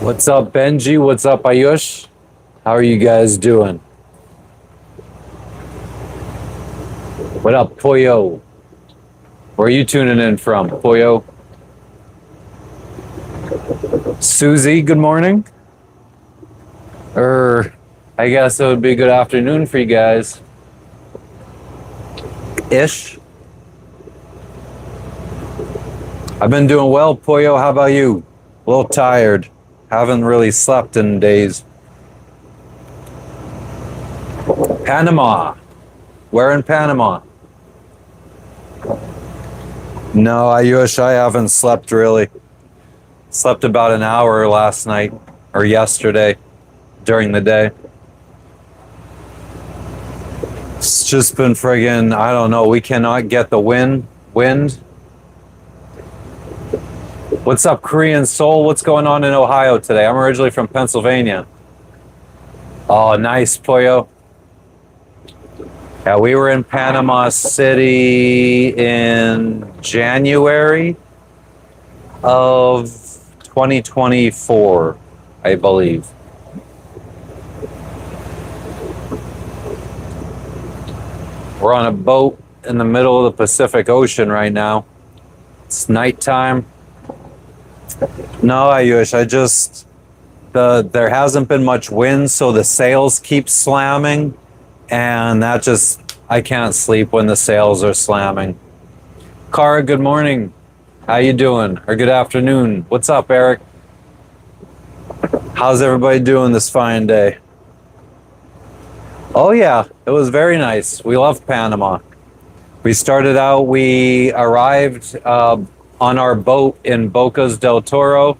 What's up, Benji? What's up, Ayush? How are you guys doing? What up, Poyo? Where are you tuning in from, Poyo? Susie, good morning. I guess it would be good afternoon for you guys. Ish. I've been doing well, Poyo. How about you? A little tired. Haven't really slept in days. Panama. Where in Panama? No, Ayush, I haven't slept really. Slept about an hour last night or yesterday during the day. It's just been friggin', I don't know, we cannot get the wind. What's up, Korean Soul? What's going on in Ohio today? I'm originally from Pennsylvania. Oh, nice, Poyo. Yeah, we were in Panama City in January of 2024, I believe. We're on a boat in the middle of the Pacific Ocean right now. It's nighttime. No, Ayush, there hasn't been much wind, so the sails keep slamming, and I can't sleep when the sails are slamming. Cara, good morning. How you doing? Or good afternoon. What's up, Eric? How's everybody doing this fine day? Oh yeah, it was very nice. We love Panama. We arrived on our boat in Bocas del Toro,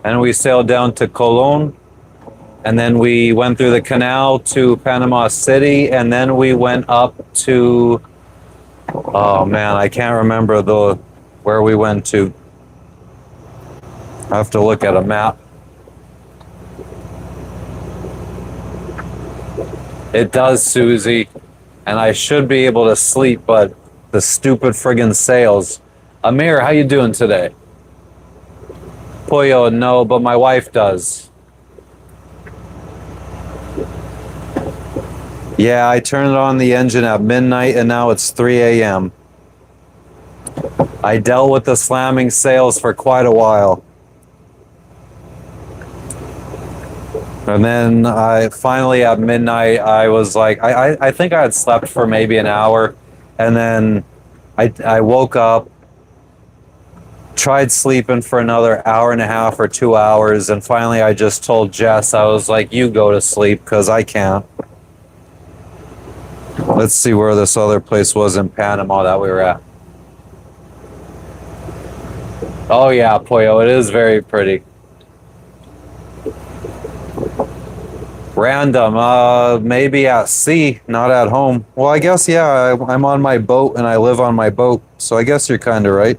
and we sailed down to Colon, and then we went through the canal to Panama City, and then we went up to, oh man, I can't remember where we went to. I have to look at a map. It does, Susie, and I should be able to sleep, but the stupid friggin' sails. Amir, how you doing today? Pollo, no, but my wife does. Yeah, I turned on the engine at midnight and now it's 3 a.m. I dealt with the slamming sails for quite a while. And then I finally at midnight, I was like, I think I had slept for maybe an hour. And then I woke up, tried sleeping for another hour and a half or 2 hours. And finally, I just told Jess, I was like, you go to sleep because I can't. Let's see where this other place was in Panama that we were at. Oh, yeah, Pollo, it is very pretty. Random, maybe at sea, not at home. Well, I guess, yeah, I'm on my boat and I live on my boat. So I guess you're kind of right.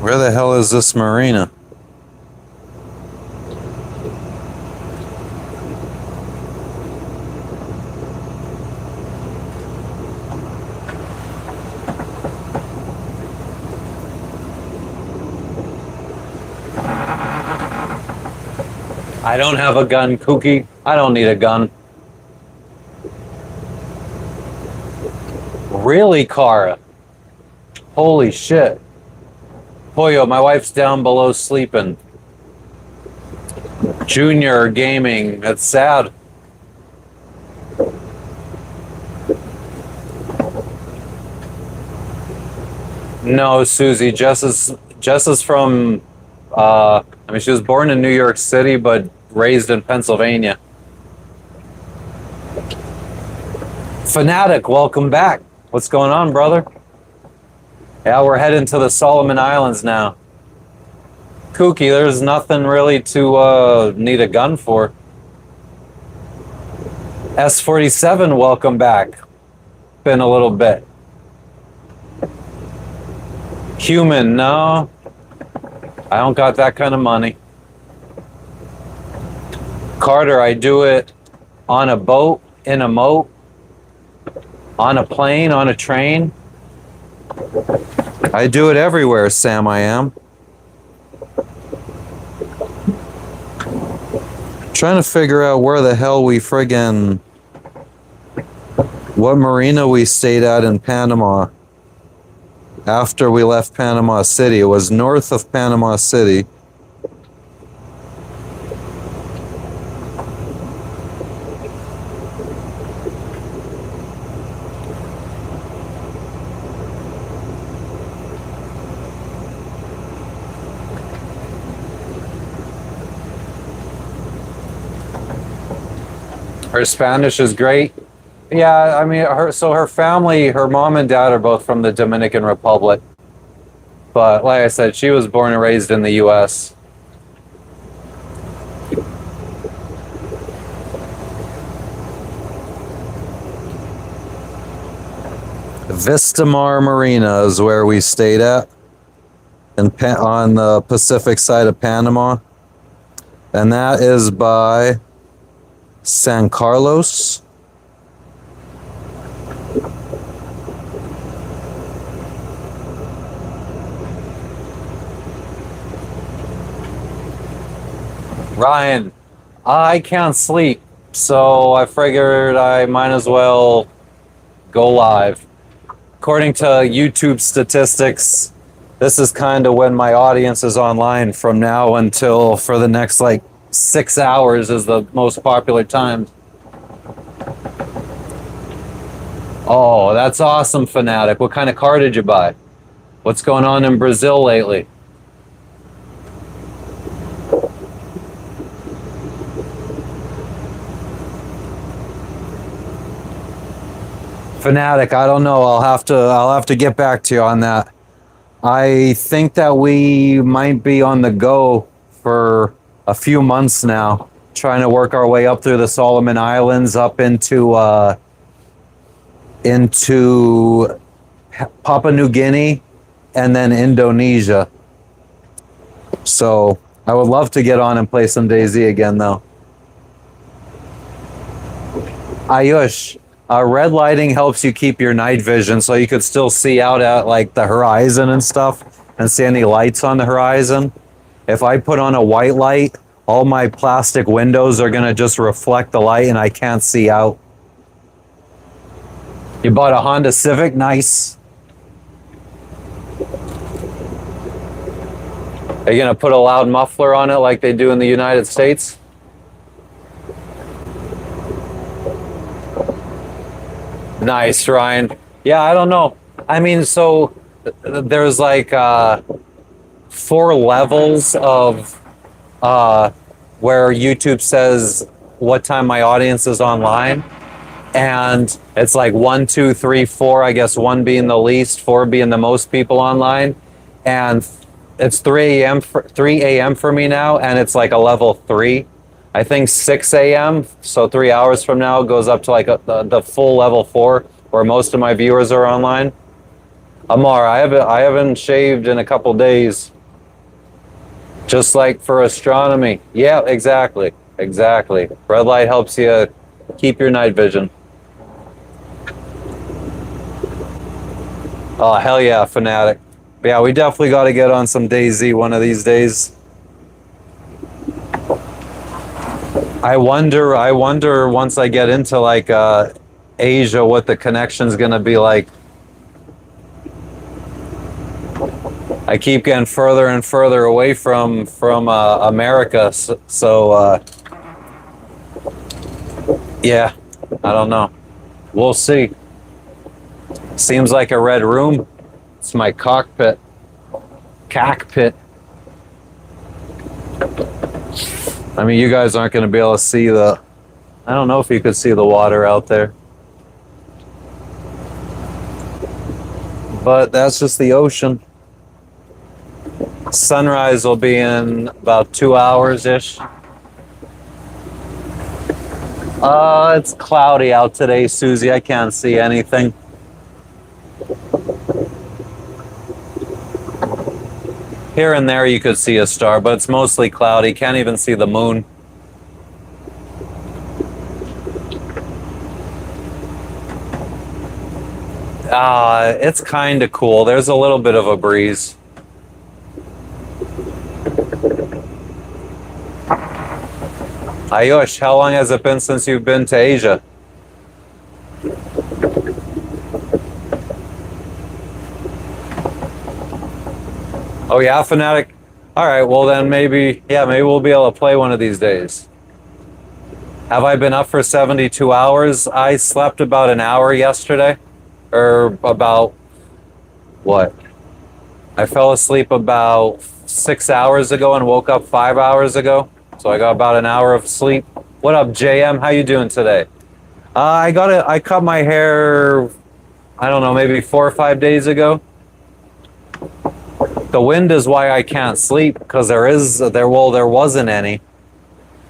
Where the hell is this marina? I don't have a gun, Kookie. I don't need a gun. Really, Cara? Holy shit. Pollo, my wife's down below sleeping. Junior gaming. That's sad. No, Susie. Jess is from she was born in New York City but raised in Pennsylvania. Fanatic, welcome back. What's going on, brother? Yeah, we're heading to the Solomon Islands now. Kookie, there's nothing really to need a gun for. S47, welcome back. Been a little bit. Human, no. I don't got that kind of money. Carter, I do it on a boat, in a moat, on a plane, on a train. I do it everywhere, Sam, I am. Trying to figure out where the hell we friggin'... what marina we stayed at in Panama after we left Panama City. It was north of Panama City. Her Spanish is great. Yeah, I mean, her family, her mom and dad are both from the Dominican Republic. But like I said, she was born and raised in the U.S. Vistamar Marina is where we stayed at on the Pacific side of Panama. And that is by San Carlos. Ryan, I can't sleep, so I figured I might as well go live. According to YouTube statistics, this is kind of when my audience is online from now until for the next like 6 hours is the most popular time. Oh, that's awesome, Fanatic. What kind of car did you buy? What's going on in Brazil lately? Fanatic, I don't know. I'll have to get back to you on that. I think that we might be on the go for a few months now, trying to work our way up through the Solomon Islands, up into Papua New Guinea, and then Indonesia. So I would love to get on and play some DayZ again, though. Ayush, red lighting helps you keep your night vision, so you could still see out at like the horizon and stuff, and see any lights on the horizon. If I put on a white light, all my plastic windows are gonna just reflect the light, and I can't see out. You bought a Honda Civic? Nice. Are you gonna put a loud muffler on it like they do in the United States? Nice, Ryan. Yeah, I don't know. I mean, so there's like 4 levels of where YouTube says what time my audience is online. And it's like 1, 2, 3, 4, I guess 1 being the least, 4 being the most people online. And it's 3 a.m. for me now, and it's like a level 3. I think 6 a.m., so 3 hours from now, goes up to like the full level 4, where most of my viewers are online. Amar, I haven't shaved in a couple days. Just like for astronomy. Yeah, exactly. Exactly. Red light helps you keep your night vision. Oh, hell yeah, Fanatic. But yeah, we definitely got to get on some DayZ one of these days. I wonder once I get into like Asia what the connection's gonna be like. I keep getting further and further away from America, so yeah, I don't know. We'll see. Seems like a red room. It's my cockpit. I mean, you guys aren't going to be able to see I don't know if you could see the water out there. But that's just the ocean. Sunrise will be in about 2 hours-ish. It's cloudy out today, Susie. I can't see anything. Here and there you could see a star, but it's mostly cloudy. Can't even see the moon. It's kind of cool. There's a little bit of a breeze. Ayush, how long has it been since you've been to Asia? Oh yeah, Fanatic. All right, well then maybe, yeah, maybe we'll be able to play one of these days. Have I been up for 72 hours? I slept about an hour yesterday, or about what? I fell asleep about 6 hours ago and woke up 5 hours ago. So I got about an hour of sleep. What up, JM? How you doing today? I cut my hair, I don't know, maybe 4 or 5 days ago. The wind is why I can't sleep, because there wasn't any.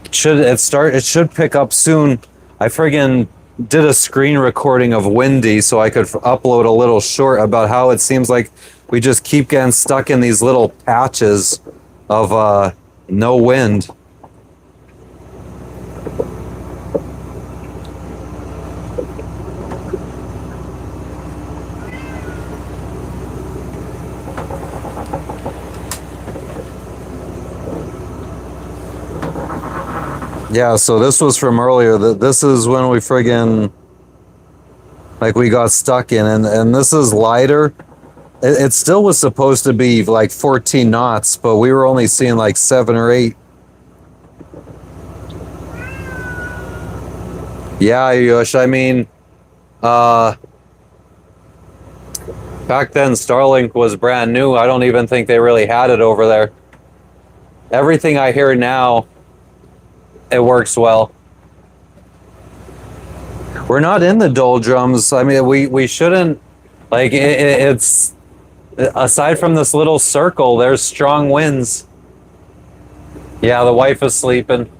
It should pick up soon. I friggin' did a screen recording of Windy so I could upload a little short about how it seems like we just keep getting stuck in these little patches of no wind. Yeah, so this was from earlier. This is when we friggin' like we got stuck in, and this is lighter. It still was supposed to be like 14 knots, but we were only seeing like 7 or 8. Yeah, Yush, I mean, back then Starlink was brand new. I don't even think they really had it over there. Everything I hear now, it works well. We're not in the doldrums. I mean, we shouldn't, like, it's, aside from this little circle, there's strong winds. Yeah, the wife is sleeping.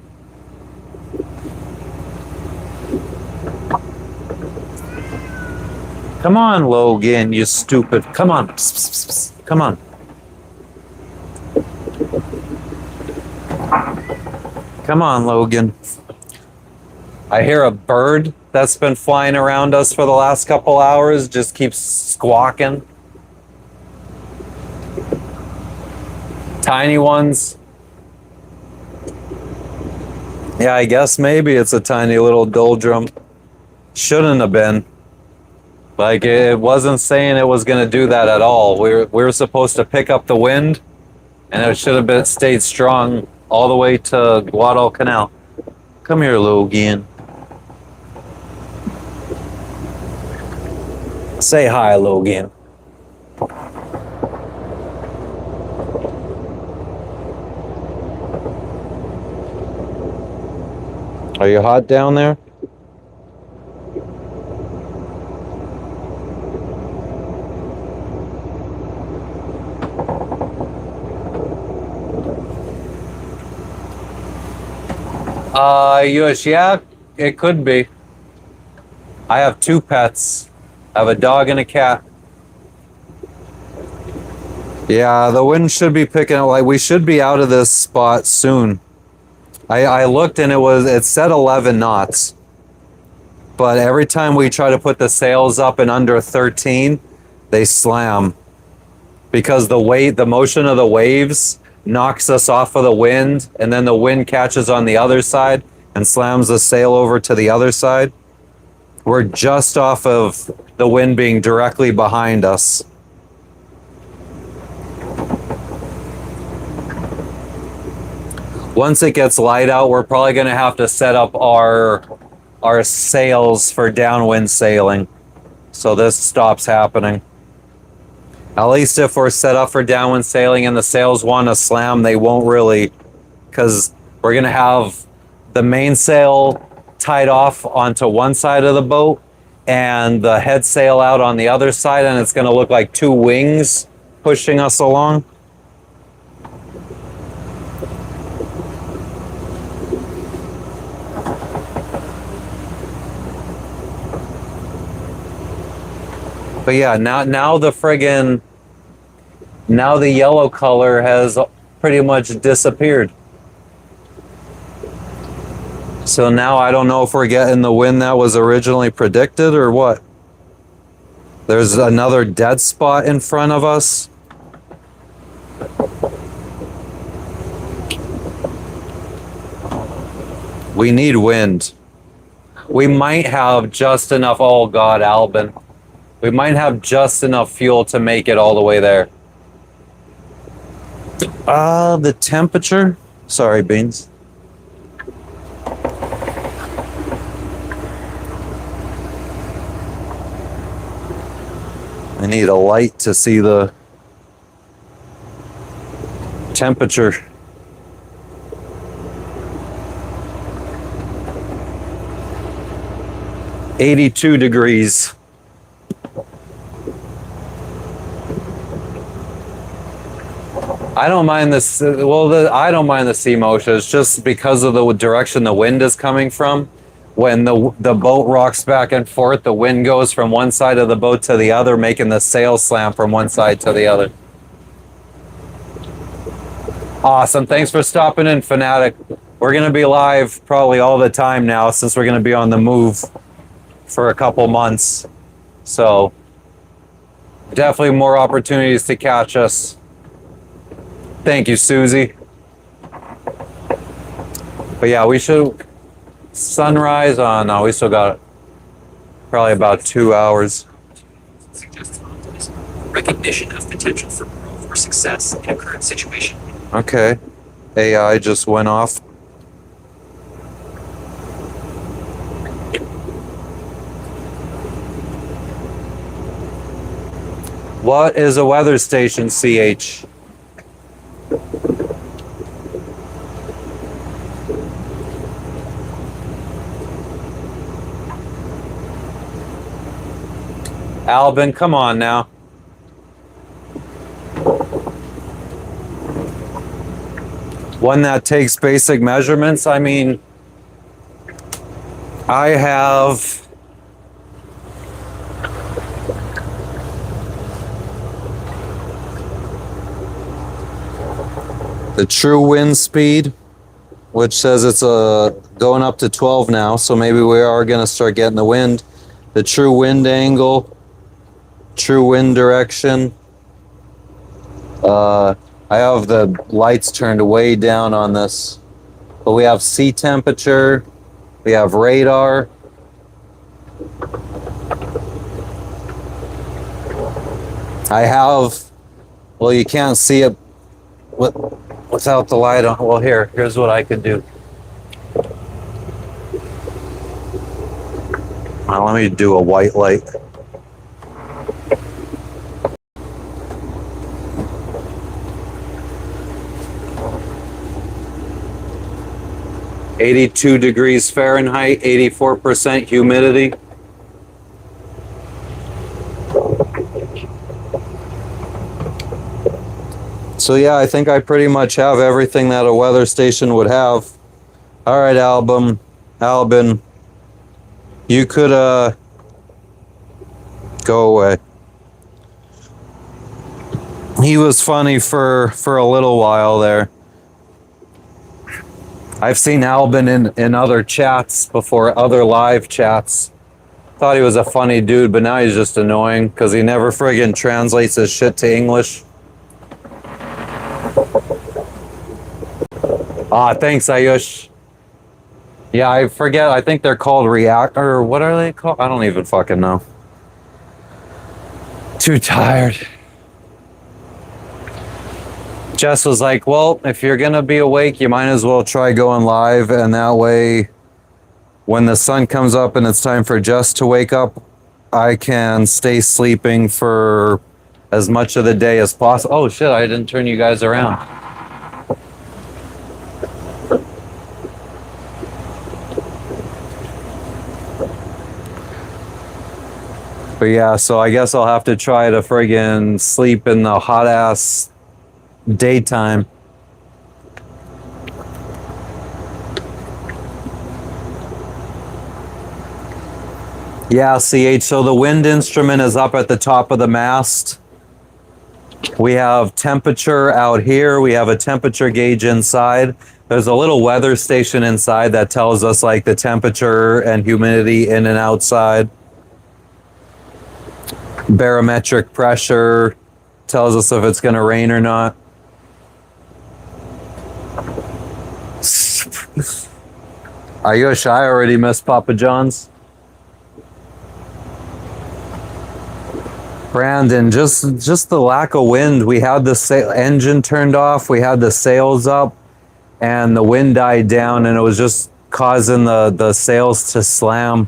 Come on, Logan, you stupid. Come on. Psst, psst, psst. Come on. Come on, Logan. I hear a bird that's been flying around us for the last couple hours, just keeps squawking. Tiny ones. Yeah, I guess maybe it's a tiny little doldrum. Shouldn't have been. Like, it wasn't saying it was going to do that at all. We were supposed to pick up the wind, and it should have stayed strong all the way to Guadalcanal. Come here, Logan. Say hi, Logan. Are you hot down there? Yush, yeah, it could be. I have 2 pets. I have a dog and a cat. Yeah, the wind should be picking up. Like, we should be out of this spot soon. I looked and it said 11 knots. But every time we try to put the sails up and under 13, they slam. Because the motion of the waves knocks us off of the wind, and then the wind catches on the other side and slams the sail over to the other side. We're just off of the wind being directly behind us. Once it gets light out, we're probably going to have to set up our sails for downwind sailing, so this stops happening. At least if we're set up for downwind sailing and the sails want to slam, they won't really, because we're going to have the mainsail tied off onto one side of the boat and the head sail out on the other side, and it's going to look like 2 wings pushing us along. But yeah, now the friggin' Now the yellow color has pretty much disappeared. So now I don't know if we're getting the wind that was originally predicted or what. There's another dead spot in front of us. We need wind. We might have just enough. Oh God, Albin. We might have just enough fuel to make it all the way there. The temperature. Sorry, Beans. I need a light to see the temperature. $82 degrees. I don't mind this. Well, I don't mind the sea motion. It's just because of the direction the wind is coming from. When the boat rocks back and forth, the wind goes from one side of the boat to the other, making the sail slam from one side to the other. Awesome. Thanks for stopping in, Fanatic. We're going to be live probably all the time now since we're going to be on the move for a couple months. So definitely more opportunities to catch us. Thank you, Susie. But yeah, we should sunrise on. No, we still got probably about 2 hours. Recognition of potential for growth or success in a current situation. Okay. AI just went off. What is a weather station, CH? Albin, come on now. One that takes basic measurements. I mean, I have the true wind speed, which says it's going up to 12 now, so maybe we are going to start getting the wind. The true wind angle, true wind direction. I have the lights turned way down on this, but we have sea temperature, we have radar. I have, well, you can't see it without the light on. Well, here's what I could do. Let me do a white light. $82 degrees Fahrenheit, 84% humidity. So yeah, I think I pretty much have everything that a weather station would have. All right, Albin, you could go away. He was funny for a little while there. I've seen Albin in other chats before, other live chats. Thought he was a funny dude, but now he's just annoying because he never friggin' translates his shit to English. Thanks, Ayush. Yeah, I forget. I think they're called React, or what are they called? I don't even fucking know. Too tired. Jess was like, well, if you're going to be awake, you might as well try going live. And that way, when the sun comes up and it's time for Jess to wake up, I can stay sleeping for as much of the day as possible. Oh, shit, I didn't turn you guys around. But yeah, so I guess I'll have to try to friggin' sleep in the hot ass daytime. Yeah, CH, so the wind instrument is up at the top of the mast. We have temperature out here. We have a temperature gauge inside. There's a little weather station inside that tells us like the temperature and humidity in and outside. Barometric pressure tells us if it's going to rain or not. Ayush, I already missed Papa John's. Brandon, just the lack of wind. We had the engine turned off. We had the sails up, and the wind died down, and it was just causing the sails to slam.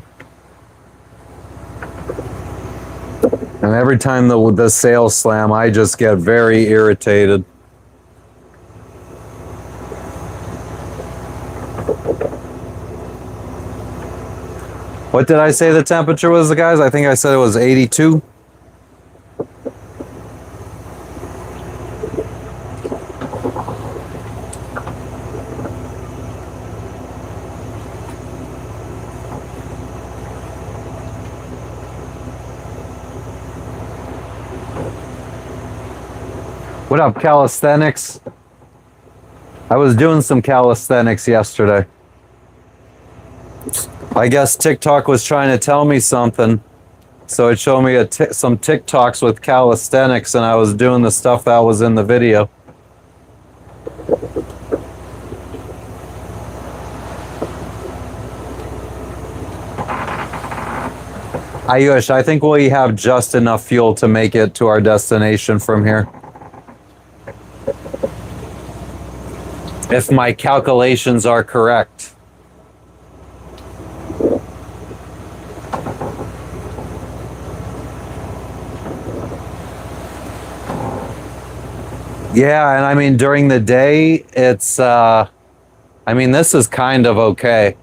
And every time the sails slam, I just get very irritated. What did I say the temperature was, guys? I think I said it was 82. What up, calisthenics? I was doing some calisthenics yesterday. I guess TikTok was trying to tell me something. So it showed me some TikToks with calisthenics, and I was doing the stuff that was in the video. Ayush, I think we have just enough fuel to make it to our destination from here. If my calculations are correct. Yeah, and I mean, during the day, it's, I mean, this is kind of okay.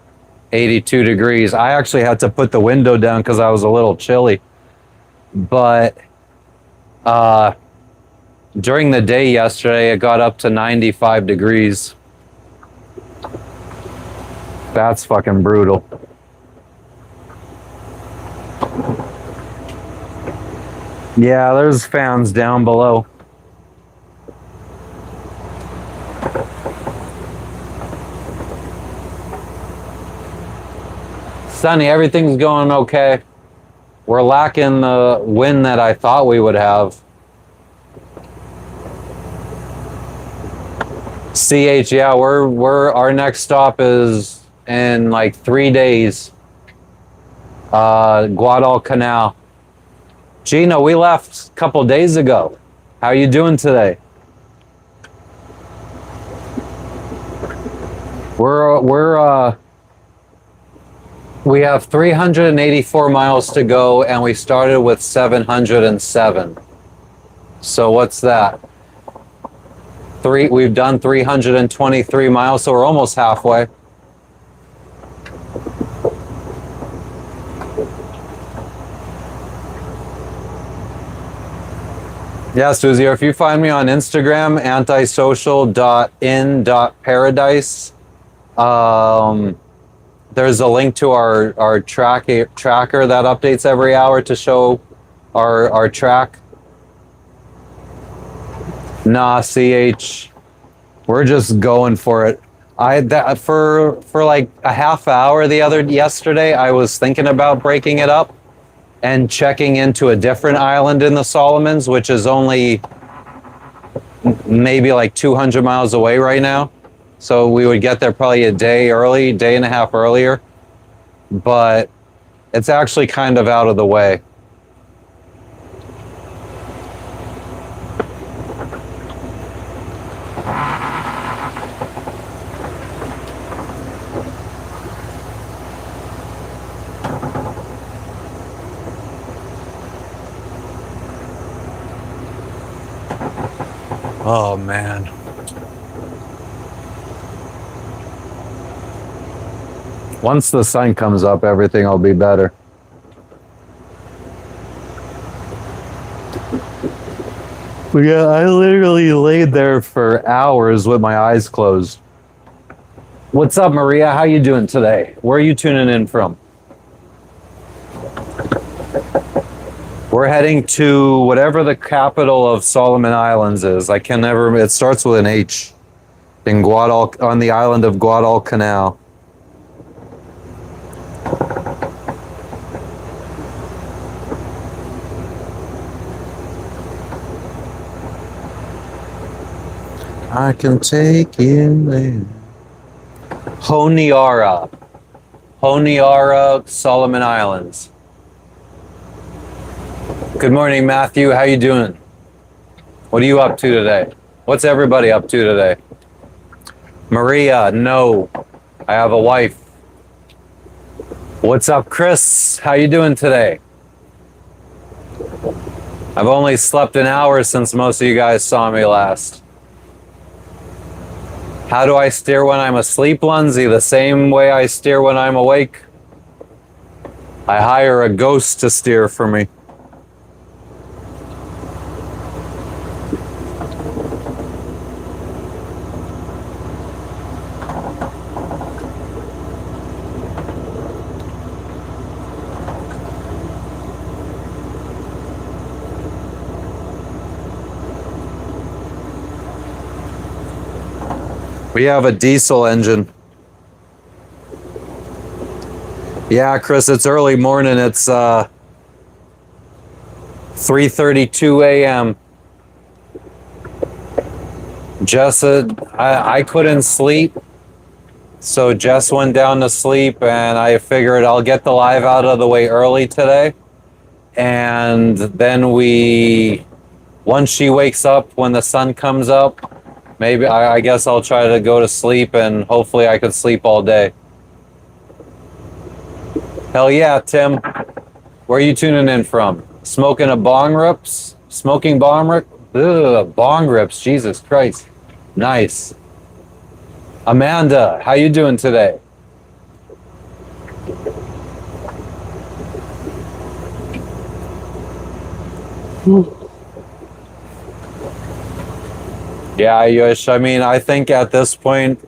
82 degrees. I actually had to put the window down because I was a little chilly. But during the day yesterday, it got up to 95 degrees. That's fucking brutal. Yeah, there's fans down below. Sunny, everything's going okay. We're lacking the wind that I thought we would have. CH, yeah, our next stop is in like 3 days. Guadalcanal. Gino, we left a couple days ago. How are you doing today? We have 384 miles to go, and we started with 707. So what's that? We've done 323 miles, so we're almost halfway. Yeah, Susie, if you find me on Instagram, antisocial.in.paradise, there's a link to our tracker that updates every hour to show our track. Nah, CH, we're just going for it. For like a half hour yesterday, I was thinking about breaking it up and checking into a different island in the Solomons, which is only maybe like 200 miles away right now. So we would get there probably a day and a half earlier. But it's actually kind of out of the way. Oh, man. Once the sun comes up, everything will be better. But yeah, I literally laid there for hours with my eyes closed. What's up, Maria? How you doing today? Where are you tuning in from? We're heading to whatever the capital of Solomon Islands is. I can never. It starts with an H. In on the island of Guadalcanal. I can take you there. Honiara. Honiara, Solomon Islands. Good morning, Matthew. How you doing? What are you up to today? What's everybody up to today? Maria, no. I have a wife. What's up, Chris? How you doing today? I've only slept an hour since most of you guys saw me last. How do I steer when I'm asleep, Lindsay? The same way I steer when I'm awake. I hire a ghost to steer for me. We have a diesel engine. Yeah, Chris, it's early morning. It's 3:32 a.m. Jess, I couldn't sleep, so Jess went down to sleep, and I figured I'll get the live out of the way early today. And then once she wakes up, when the sun comes up, maybe I guess I'll try to go to sleep, and hopefully I could sleep all day. Hell yeah, Tim. Where are you tuning in from? Smoking a bong rips? Smoking bong rip? Ugh, bong rips. Jesus Christ. Nice. Amanda, how you doing today? Yeah, Yush. I mean, I think at this point,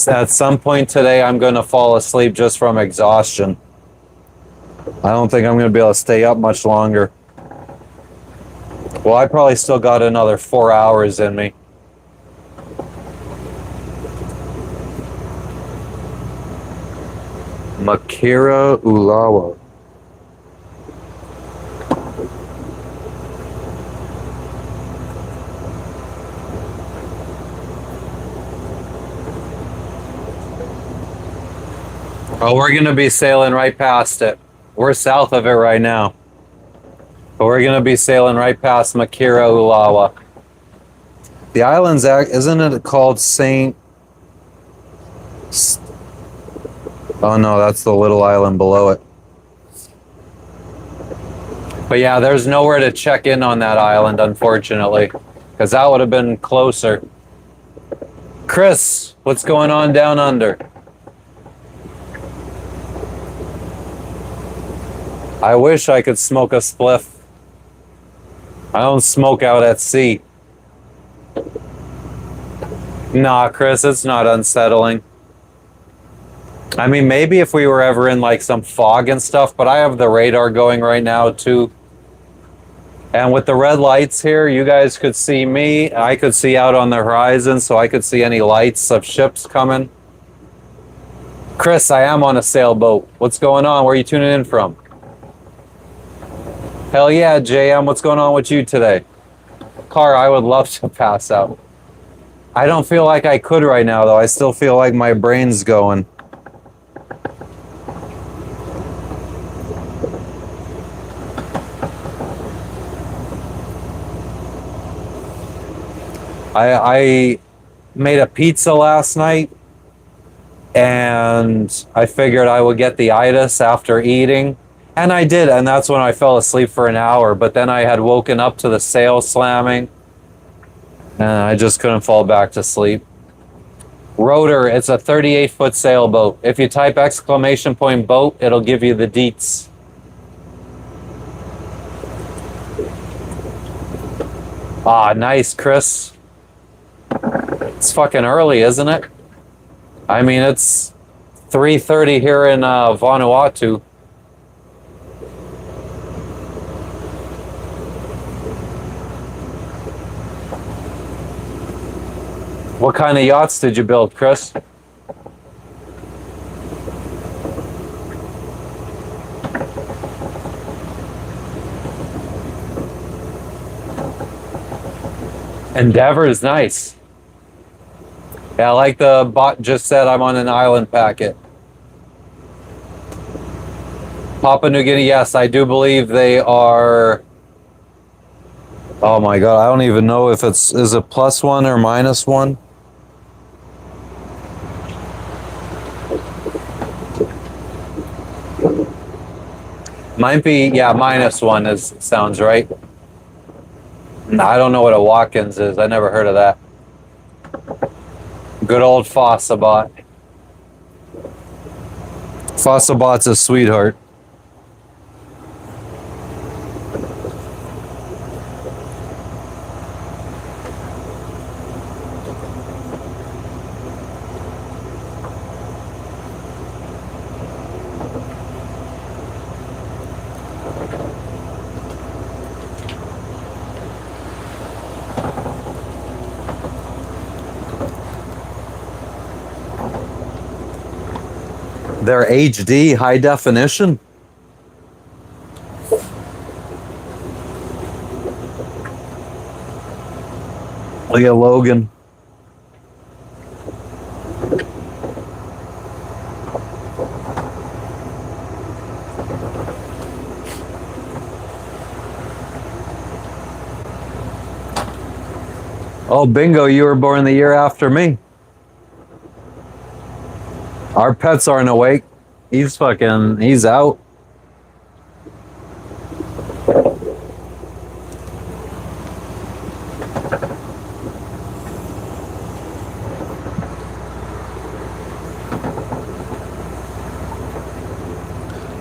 at some point today, I'm going to fall asleep just from exhaustion. I don't think I'm going to be able to stay up much longer. Well, I probably still got another 4 hours in me. Makira Ulawa. Oh, we're going to be sailing right past it. We're south of it right now. But we're going to be sailing right past Makira Ulawa. The island's, isn't it called Saint... Oh no, that's the little island below it. But yeah, there's nowhere to check in on that island, unfortunately. Because that would have been closer. Chris, what's going on down under? I wish I could smoke a spliff. I don't smoke out at sea. Nah, Chris, it's not unsettling. I mean, maybe if we were ever in like some fog and stuff, but I have the radar going right now too. And with the red lights here, you guys could see me. I could see out on the horizon, so I could see any lights of ships coming. Chris, I am on a sailboat. What's going on? Where are you tuning in from? Hell yeah, JM, what's going on with you today? Car, I would love to pass out. I don't feel like I could right now, though. I still feel like my brain's going. I made a pizza last night, and I figured I would get the itis after eating. And I did, and that's when I fell asleep for an hour. But then I had woken up to the sail slamming, and I just couldn't fall back to sleep. Rotor, it's a 38-foot sailboat. If you type !boat, it'll give you the deets. Ah, nice, Chris. It's fucking early, isn't it? I mean, it's 3:30 here in Vanuatu. What kind of yachts did you build, Chris? Endeavor is nice. Yeah, like the bot just said, I'm on an island packet. Papua New Guinea, yes, I do believe they are. Oh my god, I don't even know if is it +1 or -1. Might be, yeah, -1 is sounds right. I don't know what a Watkins is. I never heard of that. Good old Fossabot. Fossabot's a sweetheart. They're HD, high definition. Look at Logan. Oh, bingo, you were born the year after me. Our pets aren't awake. He's out.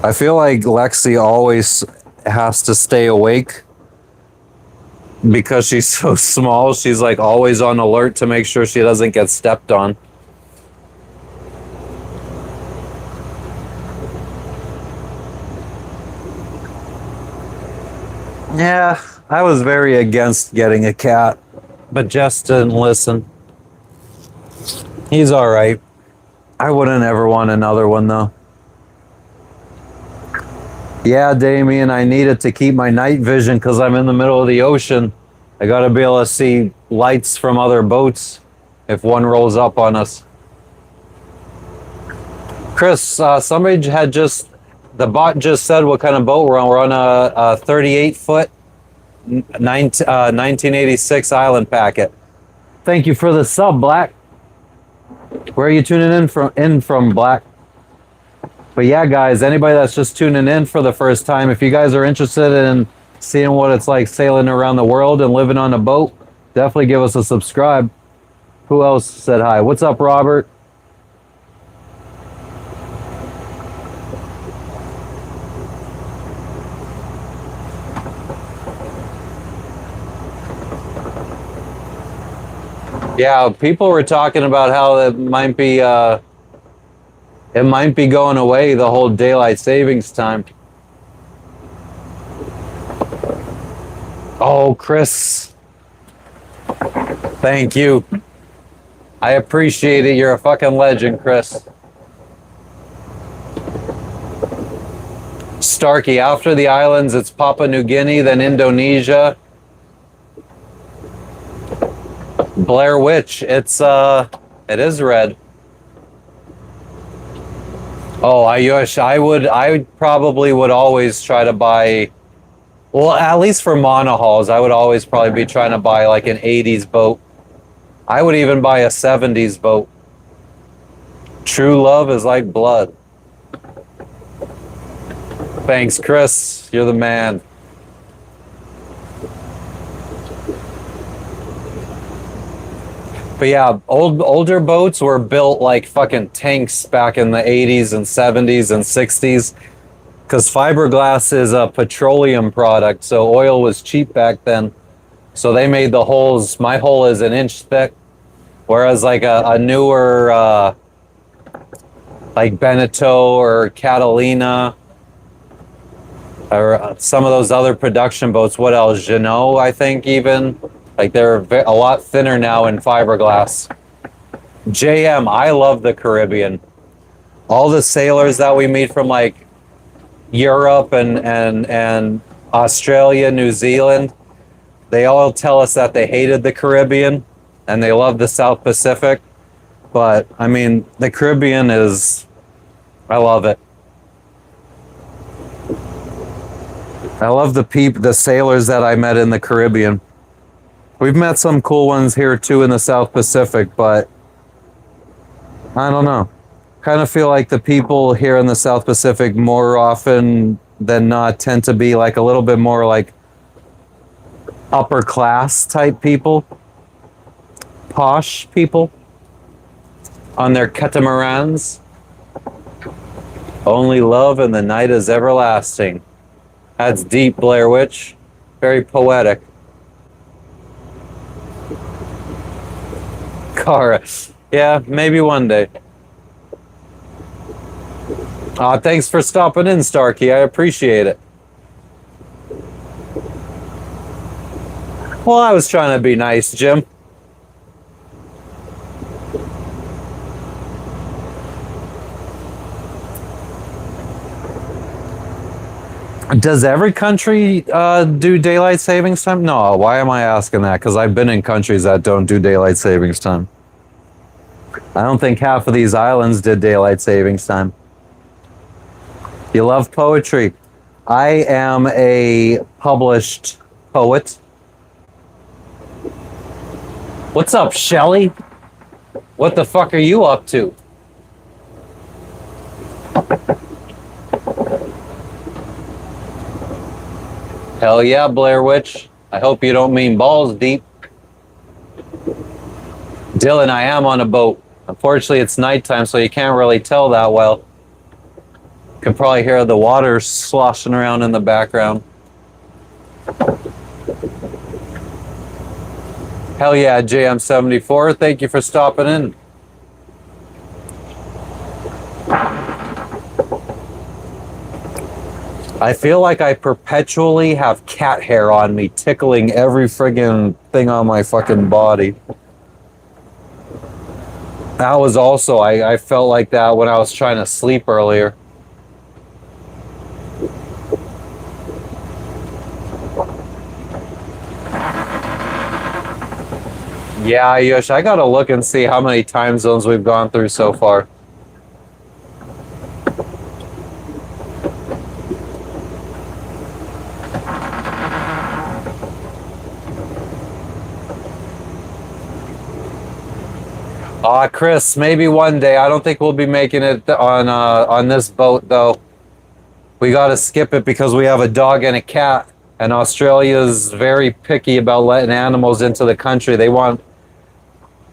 I feel like Lexi always has to stay awake because she's so small. She's like always on alert to make sure she doesn't get stepped on. Yeah, I was very against getting a cat, but Jess didn't listen. He's all right. I wouldn't ever want another one though. Yeah, Damien, I need it to keep my night vision because I'm in the middle of the ocean. I gotta be able to see lights from other boats if one rolls up on us. Chris, somebody had the bot just said what kind of boat we're on. We're on a 38-foot 1986 island packet. Thank you for the sub, Black. Where are you tuning in from, Black? But yeah, guys, anybody that's just tuning in for the first time, if you guys are interested in seeing what it's like sailing around the world and living on a boat, definitely give us a subscribe. Who else said hi? What's up, Robert? Yeah, people were talking about how it might be going away, the whole daylight savings time. Oh, Chris. Thank you. I appreciate it. You're a fucking legend, Chris. Starkey, after the islands, it's Papua New Guinea, then Indonesia. Blair Witch, it is red. Oh, I probably would always try to buy, well, at least for monohulls, I would always probably be trying to buy like an 80s boat. I would even buy a 70s boat. True love is like blood. Thanks, Chris. You're the man. But yeah, older boats were built like fucking tanks back in the 80s and 70s and 60s because fiberglass is a petroleum product, so oil was cheap back then. So they made the holes. My hole is an inch thick, whereas like a newer like Beneteau or Catalina or some of those other production boats. What else? Jeanneau, I think even. Like they're a lot thinner now in fiberglass. JM, I love the Caribbean. All the sailors that we meet from like Europe and Australia, New Zealand, they all tell us that they hated the Caribbean and they love the South Pacific. But I mean, the Caribbean is, I love it. I love the sailors that I met in the Caribbean. We've met some cool ones here too in the South Pacific, but I don't know. Kind of feel like the people here in the South Pacific more often than not tend to be like a little bit more like upper class type people, posh people on their catamarans. Only love and the night is everlasting. That's deep, Blair Witch. Very poetic. Kara. Yeah, maybe one day. Thanks for stopping in, Starkey. I appreciate it. Well, I was trying to be nice, Jim. Does every country do daylight savings time? No, why am I asking that? Because I've been in countries that don't do daylight savings time. I don't think half of these islands did daylight savings time. You love poetry. I am a published poet. What's up, Shelly? What the fuck are you up to? Hell yeah, Blair Witch. I hope you don't mean balls deep. Dylan, I am on a boat. Unfortunately, it's nighttime, so you can't really tell that well. You can probably hear the water sloshing around in the background. Hell yeah, JM74. Thank you for stopping in. I feel like I perpetually have cat hair on me, tickling every friggin' thing on my fucking body. That was also, I felt like that when I was trying to sleep earlier. Yeah, Yush, I gotta look and see how many time zones we've gone through so far. Chris, maybe one day. I don't think we'll be making it on this boat though. We gotta skip it because we have a dog and a cat, and Australia's very picky about letting animals into the country. They want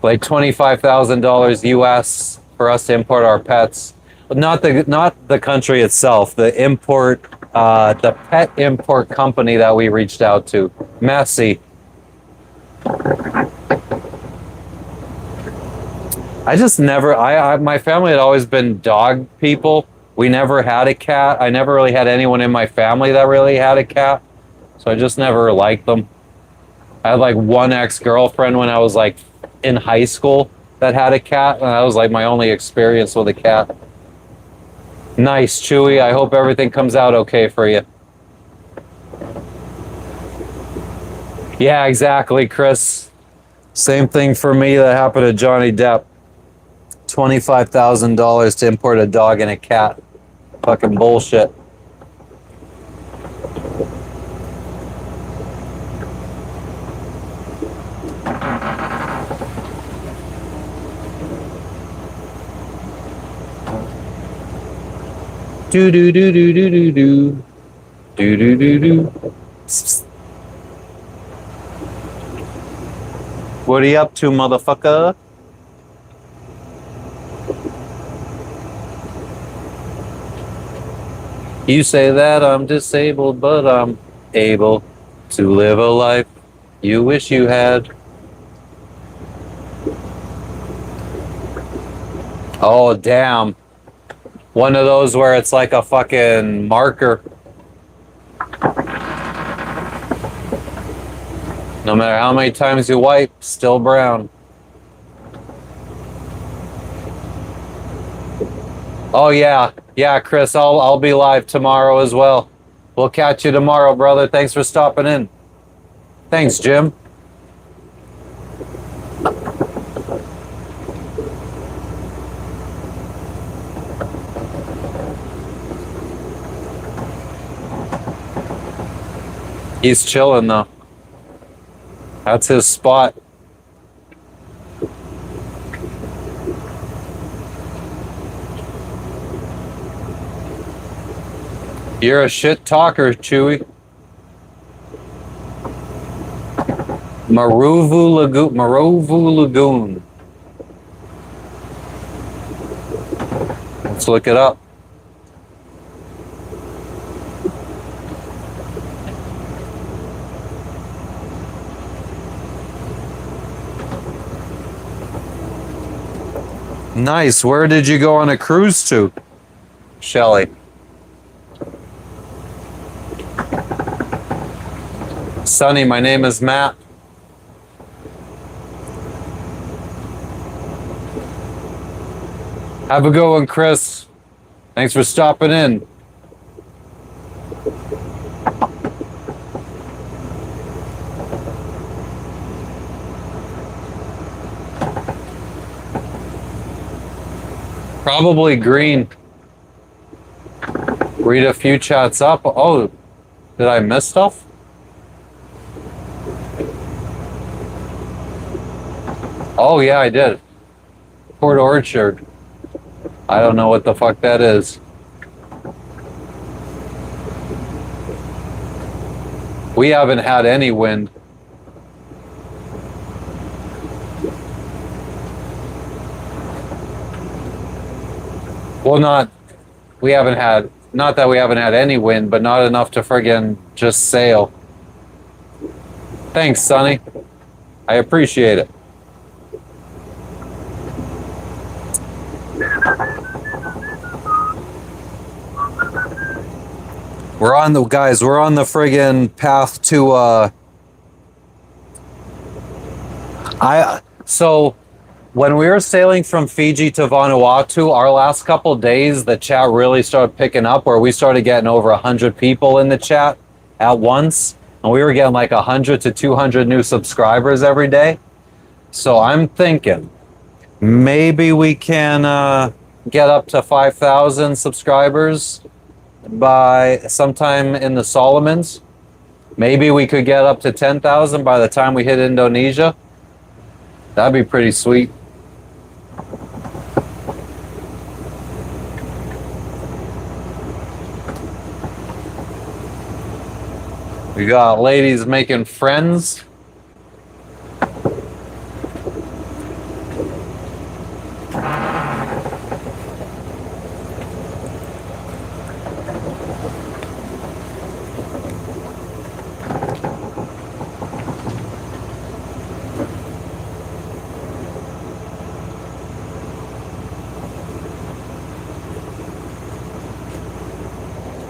like $25,000 US for us to import our pets. Not the country itself. The pet import company that we reached out to. Messy. I just never, my family had always been dog people. We never had a cat. I never really had anyone in my family that really had a cat. So I just never liked them. I had like one ex-girlfriend when I was like in high school that had a cat. And that was like my only experience with a cat. Nice, Chewy. I hope everything comes out okay for you. Yeah, exactly, Chris. Same thing for me that happened to Johnny Depp. $25,000 to import a dog and a cat. Fucking bullshit. Do do do do do do do do do do do. What are you up to, motherfucker? You say that I'm disabled, but I'm able to live a life you wish you had. Oh, damn. One of those where it's like a fucking marker. No matter how many times you wipe, still brown. Oh yeah, yeah, Chris. I'll be live tomorrow as well. We'll catch you tomorrow, brother. Thanks for stopping in. Thanks, Jim. He's chilling though. That's his spot. You're a shit talker, Chewy. Maruvu Lagoon. Let's look it up. Nice. Where did you go on a cruise to, Shelly? Sonny, my name is Matt. Have a good one, Chris. Thanks for stopping in. Probably green. Read a few chats up. Oh, did I miss stuff? Oh, yeah, I did. Port Orchard. I don't know what the fuck that is. We haven't had any wind. Well, not that we haven't had any wind, but not enough to friggin' just sail. Thanks, Sonny. I appreciate it. We're on the friggin' path to so when we were sailing from Fiji to Vanuatu, our last couple days, the chat really started picking up where we started getting over 100 people in the chat at once. And we were getting like 100 to 200 new subscribers every day. So I'm thinking maybe we can get up to 5,000 subscribers by sometime in the Solomons. Maybe we could get up to 10,000 by the time we hit Indonesia. That'd be pretty sweet. We got ladies making friends.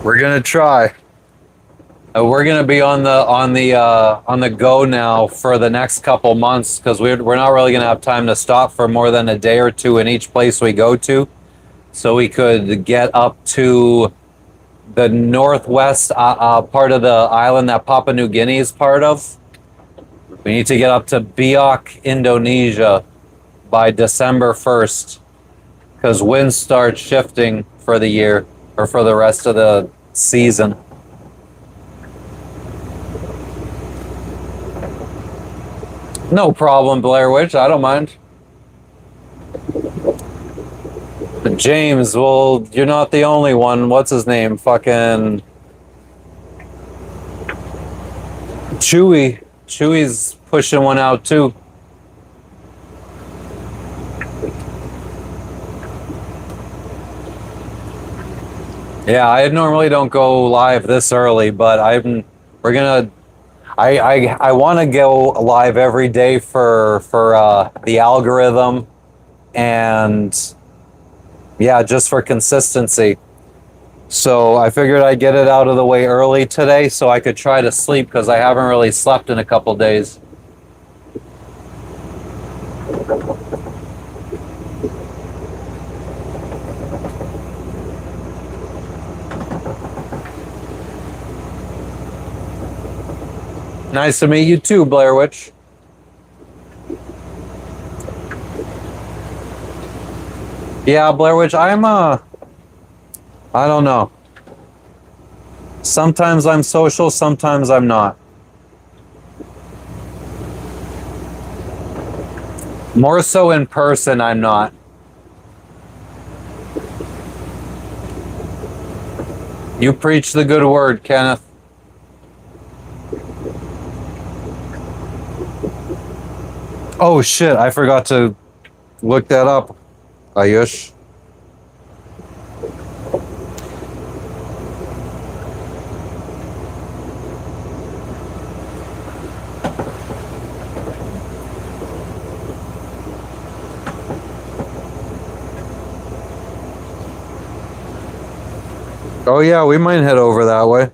We're gonna try. We're gonna be on the go now for the next couple months because we're not really gonna have time to stop for more than a day or two in each place we go to. So we could get up to the northwest part of the island that Papua New Guinea is part of. We need to get up to Biak, Indonesia by December 1st because winds start shifting for the year or for the rest of the season. No problem, Blair Witch. I don't mind. But James, well, you're not the only one. What's his name? Fucking Chewy. Chewy's pushing one out too. Yeah, I normally don't go live this early, but we're gonna I want to go live every day for the algorithm and yeah, just for consistency. So I figured I'd get it out of the way early today so I could try to sleep because I haven't really slept in a couple days. Nice to meet you too, Blair Witch. Yeah, Blair Witch, I don't know. Sometimes I'm social, sometimes I'm not. More so in person, I'm not. You preach the good word, Kenneth. Oh shit, I forgot to look that up, Ayush. Oh yeah, we might head over that way.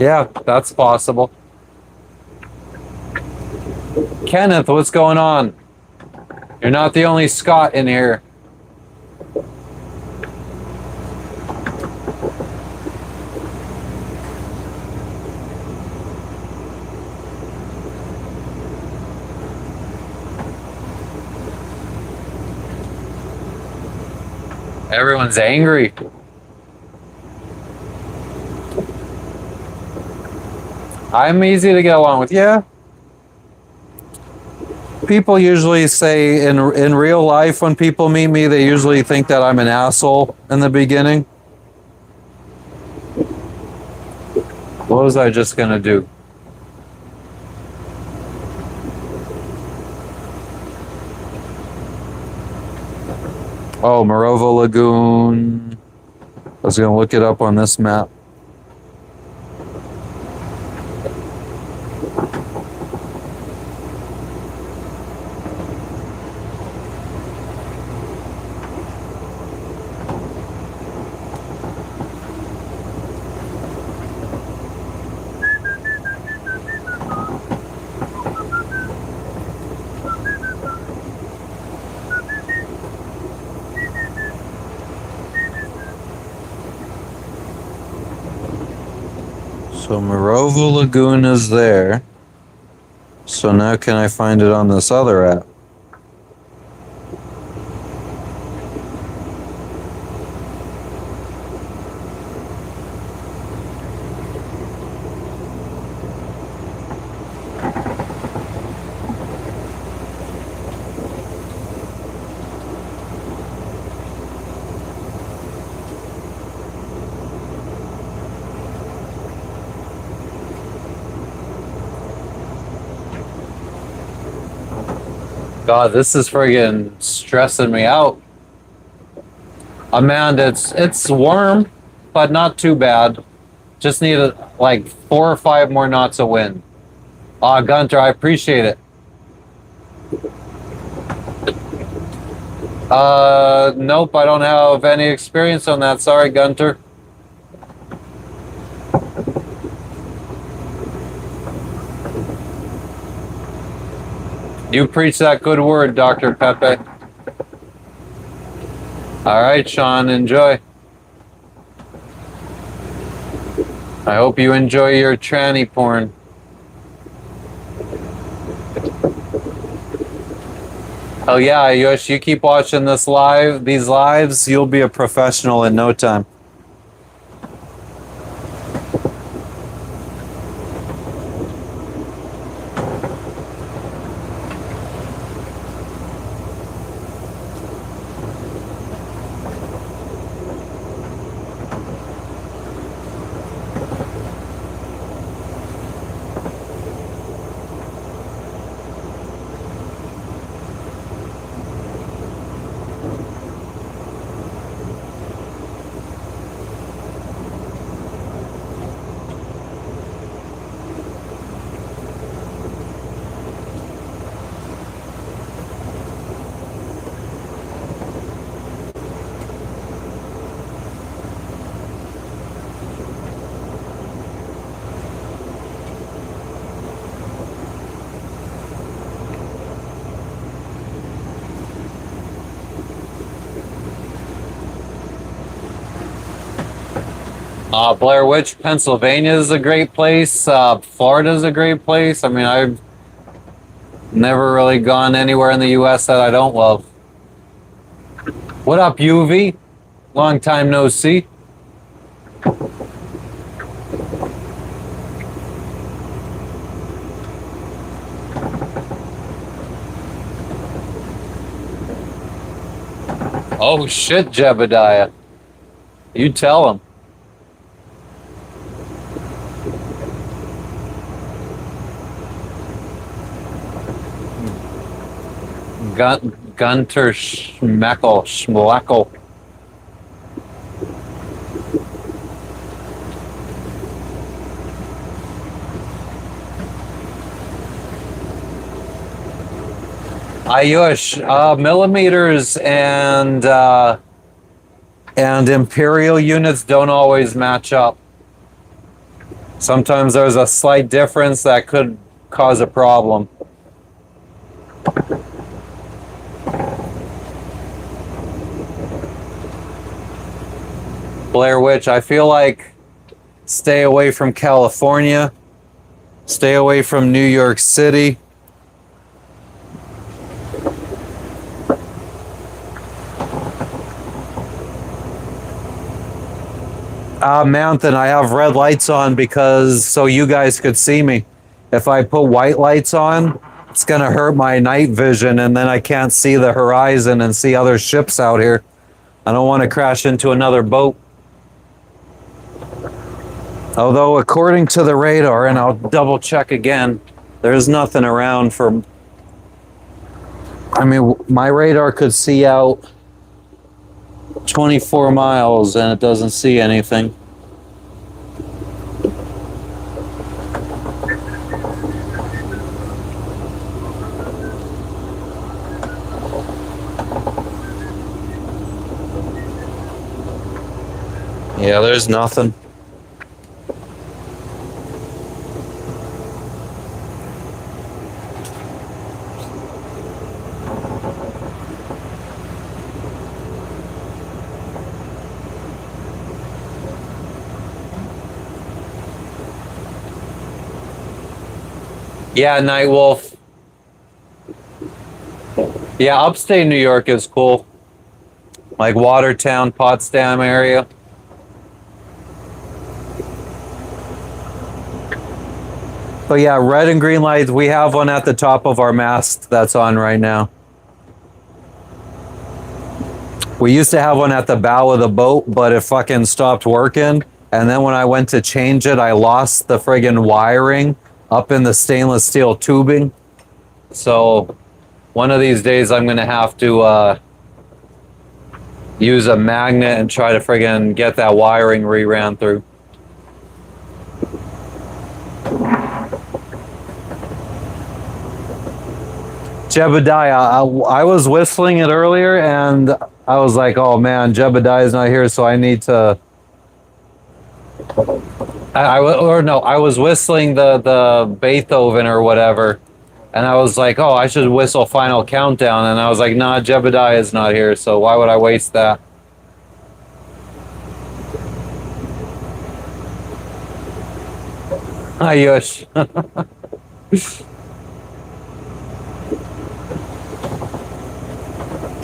Yeah, that's possible. Kenneth, what's going on? You're not the only Scot in here. Everyone's angry. I'm easy to get along with. Yeah. People usually say in real life when people meet me, they usually think that I'm an asshole in the beginning. What was I just gonna do? Oh, Morova Lagoon. I was gonna look it up on this map. So Morova Lagoon is there. So now can I find it on this other app? God, this is friggin' stressing me out. Amanda, it's warm, but not too bad. Just need like 4 or 5 more knots of wind. Gunter, I appreciate it. Nope, I don't have any experience on that. Sorry, Gunter. You preach that good word, Dr. Pepe. All right, Sean, enjoy. I hope you enjoy your tranny porn. Oh yeah, Yosh, you keep watching these lives, you'll be a professional in no time. Blair Witch, Pennsylvania is a great place. Florida is a great place. I mean, I've never really gone anywhere in the U.S. that I don't love. What up, UV? Long time no see. Oh shit, Jebediah. You tell him. Gunter Schmeckle. Ayush, millimeters and imperial units don't always match up. Sometimes there's a slight difference that could cause a problem. Blair Witch, I feel like stay away from California, stay away from New York City. Mountain, I have red lights on because so you guys could see me. If I put white lights on, it's gonna hurt my night vision and then I can't see the horizon and see other ships out here. I don't want to crash into another boat. Although according to the radar, and I'll double check again, there's nothing around for, I mean, my radar could see out 24 miles and it doesn't see anything. Yeah, there's nothing. Yeah, Nightwolf. Yeah, upstate New York is cool. Like Watertown, Potsdam area. But yeah, red and green lights, we have one at the top of our mast that's on right now. We used to have one at the bow of the boat, but it fucking stopped working. And then when I went to change it, I lost the friggin' wiring up in the stainless steel tubing. So one of these days I'm gonna have to use a magnet and try to friggin' get that wiring re-ran through. Jebediah, I was whistling it earlier and I was like, oh man, Jebediah's not here, so I need to. I was whistling the Beethoven or whatever, and I was like, oh, I should whistle Final Countdown, and I was like, nah, Jebediah's not here, so why would I waste that? Ayush.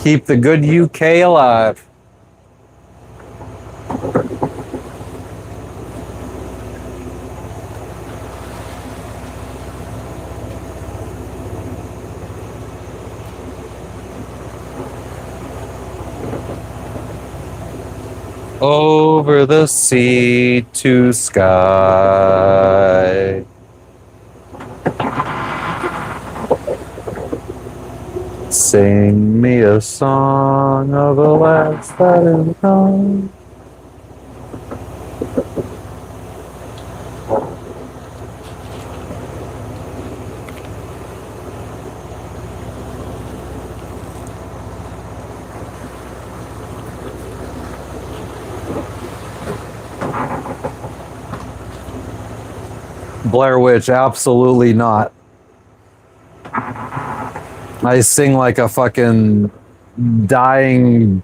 Keep the good UK alive. Over the sea to sky. Sing me a song of a lass that is gone. Blair Witch, absolutely not. I sing like a fucking dying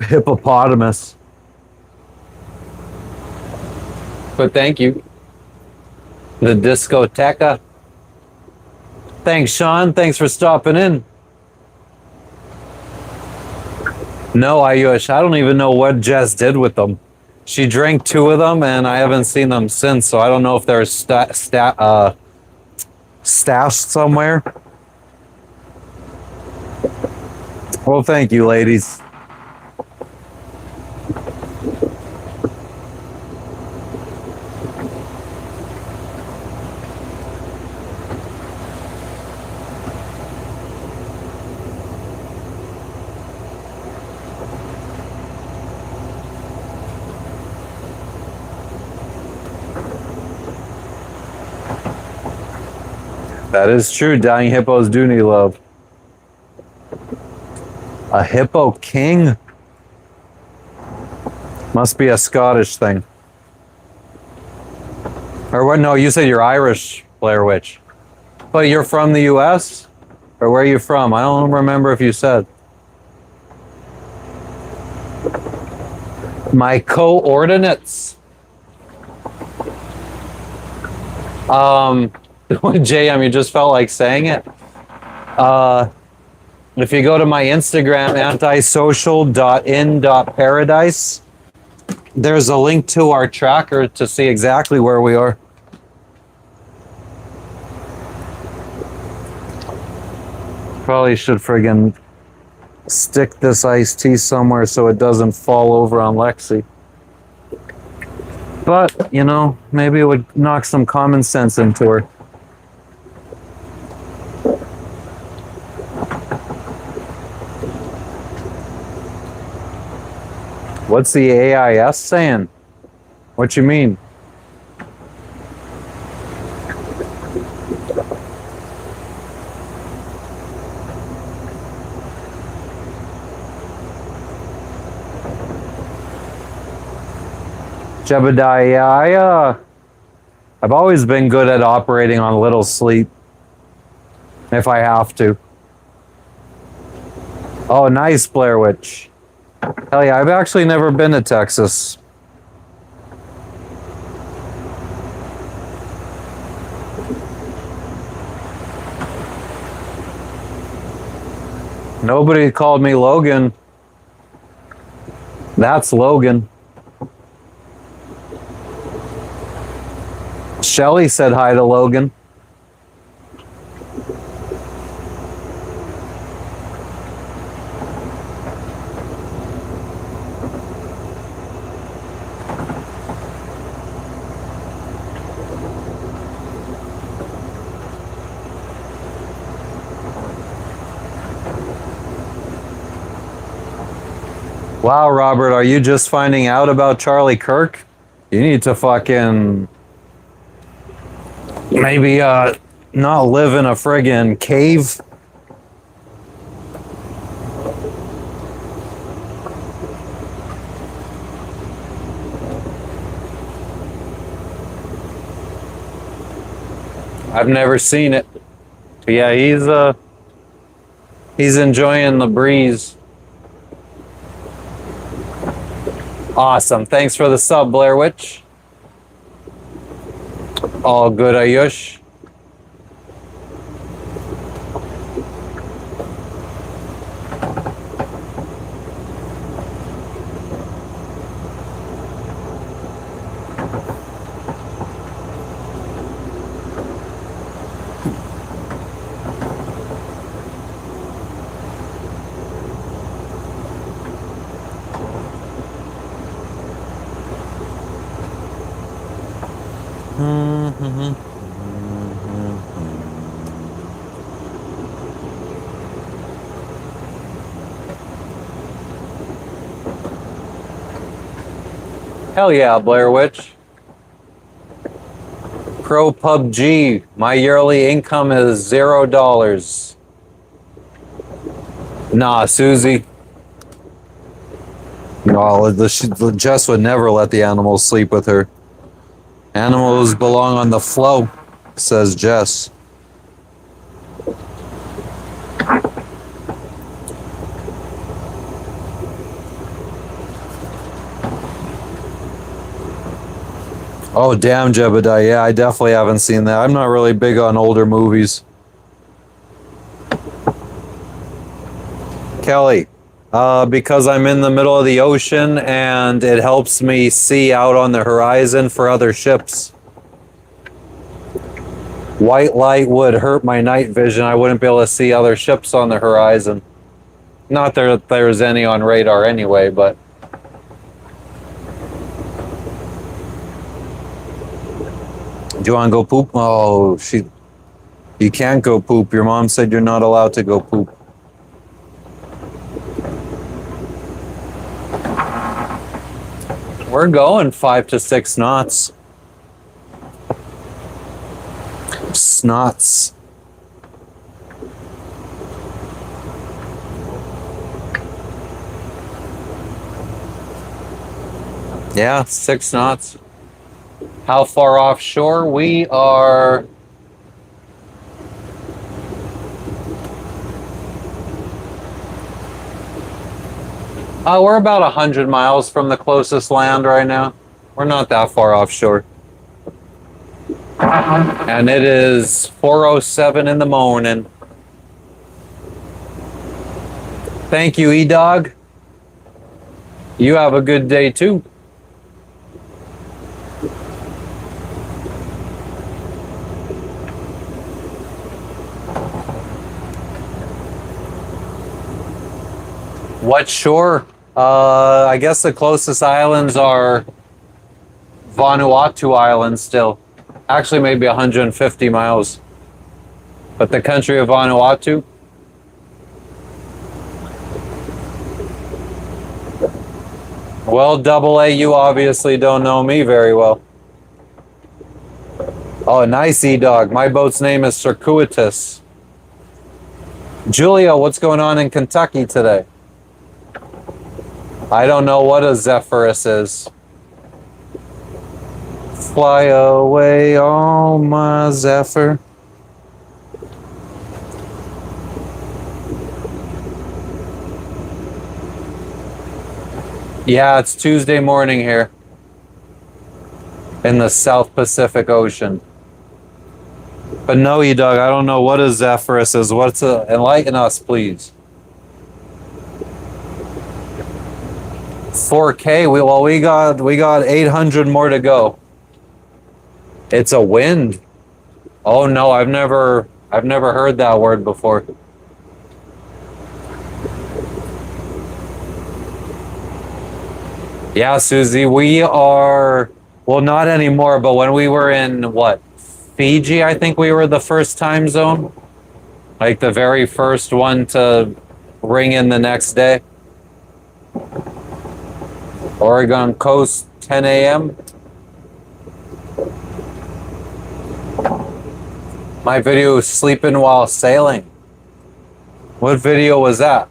hippopotamus. But thank you. The discoteca. Thanks, Sean. Thanks for stopping in. No, Ayush, I don't even know what Jess did with them. She drank 2 of them, and I haven't seen them since, so I don't know if they're stashed somewhere. Well, thank you, ladies. That is true. Dying hippos do need love. A hippo king? Must be a Scottish thing. Or what? No, you said you're Irish, Blair Witch. But you're from the US? Or where are you from? I don't remember if you said. My coordinates. JM, you just felt like saying it. If you go to my Instagram, antisocial.in.paradise, there's a link to our tracker to see exactly where we are. Probably should friggin' stick this iced tea somewhere so it doesn't fall over on Lexi. But, you know, maybe it would knock some common sense into her. What's the AIS saying? What you mean? Jebediah, I've always been good at operating on little sleep. If I have to. Oh, nice, Blair Witch. Hell yeah, I've actually never been to Texas. Nobody called me Logan. That's Logan. Shelly said hi to Logan. Wow, Robert, are you just finding out about Charlie Kirk? You need to fucking maybe not live in a friggin' cave. I've never seen it. But yeah, he's enjoying the breeze. Awesome. Thanks for the sub, Blair Witch. All good, Ayush. Hell yeah, Blair Witch. Pro PUBG. My yearly income is $0. Nah, Susie. No, Jess would never let the animals sleep with her. Animals belong on the flow, says Jess. Oh, damn, Jebediah. Yeah, I definitely haven't seen that. I'm not really big on older movies. Kelly, because I'm in the middle of the ocean and it helps me see out on the horizon for other ships. White light would hurt my night vision. I wouldn't be able to see other ships on the horizon. Not that there's any on radar anyway, but. Do you want to go poop? Oh, you can't go poop. Your mom said you're not allowed to go poop. We're going 5 to 6 knots. Snots. Yeah, 6 knots. How far offshore? We are. We're about 100 miles from the closest land right now. We're not that far offshore. And it is 4:07 in the morning. Thank you, E-Dog. You have a good day too. What shore? I guess the closest islands are Vanuatu Island still. Actually, maybe 150 miles. But the country of Vanuatu. Well, Double A, you obviously don't know me very well. Oh, nice, E-Dog. My boat's name is Circuitous. Julia, what's going on in Kentucky today? I don't know what a Zephyrus is. Fly away, oh my Zephyr. Yeah, it's Tuesday morning here in the South Pacific Ocean. But no, E-Dog, I don't know what a Zephyrus is. What's a, enlighten us, please. 4K. We got 800 more to go. It's a wind. Oh no, I've never heard that word before. Yeah, Susie, we are, well, not anymore, but when we were in what, Fiji, I think we were the first time zone, like the very first one to ring in the next day. Oregon coast, 10 a.m. My video is sleeping while sailing. What video was that?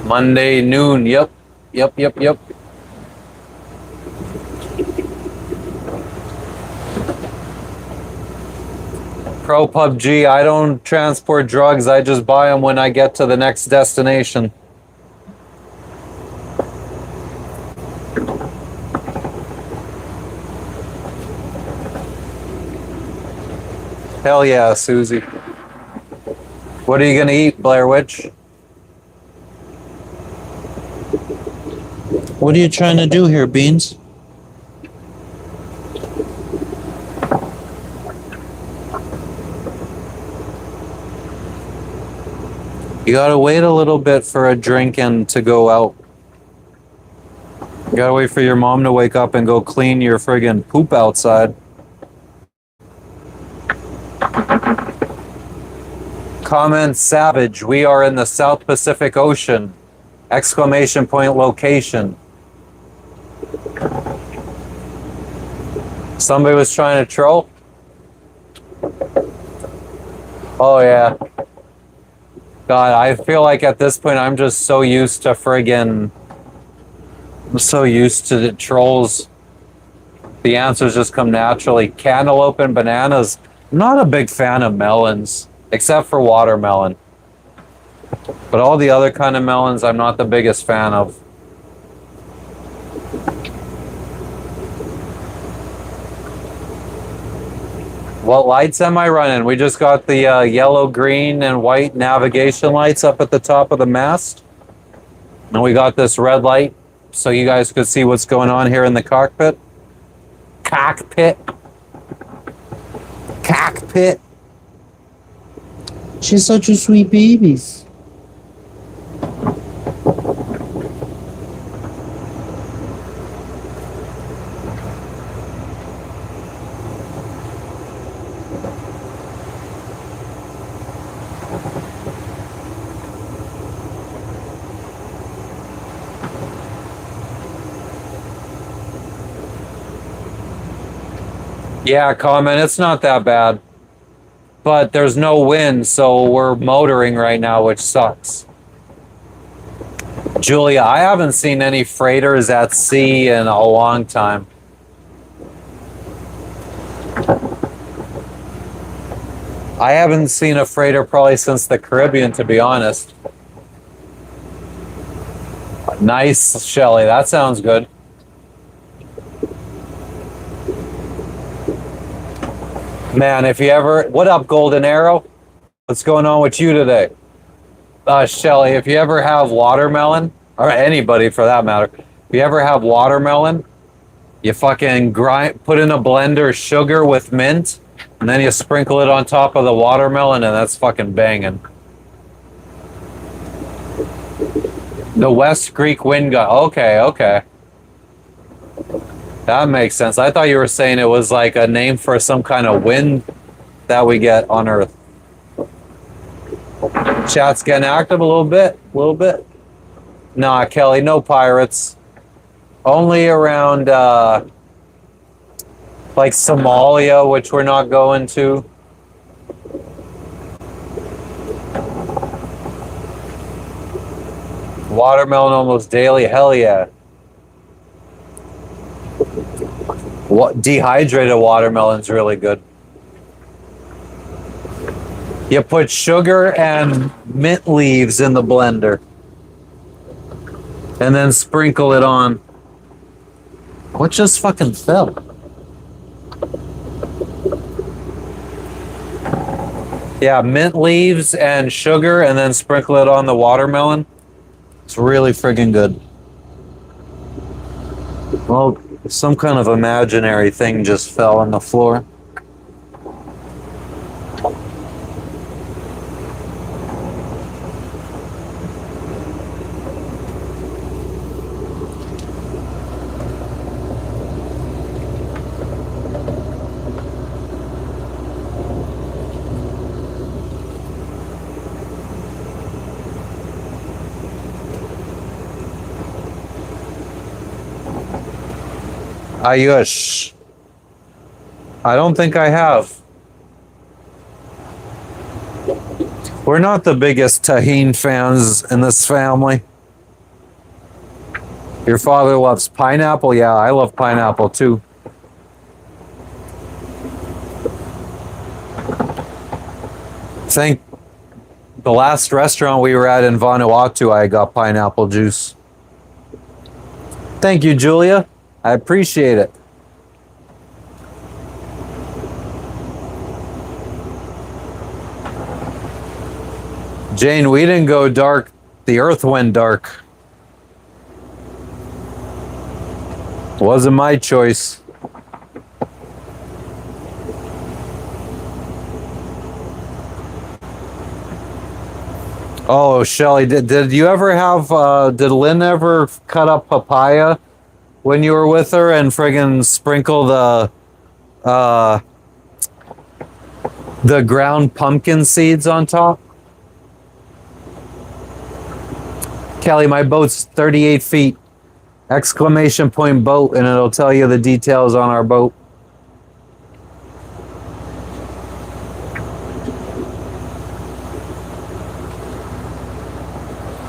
Monday noon. Yep. Pro PUBG, I don't transport drugs. I just buy them when I get to the next destination. Hell yeah, Susie. What are you gonna eat, Blair Witch? What are you trying to do here, Beans? You gotta wait a little bit for a drink and to go out. You gotta wait for your mom to wake up and go clean your friggin' poop outside. Comment Savage, we are in the South Pacific Ocean. Exclamation point location. Somebody was trying to troll? Oh yeah. God, I feel like at this point I'm just so used to friggin', I'm so used to the trolls. The answers just come naturally. Cantaloupe and bananas. I'm not a big fan of melons, except for watermelon. But all the other kind of melons, I'm not the biggest fan of. What lights am I running? We just got the yellow, green, and white navigation lights up at the top of the mast. And we got this red light so you guys could see what's going on here in the cockpit. Cockpit. Cockpit. She's such a sweet babies. Yeah, comment. It's not that bad. But there's no wind, so we're motoring right now, which sucks. Julia, I haven't seen any freighters at sea in a long time. I haven't seen a freighter probably since the Caribbean, to be honest. Nice, Shelly. That sounds good. Man, if you ever... What up, Golden Arrow? What's going on with you today? Shelly, if you ever have watermelon, or anybody for that matter, if you ever have watermelon, you fucking put in a blender sugar with mint, and then you sprinkle it on top of the watermelon, and that's fucking banging. The West Greek wind gun. Okay, okay. That makes sense. I thought you were saying it was like a name for some kind of wind that we get on Earth. Chat's getting active a little bit. Nah, Kelly, no pirates. Only around like Somalia, which we're not going to. Watermelon almost daily. Hell yeah. What dehydrated watermelon's really good. You put sugar and mint leaves in the blender and then sprinkle it on. What just fucking fell? Yeah, mint leaves and sugar and then sprinkle it on the watermelon. It's really friggin' good. Well, some kind of imaginary thing just fell on the floor. Ayush. I don't think I have. We're not the biggest tahine fans in this family. Your father loves pineapple? Yeah, I love pineapple too. I think the last restaurant we were at in Vanuatu, I got pineapple juice. Thank you, Julia. I appreciate it. Jane, we didn't go dark. The earth went dark. Wasn't my choice. Oh, Shelly, did you ever have, did Lynn ever cut up papaya when you were with her and friggin' sprinkle the ground pumpkin seeds on top? Kelly, my boat's 38 feet. Exclamation point boat, and it'll tell you the details on our boat.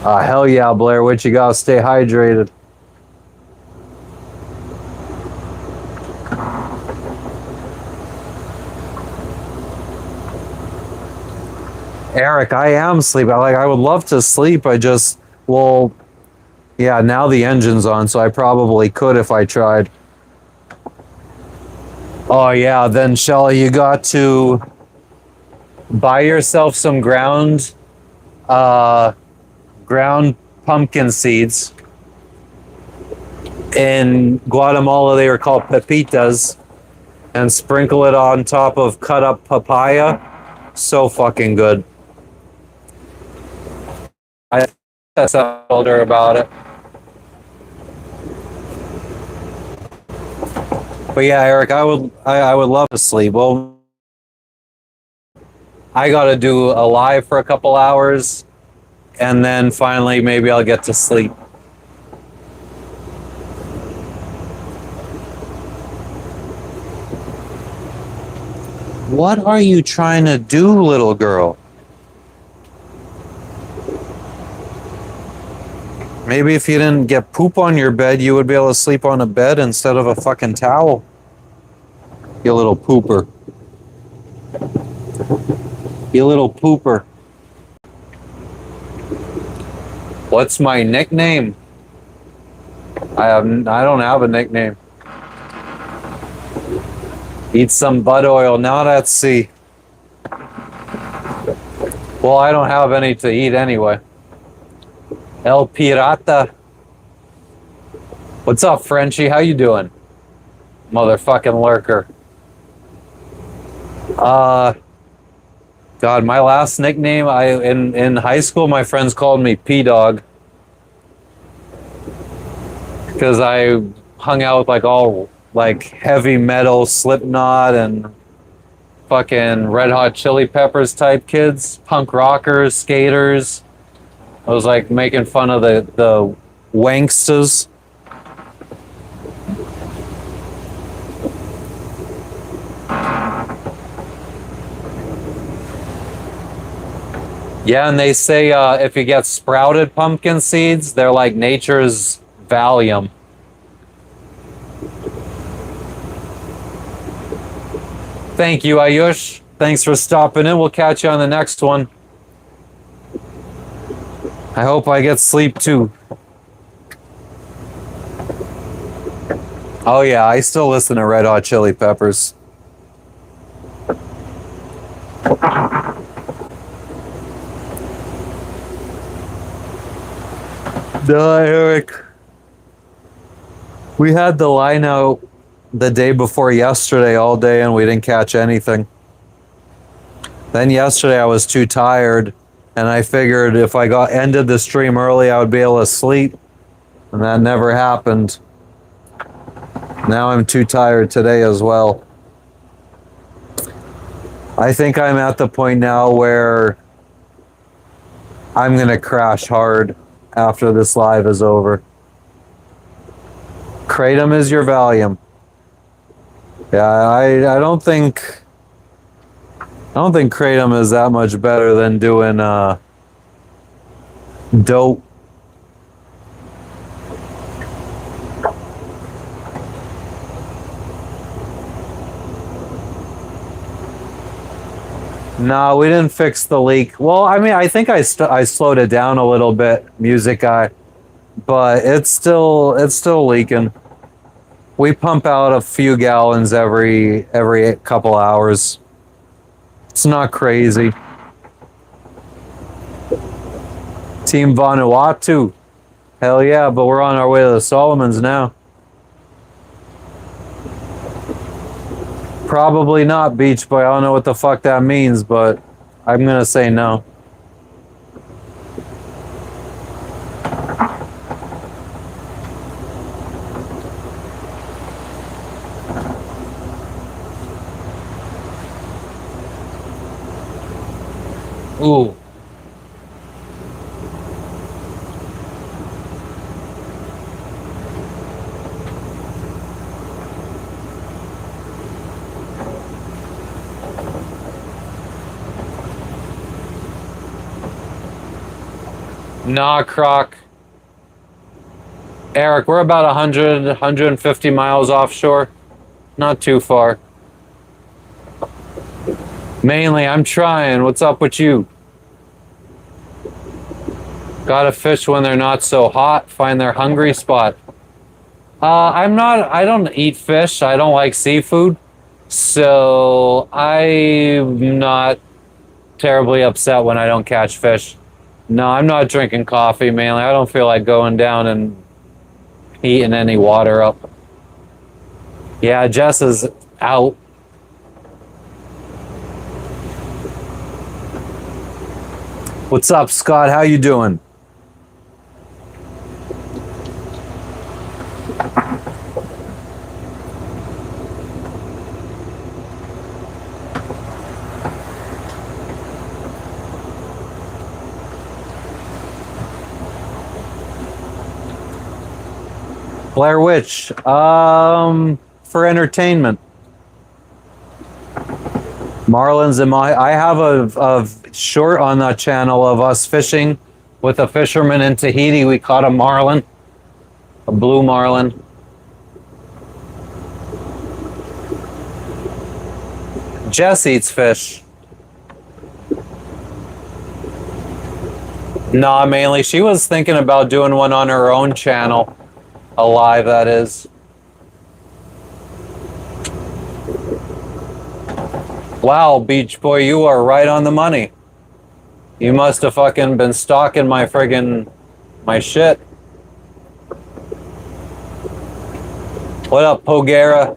Hell yeah, Blair Witch, you gotta stay hydrated. Eric, Eric, I am sleeping. Like, I would love to sleep. I just, well, yeah, now the engine's on, so I probably could if I tried. Oh, yeah, then Shelly, you got to buy yourself some ground pumpkin seeds. In Guatemala, they are called pepitas, and sprinkle it on top of cut up papaya. So fucking good. I told her about it. But yeah, Eric, I would love to sleep. Well, I got to do a live for a couple hours, and then finally maybe I'll get to sleep. What are you trying to do, little girl? Maybe if you didn't get poop on your bed, you would be able to sleep on a bed instead of a fucking towel. You little pooper. You little pooper. What's my nickname? I don't have a nickname. Eat some butt oil. Now let's see. Well, I don't have any to eat anyway. El Pirata. What's up, Frenchie? How you doing? Motherfucking lurker. God, my last nickname, in high school, my friends called me P-Dog. Because I hung out with all heavy metal, Slipknot, and fucking Red Hot Chili Peppers type kids, punk rockers, skaters. I was making fun of the wanksters. Yeah, and they say if you get sprouted pumpkin seeds, they're like nature's Valium. Thank you, Ayush. Thanks for stopping in. We'll catch you on the next one. I hope I get sleep too. Oh yeah, I still listen to Red Hot Chili Peppers. Eric. We had the line out the day before yesterday all day and we didn't catch anything. Then yesterday I was too tired and I figured if I ended the stream early I would be able to sleep, and that never happened. Now I'm too tired today as well. I think I'm at the point now where I'm gonna crash hard after this live is over. Kratom is your Valium. Yeah, I don't think Kratom is that much better than doing dope. No, we didn't fix the leak. Well, I mean, I think I slowed it down a little bit, music guy, but it's still leaking. We pump out a few gallons every couple hours. It's not crazy. Team Vanuatu. Hell yeah, but we're on our way to the Solomons now. Probably not Beach Boy. I don't know what the fuck that means, but I'm gonna say no. Ooh. Nah, Croc. Eric, we're about 100, 150 miles offshore. Not too far. Mainly, I'm trying. What's up with you? Gotta fish when they're not so hot. Find their hungry spot. I don't eat fish. I don't like seafood. So I'm not terribly upset when I don't catch fish. No, I'm not drinking coffee mainly. I don't feel like going down and heating any water up. Yeah, Jess is out. What's up, Scott? How you doing? Blair Witch, for entertainment. Marlins and I have a short on that channel of us fishing with a fisherman in Tahiti. We caught a marlin, a blue marlin. Jess eats fish. Nah, mainly she was thinking about doing one on her own channel. Alive, that is. Wow, Beach Boy, you are right on the money. You must have fucking been stalking my friggin' my shit. What up, Pogera?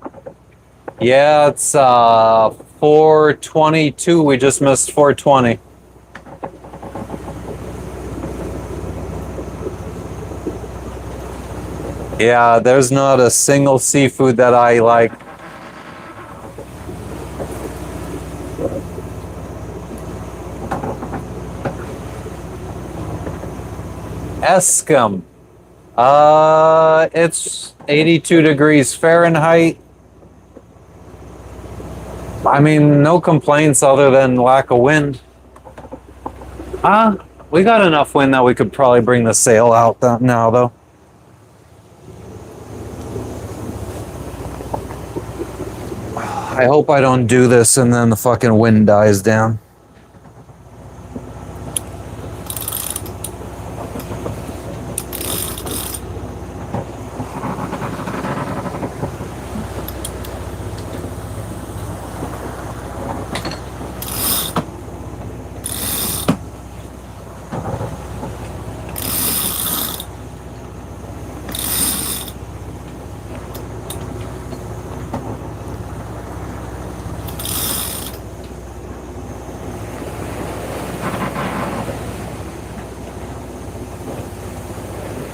Yeah, it's 4:22. We just missed 4:20. Yeah, there's not a single seafood that I like. Eskim. It's 82 degrees Fahrenheit. I mean, no complaints other than lack of wind. We got enough wind that we could probably bring the sail out now, though. I hope I don't do this and then the fucking wind dies down.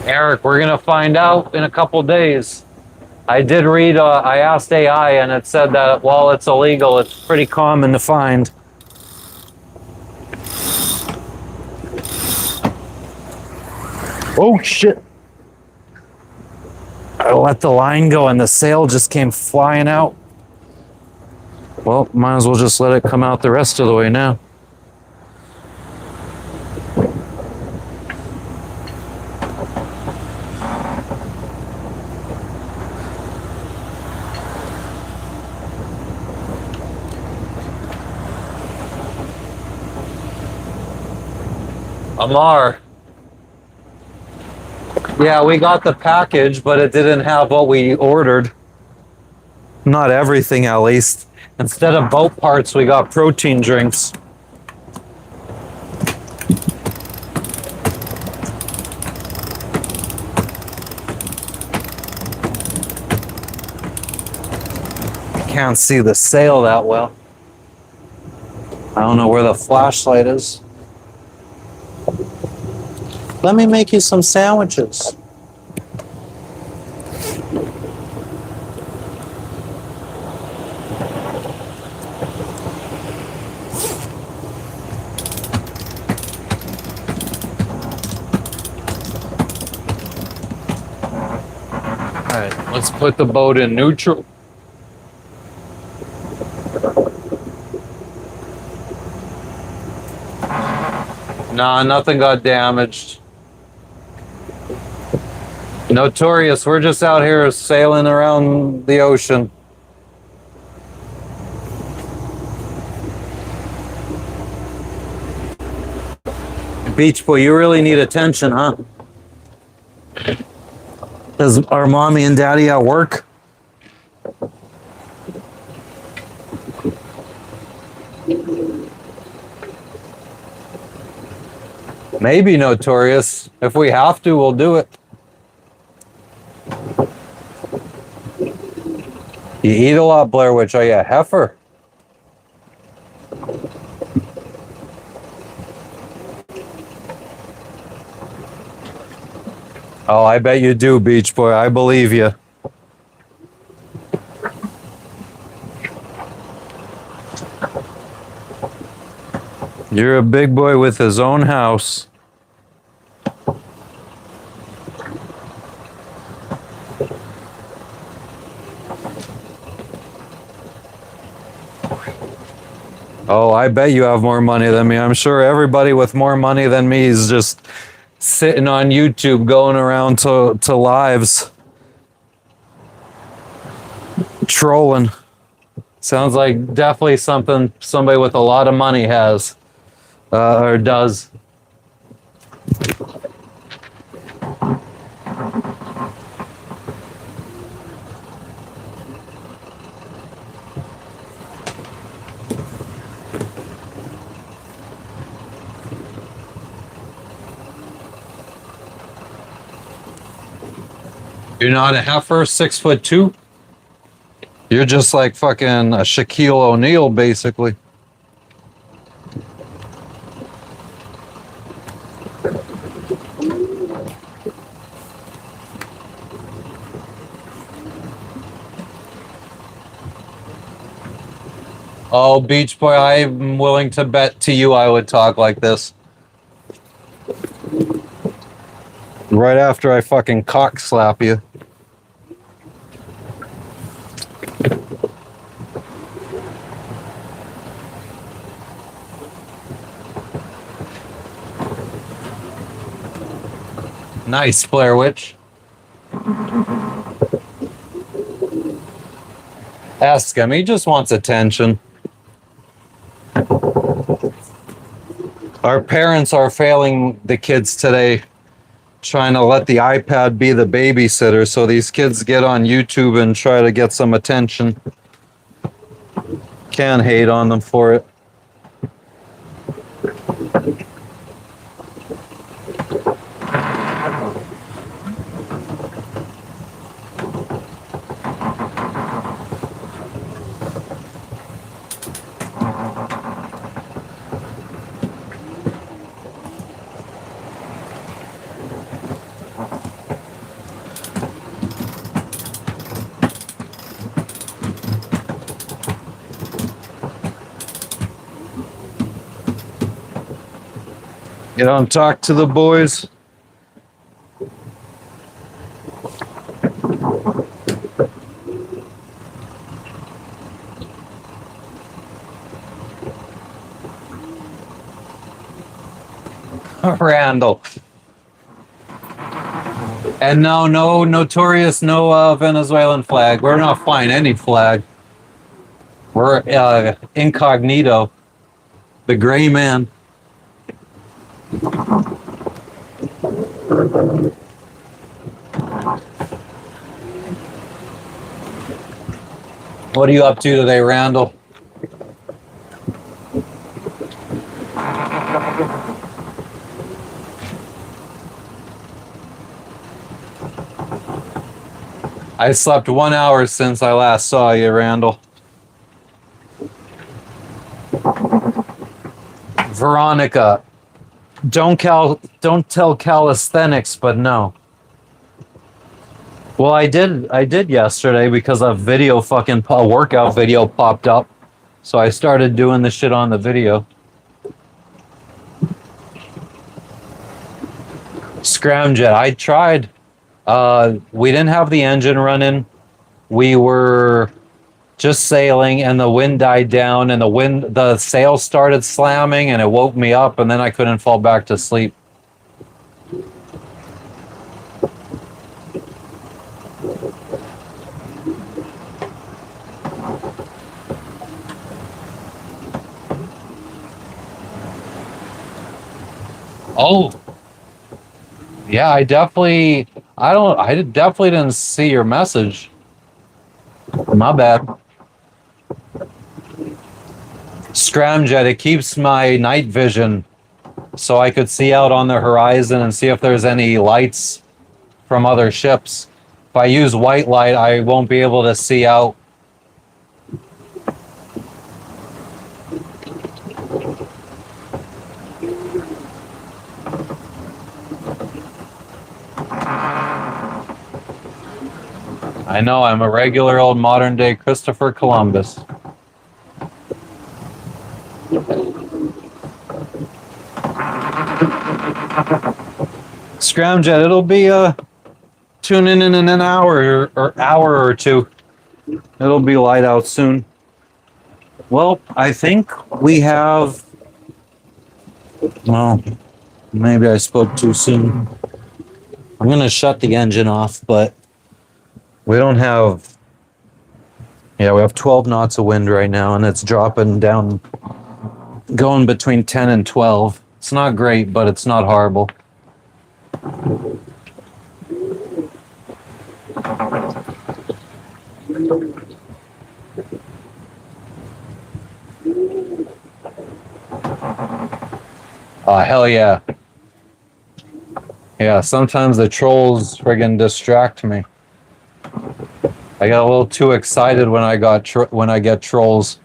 Eric, we're gonna find out in a couple days. I did read, I asked AI and it said that while it's illegal, it's pretty common to find. Oh shit. I let the line go and the sail just came flying out. Well, might as well just let it come out the rest of the way now. Amar. Yeah, we got the package, but it didn't have what we ordered. Not everything, at least. Instead of boat parts, we got protein drinks. Can't see the sail that well. I don't know where the flashlight is. Let me make you some sandwiches. All right, let's put the boat in neutral. Nah, nothing got damaged. Notorious, we're just out here sailing around the ocean. Beach Boy, you really need attention, huh? Is our mommy and daddy at work? Maybe, Notorious. If we have to, we'll do it. You eat a lot, Blair Witch. Are you a heifer? Oh, I bet you do, Beach Boy. I believe you. You're a big boy with his own house. Oh, I bet you have more money than me. I'm sure everybody with more money than me is just sitting on YouTube going around to lives. Trolling. Sounds like definitely something somebody with a lot of money has or does. You're not a heifer, 6'2"? You're just like fucking a Shaquille O'Neal, basically. Oh, Beach Boy, I'm willing to bet to you I would talk like this. Right after I fucking cock slap you. Nice, Blair Witch. Ask him. He just wants attention. Our parents are failing the kids today, trying to let the iPad be the babysitter so these kids get on YouTube and try to get some attention. Can't hate on them for it. You don't talk to the boys. Randall. And no Notorious, no Venezuelan flag. We're not flying any flag. We're incognito. The gray man. What are you up to today, Randall? I slept 1 hour since I last saw you, Randall. Veronica, don't tell calisthenics, but no. Well, I did yesterday because a workout video popped up, so I started doing the shit on the video. Scramjet, I tried. We didn't have the engine running. We were just sailing and the wind died down and the sails started slamming and it woke me up and then I couldn't fall back to sleep. Oh, yeah, I definitely didn't see your message. My bad. Scramjet, it keeps my night vision so I could see out on the horizon and see if there's any lights from other ships. If I use white light, I won't be able to see out. I know, I'm a regular old modern day Christopher Columbus. Scramjet, it'll be tuning in an hour or hour or two. It'll be light out soon. Well, I think we have. Well, maybe I spoke too soon. I'm gonna shut the engine off, but we don't have. Yeah, we have 12 knots of wind right now, and it's dropping down, going between 10 and 12. It's not great, but it's not horrible. Oh, hell yeah. Yeah, sometimes the trolls friggin' distract me. I got a little too excited when I get trolls.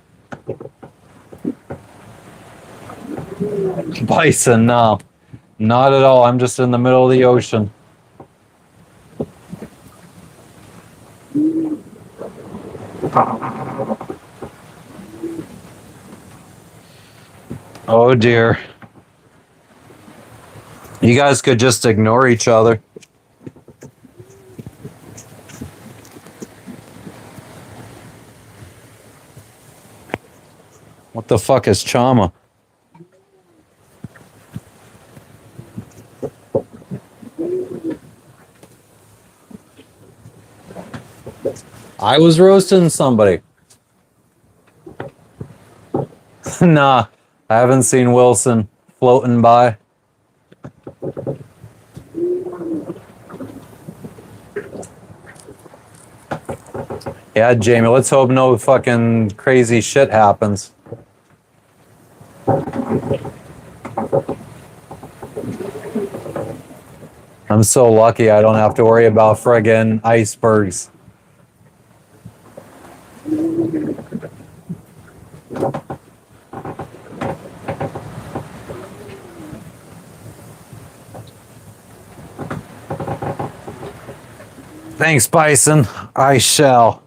Bison, no. Not at all. I'm just in the middle of the ocean. Oh dear. You guys could just ignore each other. What the fuck is Chama? I was roasting somebody. Nah, I haven't seen Wilson floating by. Yeah, Jamie, let's hope no fucking crazy shit happens. I'm so lucky I don't have to worry about friggin' icebergs. Thanks, Bison. I shall.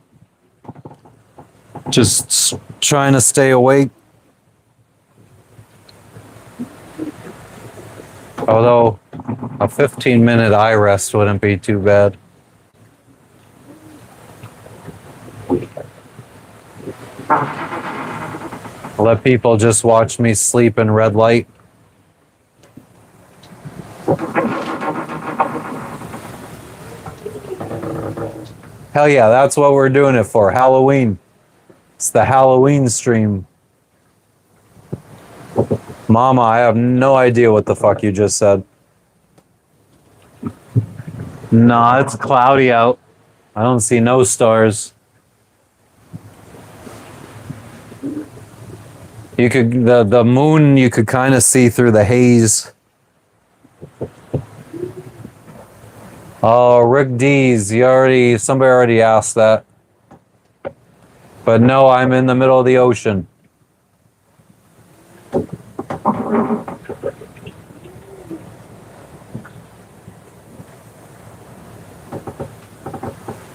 Just trying to stay awake. Although a 15-minute eye rest wouldn't be too bad. Let people just watch me sleep in red light. Hell yeah, that's what we're doing it for. Halloween. It's the Halloween stream. Mama, I have no idea what the fuck you just said. Nah, it's cloudy out. I don't see no stars. You could the moon you could kind of see through the haze. Oh, Rick D's, somebody already asked that. But no, I'm in the middle of the ocean.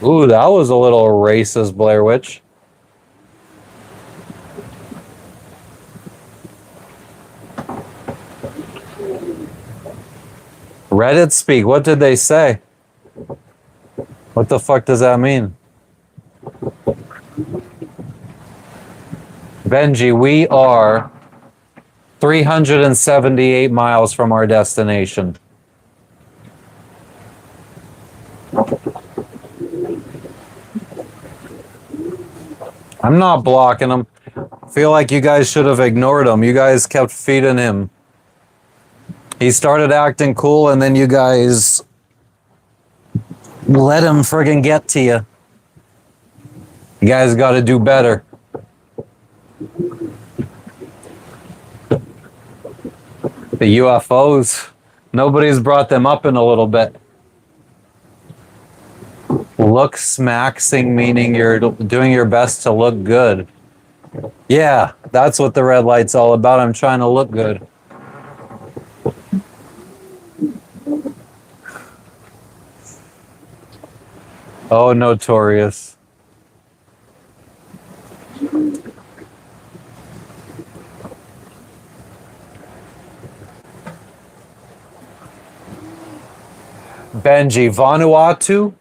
Ooh, that was a little racist, Blair Witch. Reddit speak, what did they say? What the fuck does that mean? Benji, we are 378 miles from our destination. I'm not blocking him. I feel like you guys should have ignored him. You guys kept feeding him He started acting cool, and then you guys let him friggin' get to you. You guys got to do better. The UFOs, nobody's brought them up in a little bit. Look smaxing, meaning you're doing your best to look good. Yeah, that's what the red light's all about. I'm trying to look good. Oh, notorious. Benji, Vanuatu?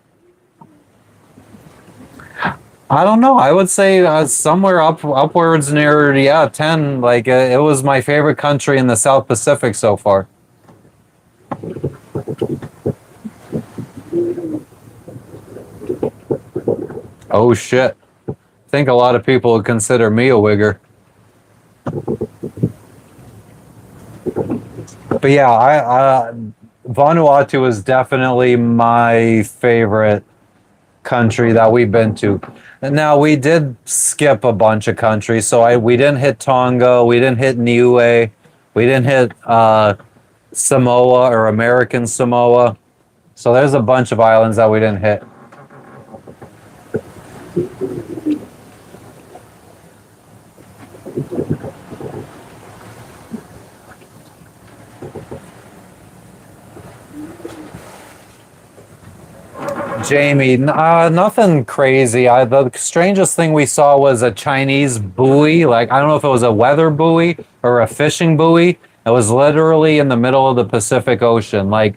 I don't know. I would say somewhere upwards near, yeah, 10. Like, it was my favorite country in the South Pacific so far. Oh, shit. I think a lot of people would consider me a wigger. But yeah, Vanuatu is definitely my favorite country that we've been to. Now we did skip a bunch of countries, so we didn't hit Tonga, we didn't hit Niue, we didn't hit Samoa or American Samoa. So there's a bunch of islands that we didn't hit. Jamie, nothing crazy. The strangest thing we saw was a Chinese buoy. Like, I don't know if it was a weather buoy or a fishing buoy. It was literally in the middle of the Pacific Ocean. Like,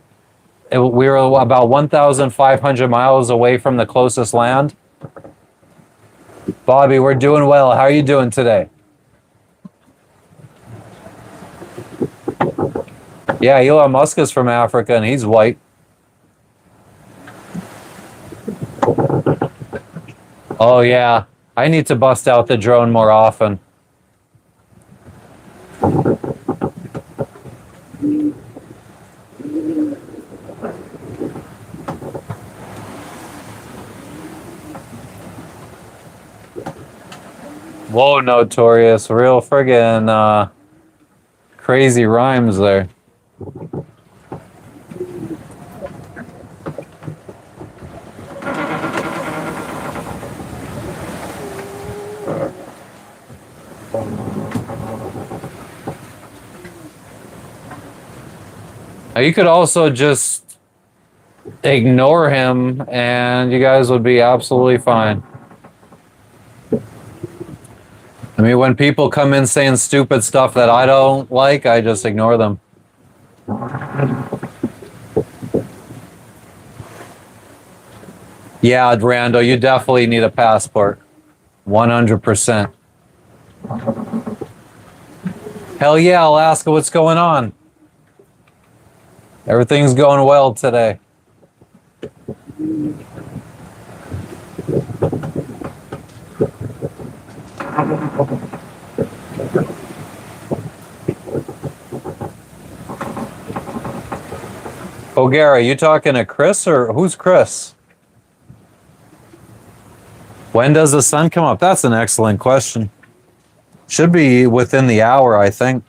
we were about 1,500 miles away from the closest land. Bobby, we're doing well. How are you doing today? Yeah, Elon Musk is from Africa and he's white. Oh, yeah. I need to bust out the drone more often. Whoa, Notorious. Real friggin' crazy rhymes there. You could also just ignore him and you guys would be absolutely fine. I mean, when people come in saying stupid stuff that I don't like, I just ignore them. Yeah, Rando, you definitely need a passport. 100%. Hell yeah, Alaska, what's going on? Everything's going well today. O'Gara, you talking to Chris or who's Chris? When does the sun come up? That's an excellent question. Should be within the hour, I think.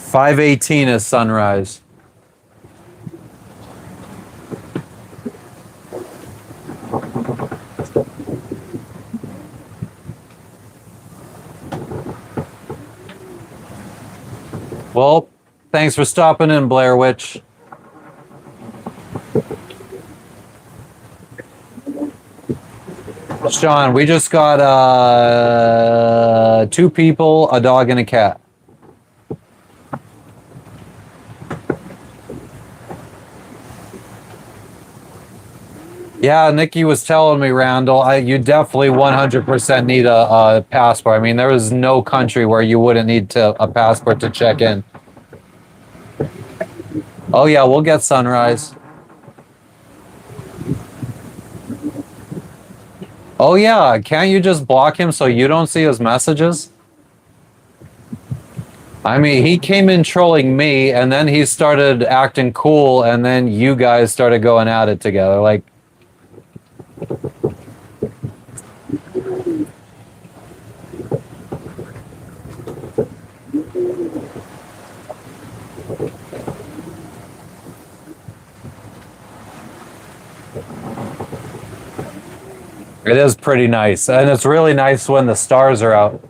$5:18 is sunrise. Well, thanks for stopping in, Blair Witch. Sean, we just got 2 people, a dog, and a cat. Yeah, Nikki was telling me, Randall, you definitely 100% need a passport. I mean, there is no country where you wouldn't need a passport to check in. Oh, yeah, we'll get sunrise. Oh, yeah, can't you just block him so you don't see his messages? I mean, he came in trolling me, and then he started acting cool, and then you guys started going at it together. Like, it is pretty nice, and it's really nice when the stars are out.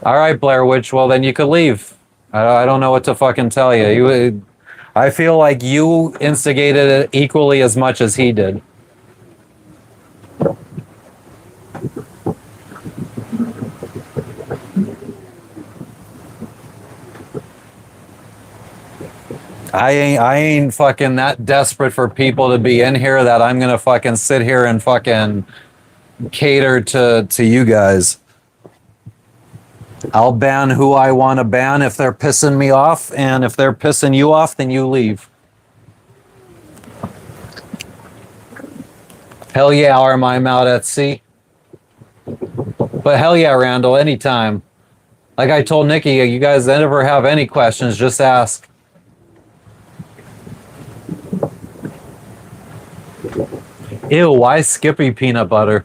All right, Blair Witch. Well, then you could leave. I don't know what to fucking tell you. I feel like you instigated it equally as much as he did. I ain't fucking that desperate for people to be in here that I'm gonna fucking sit here and fucking cater to you guys. I'll ban who I want to ban if they're pissing me off, and if they're pissing you off, then you leave. Hell yeah, arm, I'm out at sea. But hell yeah, Randall, anytime. Like I told Nikki, you guys ever have any questions, just ask. Ew, why Skippy peanut butter?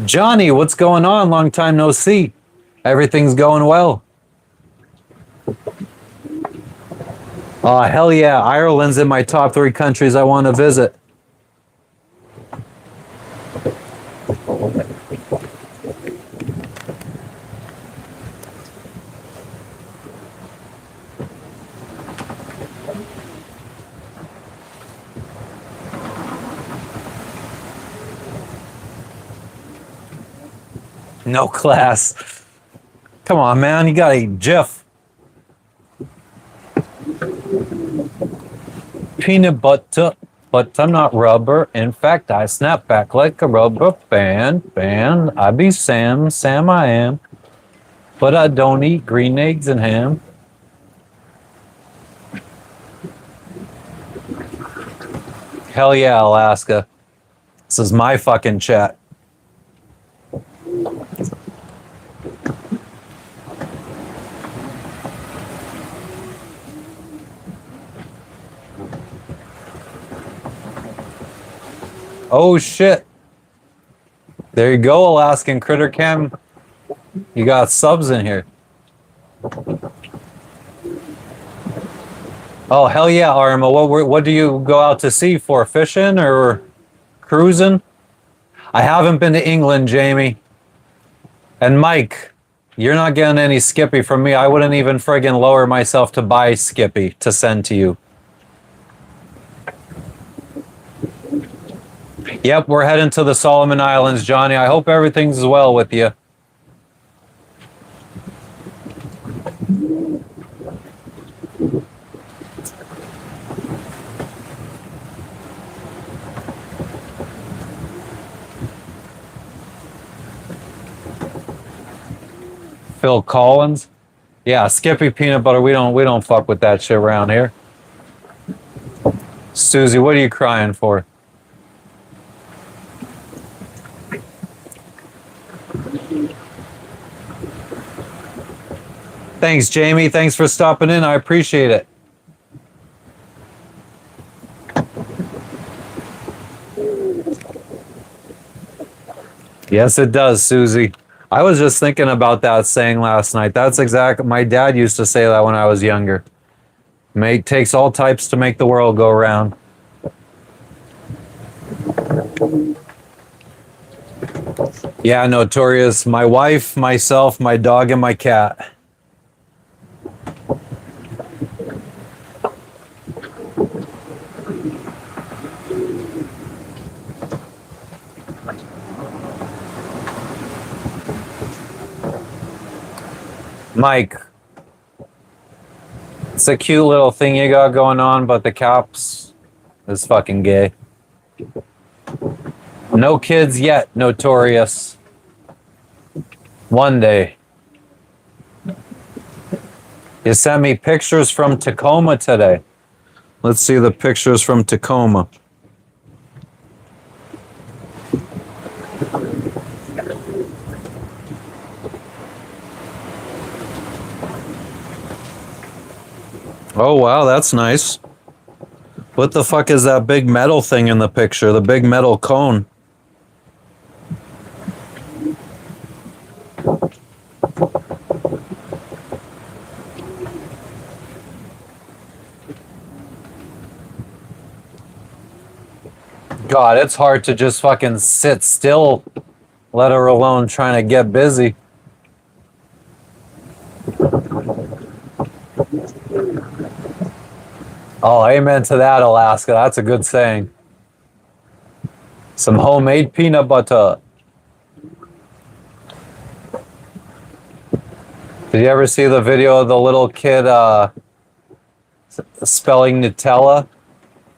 Johnny, what's going on? Long time no see. Everything's going well. Oh, hell yeah. Ireland's in my top 3 countries I want to visit. No class. Come on, man. You gotta eat Jif. Peanut butter, but I'm not rubber. In fact, I snap back like a rubber band. I be Sam I am. But I don't eat green eggs and ham. Hell yeah, Alaska. This is my fucking chat. Oh shit. There you go, Alaskan Critter Cam. You got subs in here. Oh hell yeah, Arma. What do you go out to sea for? Fishing or cruising? I haven't been to England, Jamie. And Mike, you're not getting any Skippy from me. I wouldn't even friggin' lower myself to buy Skippy to send to you. Yep, we're heading to the Solomon Islands, Johnny. I hope everything's well with you. Phil Collins. Yeah, Skippy peanut butter. We don't fuck with that shit around here. Susie, what are you crying for? Thanks, Jamie. Thanks for stopping in. I appreciate it. Yes, it does, Susie. I was just thinking about that saying last night. That's exactly, my dad used to say that when I was younger. Takes all types to make the world go round. Yeah, notorious. My wife, myself, my dog, and my cat. Mike, It's a cute little thing you got going on, but the cops is fucking gay. No kids yet, notorious. One day. You sent me pictures from Tacoma today. Let's see the pictures from Tacoma. Oh, wow, that's nice. What the fuck is that big metal thing in the picture? The big metal cone. God, it's hard to just fucking sit still, let her alone trying to get busy. Oh, amen to that, Alaska. That's a good saying. Some homemade peanut butter. Did you ever see the video of the little kid spelling Nutella?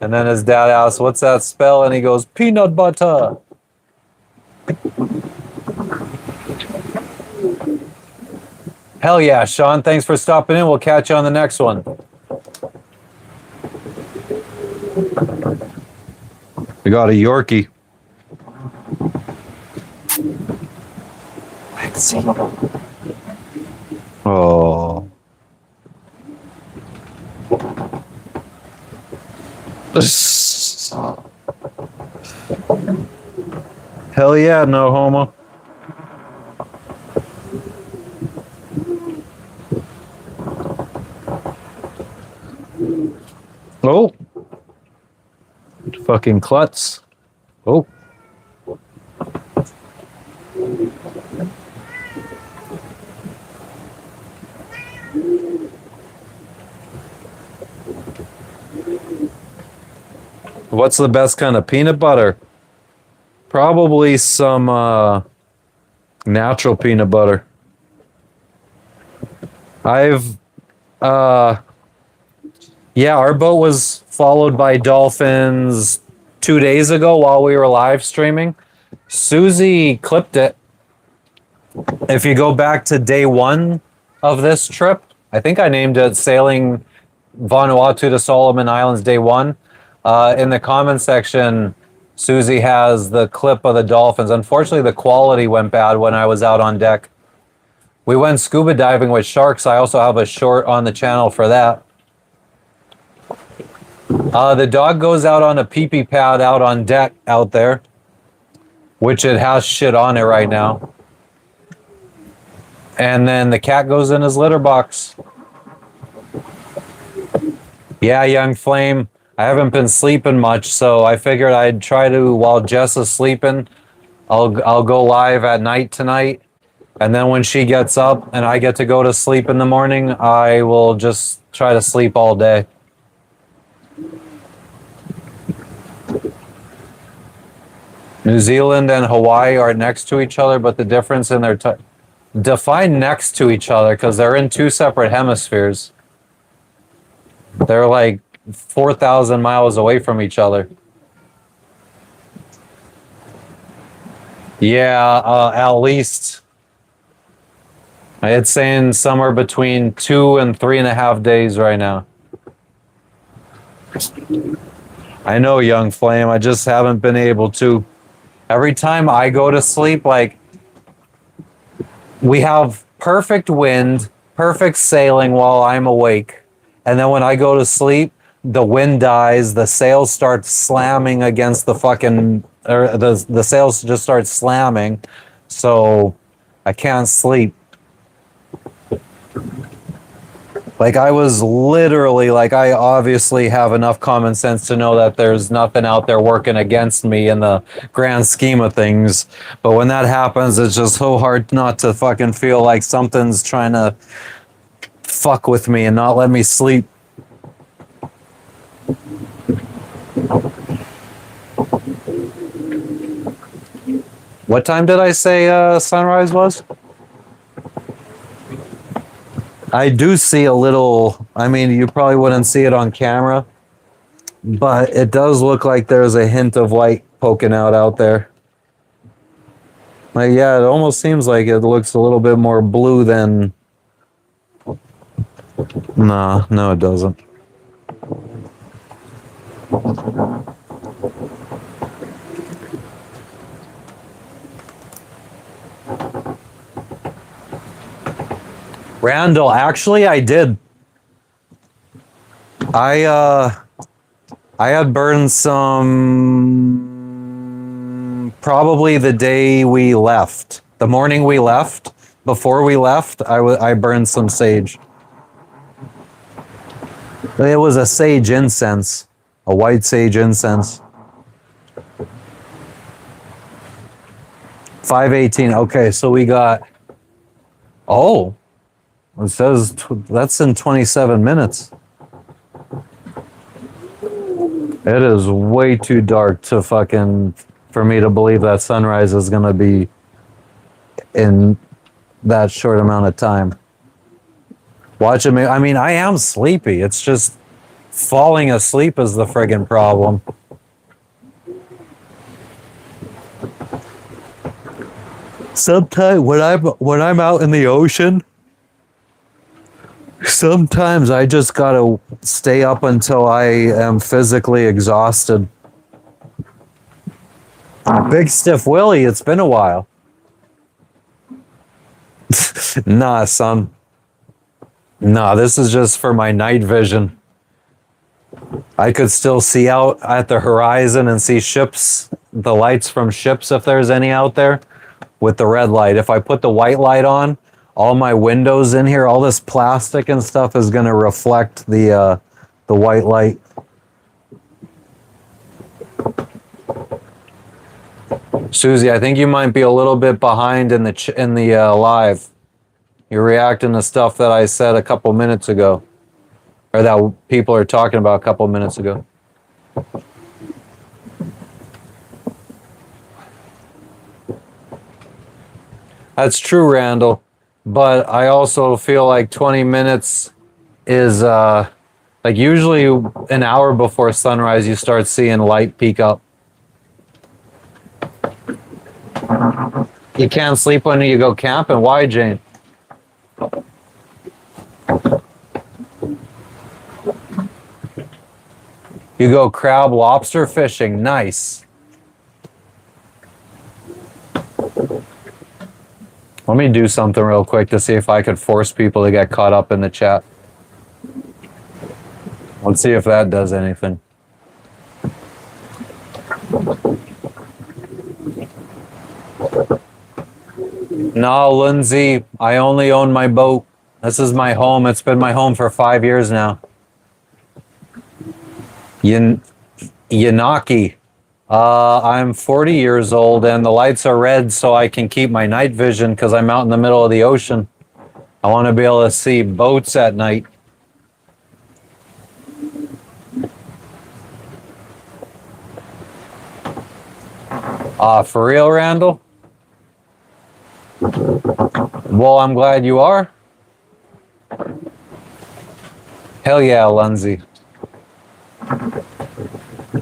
And then his dad asks, "What's that spell?" And he goes, "Peanut butter." Hell yeah, Sean. Thanks for stopping in. We'll catch you on the next one. We got a Yorkie. Oh. Hell yeah, no homo. Oh. Fucking klutz. Oh. What's the best kind of peanut butter? Probably some natural peanut butter. Yeah, our boat was followed by dolphins 2 days ago while we were live streaming. Susie clipped it. If you go back to day one of this trip, I think I named it Sailing Vanuatu to Solomon Islands Day 1. In the comment section, Susie has the clip of the dolphins. Unfortunately, the quality went bad when I was out on deck. We went scuba diving with sharks. I also have a short on the channel for that. The dog goes out on a pee-pee pad out on deck out there, which it has shit on it right now. And then the cat goes in his litter box. Yeah, young flame. I haven't been sleeping much, so I figured I'd try to, while Jess is sleeping, I'll go live at night tonight. And then when she gets up and I get to go to sleep in the morning, I will just try to sleep all day. New Zealand and Hawaii are next to each other, but the difference in their define next to each other, because they're in two separate hemispheres. They're like 4,000 miles away from each other. Yeah, at least. It's saying somewhere between 2 and 3.5 days right now. I know, young flame. I just haven't been able to. Every time I go to sleep, like, we have perfect wind, perfect sailing while I'm awake. And then when I go to sleep, the wind dies, the sails start slamming against the fucking, or the sails just start slamming. So I can't sleep. Like, I was literally, like, I obviously have enough common sense to know that there's nothing out there working against me in the grand scheme of things. But when that happens, it's just so hard not to fucking feel like something's trying to fuck with me and not let me sleep. What time did I say sunrise was? I do see a little, I mean, you probably wouldn't see it on camera, but it does look like there's a hint of light poking out there. Like, yeah, it almost seems like it looks a little bit more blue than. Nah, no, it doesn't. Randall, actually, I did. I had burned some probably the day we left. The morning we left, before we left, I burned some sage. It was a sage incense, a white sage incense. 5:18. Okay, so we got. Oh, it says that's in 27 minutes. It is way too dark to for me to believe that sunrise is gonna be in that short amount of time. Watching me, I mean, I am sleepy. It's just falling asleep is the friggin' problem. Sometimes when I'm out in the ocean, sometimes I just gotta stay up until I am physically exhausted. Big Stiff Willie, it's been a while. Nah, son. Nah, this is just for my night vision. I could still see out at the horizon and see ships, the lights from ships if there's any out there, with the red light. If I put the white light on, all my windows in here, all this plastic and stuff is going to reflect the white light. Susie, I think you might be a little bit behind in the live. You're reacting to stuff that I said a couple minutes ago, or that people are talking about a couple minutes ago. That's true, Randall. But I also feel like 20 minutes is like usually an hour before sunrise, you start seeing light peak up. You can't sleep when you go camping. Why, Jane? You go crab lobster fishing. Nice. Let me do something real quick to see if I could force people to get caught up in the chat. Let's see if that does anything. No, Lindsay, I only own my boat. This is my home. It's been my home for 5 years now. Yanaki. I'm 40 years old and the lights are red so I can keep my night vision because I'm out in the middle of the ocean. I want to be able to see boats at night. For real, Randall? Well, I'm glad you are. Hell yeah, Lindsay.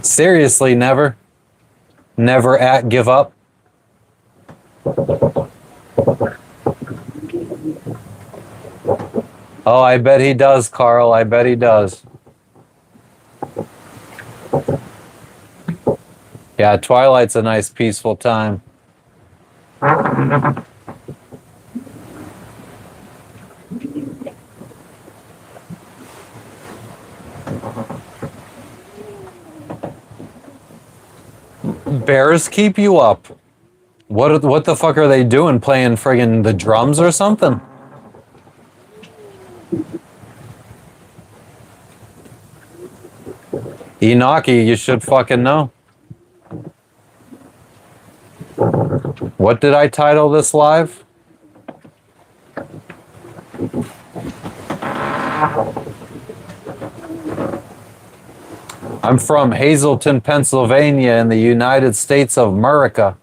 Seriously, never give up. Oh, I bet he does, Carl. I bet he does. Yeah, twilight's a nice peaceful time. Bears keep you up. What the fuck are they doing? Playing friggin' the drums or something? Enoki, you should fucking know. What did I title this live? I'm from Hazleton, Pennsylvania in the United States of America.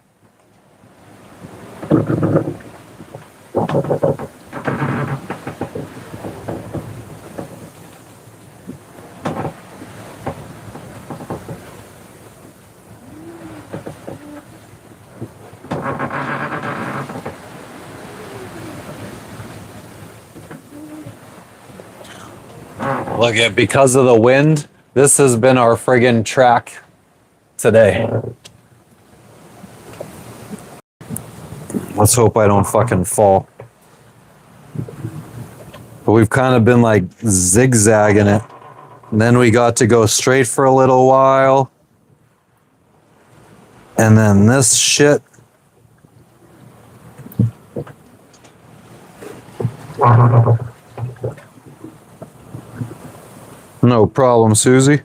Look at, because of the wind, this has been our friggin' track today. Let's hope I don't fucking fall. But we've kind of been like zigzagging it. And then we got to go straight for a little while. And then this shit. No problem, Susie.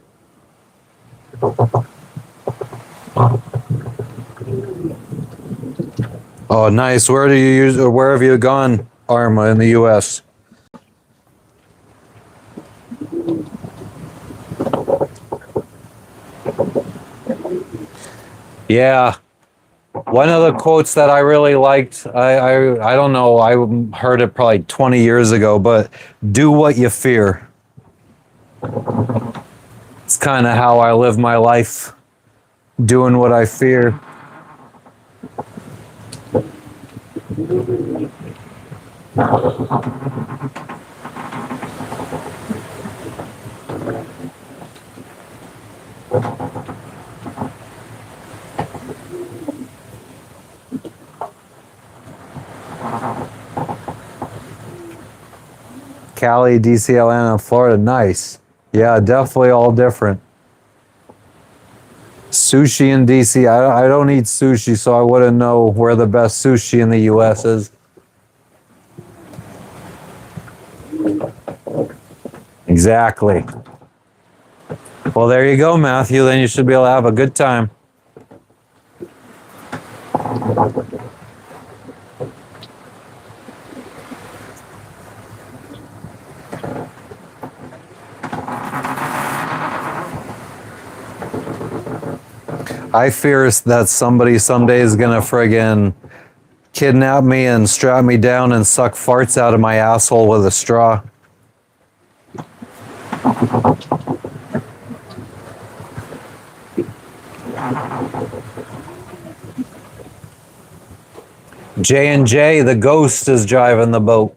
Oh, nice. Where do you use, or where have you gone, Arma, in the US? Yeah. One of the quotes that I really liked, I don't know, I heard it probably 20 years ago, but do what you fear. It's kind of how I live my life, doing what I fear. Cali, DC, Atlanta, Florida, nice. Yeah, definitely all different. Sushi in DC, I don't eat sushi, so I wouldn't know where the best sushi in the US is. Exactly. Well, there you go, Matthew. Then you should be able to have a good time. I fear that somebody someday is gonna friggin' kidnap me and strap me down and suck farts out of my asshole with a straw. J&J, the ghost, is driving the boat.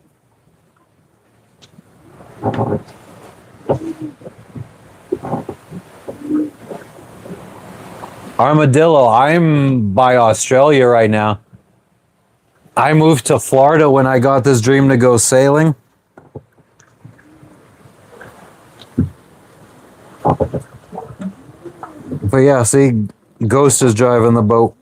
Armadillo, I'm by Australia right now. I moved to Florida when I got this dream to go sailing. But yeah, see, Ghost is driving the boat.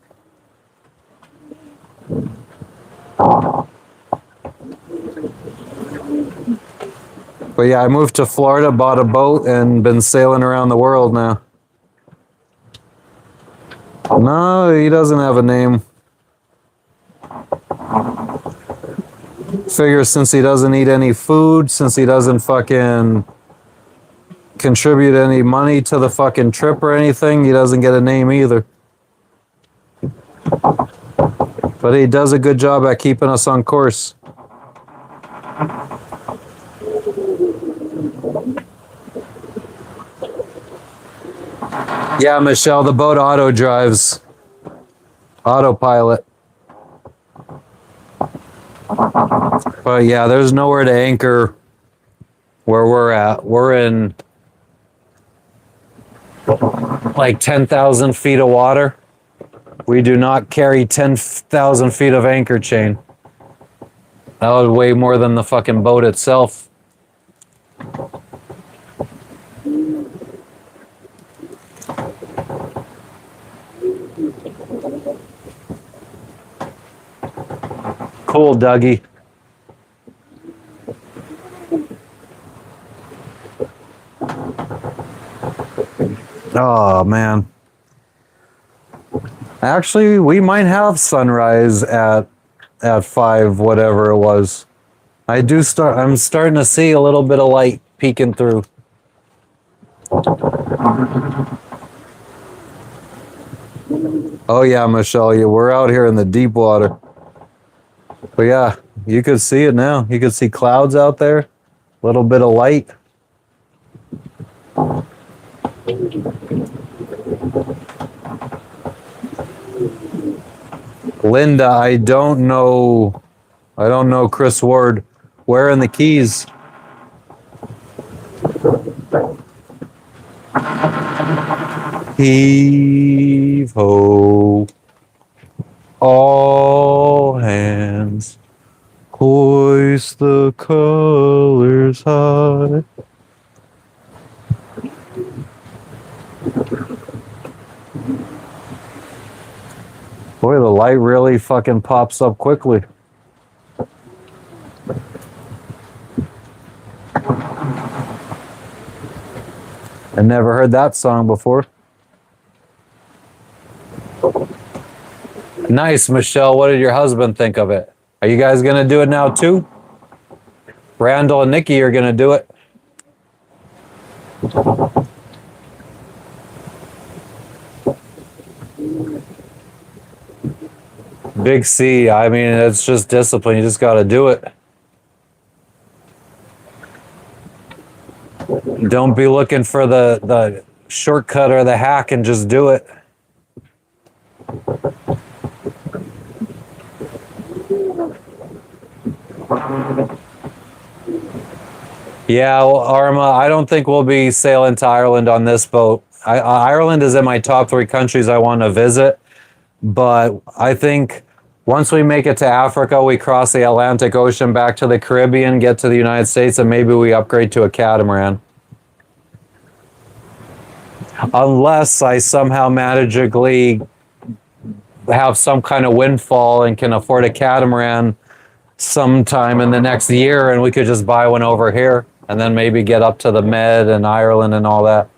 But yeah, I moved to Florida, bought a boat, and been sailing around the world now. No, he doesn't have a name. Figure since he doesn't eat any food, since he doesn't fucking contribute any money to the fucking trip or anything, he doesn't get a name either. But he does a good job at keeping us on course. Yeah, Michelle, the boat auto drives. Autopilot. But yeah, there's nowhere to anchor where we're at. We're in like 10,000 feet of water. We do not carry 10,000 feet of anchor chain. That would weigh more than the fucking boat itself. Cool, Dougie. Oh, man. Actually, we might have sunrise at 5, whatever it was. I'm starting to see a little bit of light peeking through. Oh yeah, Michelle, we're out here in the deep water. But yeah, you could see it now. You could see clouds out there, a little bit of light. Linda, I don't know Chris Ward. Where in the Keys? Heave ho, all hands, hoist the colors high. Boy, the light really fucking pops up quickly. I never heard that song before. Nice, Michelle. What did your husband think of it? Are you guys going to do it now too? Randall and Nikki are going to do it. Big C. I mean, it's just discipline. You just got to do it. Don't be looking for the shortcut or the hack and just do it. Yeah, well, Arma, I don't think we'll be sailing to Ireland on this boat. Ireland is in my top 3 countries I want to visit, but I think once we make it to Africa, we cross the Atlantic Ocean back to the Caribbean, get to the United States, and maybe we upgrade to a catamaran. Unless I somehow magically have some kind of windfall and can afford a catamaran sometime in the next year, and we could just buy one over here and then maybe get up to the Med and Ireland and all that.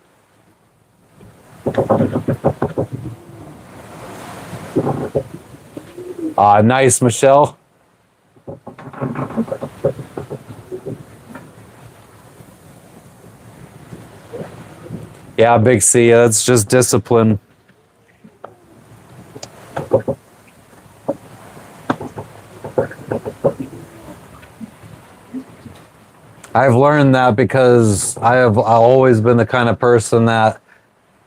Nice, Michelle. Yeah, Big C, that's just discipline. I've learned that because I've always been the kind of person that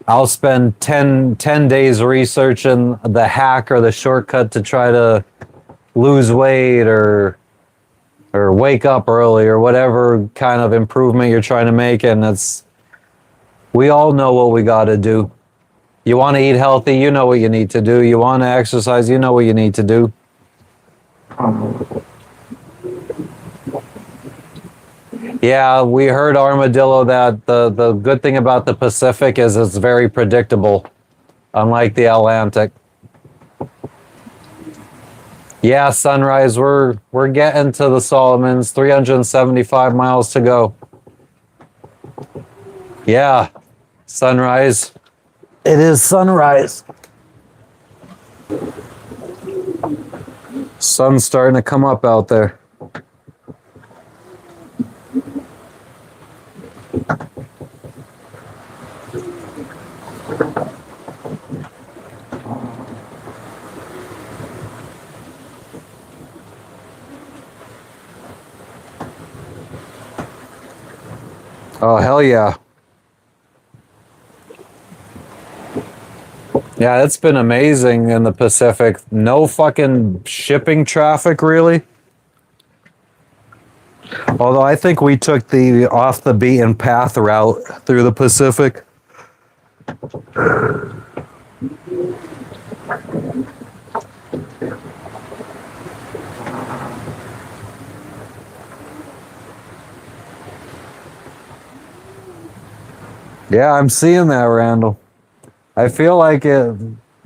I'll spend 10 days researching the hack or the shortcut to try to lose weight or wake up early or whatever kind of improvement you're trying to make. And we all know what we got to do. You want to eat healthy, you know what you need to do. You want to exercise, you know what you need to do. Yeah, we heard, Armadillo, that the good thing about the Pacific is it's very predictable, unlike the Atlantic. Yeah, Sunrise, we're getting to the Solomons, 375 miles to go. Yeah, Sunrise. It is sunrise. Sun's starting to come up out there. Oh, hell yeah. Yeah, it's been amazing in the Pacific. No fucking shipping traffic, really. Although I think we took the off the beaten path route through the Pacific. Yeah, I'm seeing that, Randall. I feel like it.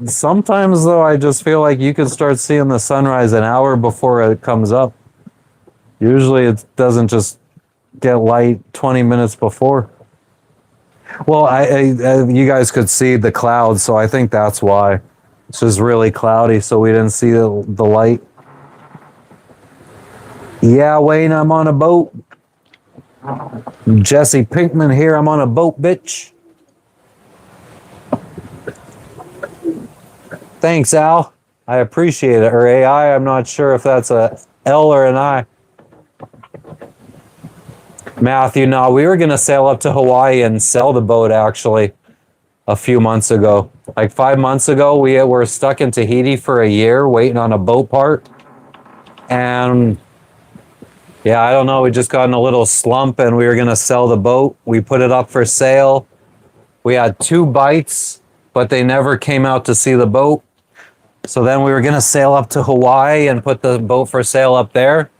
Sometimes, though, I just feel like you could start seeing the sunrise an hour before it comes up. Usually it doesn't just get light 20 minutes before. Well, you guys could see the clouds, so I think that's why. It's just really cloudy, so we didn't see the light. Yeah, Wayne, I'm on a boat. Jesse Pinkman here, I'm on a boat, bitch. Thanks, Al. I appreciate it. Or AI, I'm not sure if that's a L or an I. Matthew, no, we were going to sail up to Hawaii and sell the boat, actually, a few months ago. Like 5 months ago, we were stuck in Tahiti for a year waiting on a boat part. And Yeah, I don't know. We just got in a little slump and we were going to sell the boat. We put it up for sale. We had 2 bites, but they never came out to see the boat. So then we were going to sail up to Hawaii and put the boat for sale up there.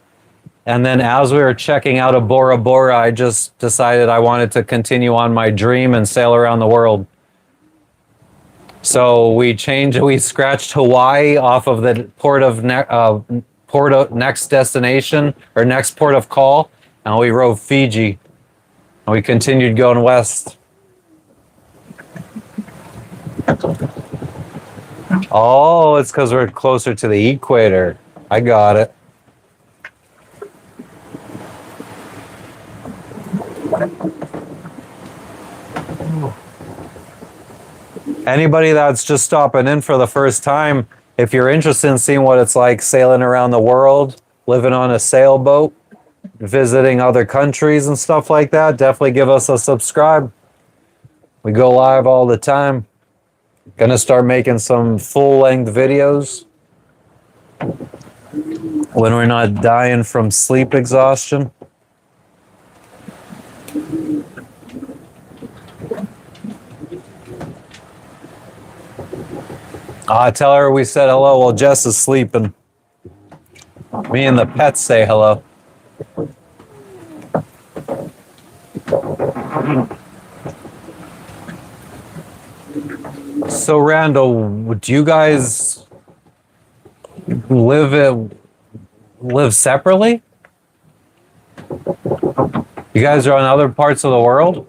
And then as we were checking out of Bora Bora, I just decided I wanted to continue on my dream and sail around the world. So we scratched Hawaii off of the port of next destination or next port of call, and we rode Fiji, and we continued going west. Oh, it's because we're closer to the equator. I got it. Anybody that's just stopping in for the first time, if you're interested in seeing what it's like sailing around the world, living on a sailboat, visiting other countries and stuff like that, definitely give us a subscribe. We go live all the time. Gonna start making some full-length videos when we're not dying from sleep exhaustion. Tell her we said hello while Jess is sleeping. Me and the pets say hello. So Randall, do you guys live separately? You guys are on other parts of the world?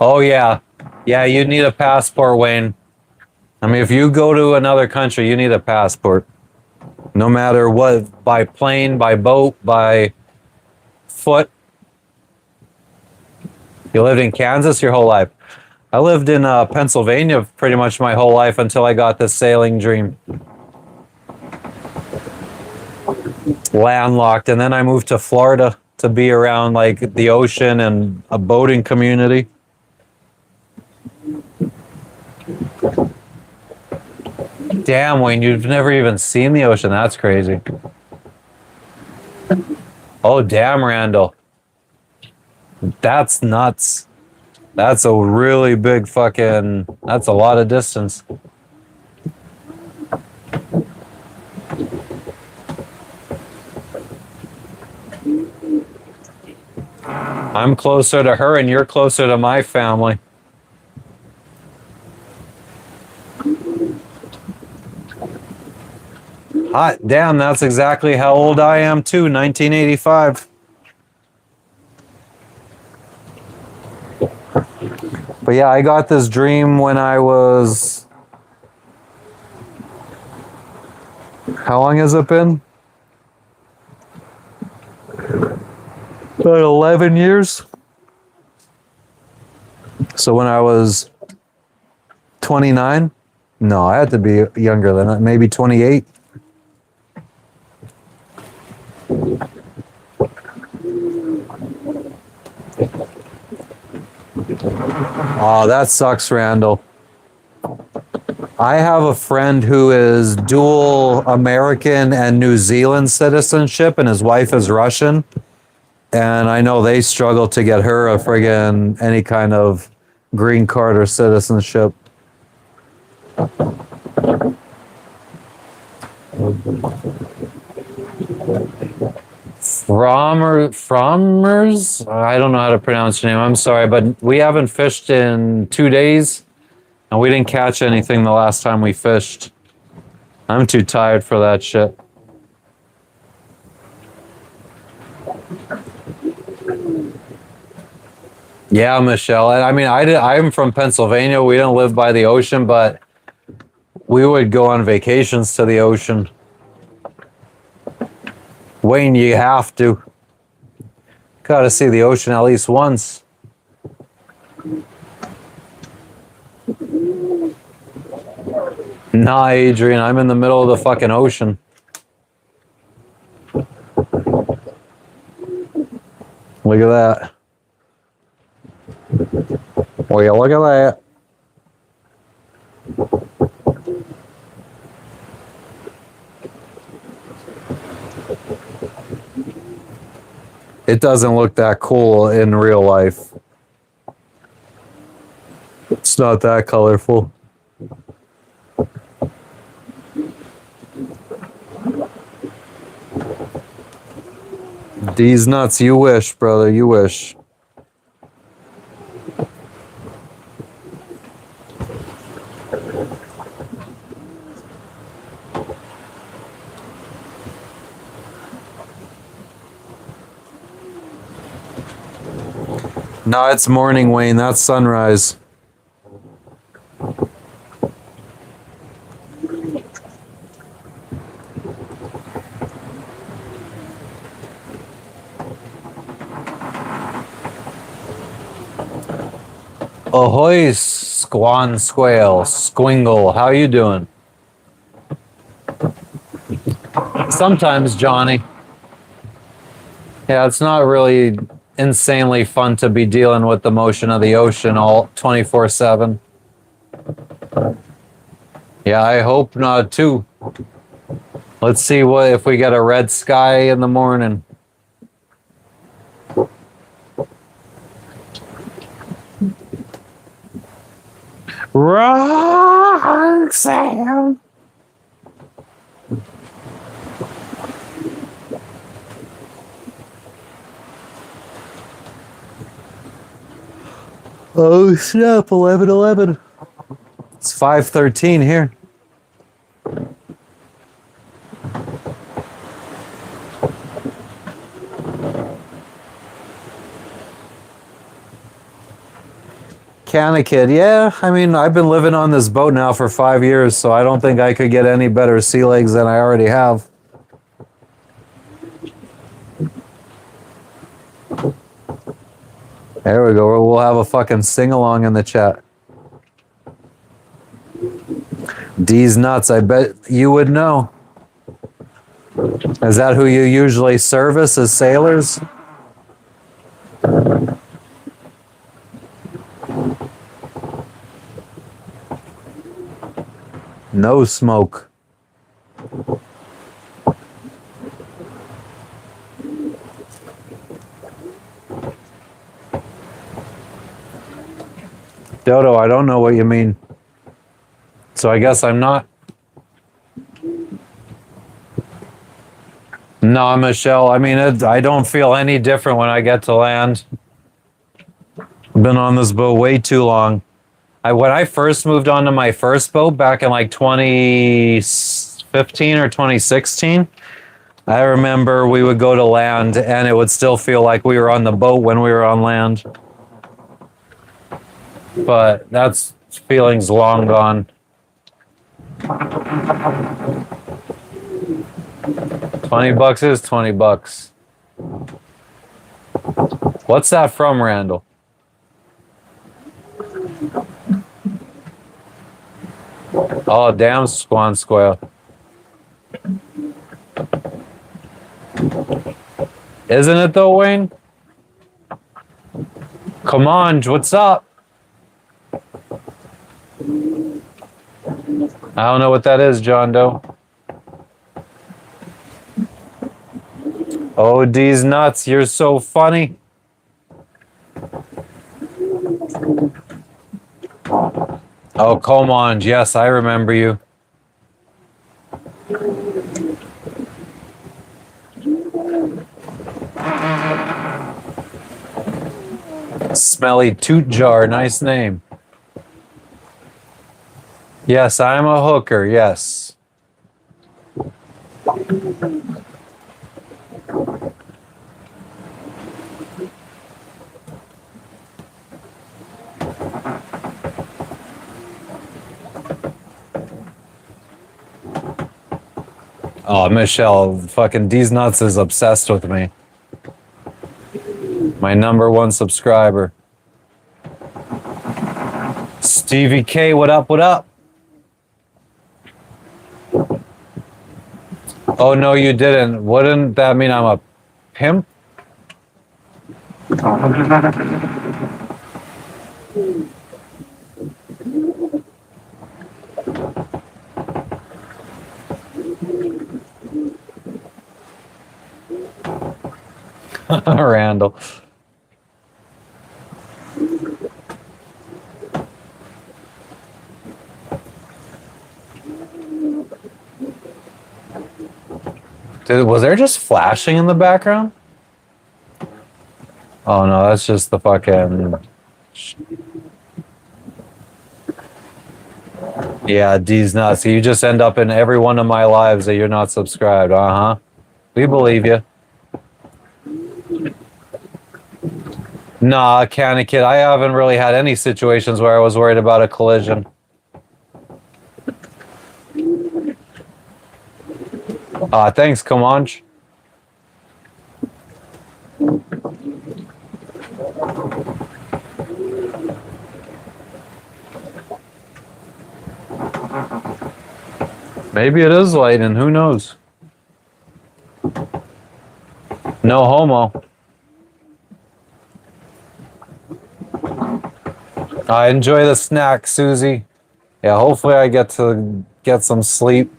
Oh yeah. Yeah, you need a passport, Wayne. I mean, if you go to another country, you need a passport. No matter what, by plane, by boat, by foot. You lived in Kansas your whole life. I lived in Pennsylvania pretty much my whole life until I got this sailing dream. Landlocked, and then I moved to Florida to be around like the ocean and a boating community. Damn, Wayne, you've never even seen the ocean. That's crazy. Oh, damn, Randall. That's nuts. That's a really big fucking, that's a lot of distance. I'm closer to her and you're closer to my family. Hot damn, that's exactly how old I am too, 1985. But yeah, I got this dream when I was, how long has it been? About 11 years. So when I was 29, no, I had to be younger than that, maybe 28. Oh, that sucks, Randall. I have a friend who is dual American and New Zealand citizenship, and his wife is Russian. And I know they struggle to get her a friggin' any kind of green card or citizenship. Frommers? I don't know how to pronounce your name. I'm sorry, but we haven't fished in 2 days, and we didn't catch anything the last time we fished. I'm too tired for that shit. Yeah, Michelle. I mean, I'm from Pennsylvania. We don't live by the ocean, but we would go on vacations to the ocean. Wayne, you have to. Gotta see the ocean at least once. Nah, Adrian, I'm in the middle of the fucking ocean. Look at that. Will you look at that? It doesn't look that cool in real life. It's not that colorful. These nuts, you wish, brother, you wish. No, it's morning, Wayne. That's sunrise. Ahoy, squan squale, squingle. How you doing? Sometimes, Johnny. Yeah, it's not really insanely fun to be dealing with the motion of the ocean all 24/7. Yeah, I hope not too. Let's see what if we get a red sky in the morning. Roxanne. Oh snap! 11:11. It's 5:13 here. Canna Kid, yeah. I mean, I've been living on this boat now for 5 years, so I don't think I could get any better sea legs than I already have. There we go. We'll have a fucking sing-along in the chat. D's nuts, I bet you would know. Is that who you usually service as sailors? No smoke. Dodo, I don't know what you mean. So I guess I'm not. No, Michelle. I mean, I don't feel any different when I get to land. I've been on this boat way too long. When I first moved onto my first boat back in like 2015 or 2016, I remember we would go to land and it would still feel like we were on the boat when we were on land. But that's feeling's long gone. 20 bucks is 20 bucks. What's that from, Randall? Oh, damn, Squan Square. Isn't it though, Wayne? Come on, what's up? I don't know what that is, John Doe. Oh, D's nuts, you're so funny. Oh, come on. Yes, I remember you. Smelly Toot Jar, nice name. Yes, I'm a hooker, yes. Oh, Michelle, fucking D's Nuts is obsessed with me. My #1 subscriber. Stevie K, what up, what up? Oh, no, you didn't. Wouldn't that mean I'm a pimp? Randall. Dude, was there just flashing in the background? Oh no, that's just the fucking... Yeah, D's nuts. You just end up in every one of my lives that you're not subscribed. Uh-huh. We believe you. Nah, Canny Kid, I haven't really had any situations where I was worried about a collision. Thanks, Comanche. Maybe it is lightning, who knows? No homo. I enjoy the snack, Susie. Yeah, hopefully I get to get some sleep.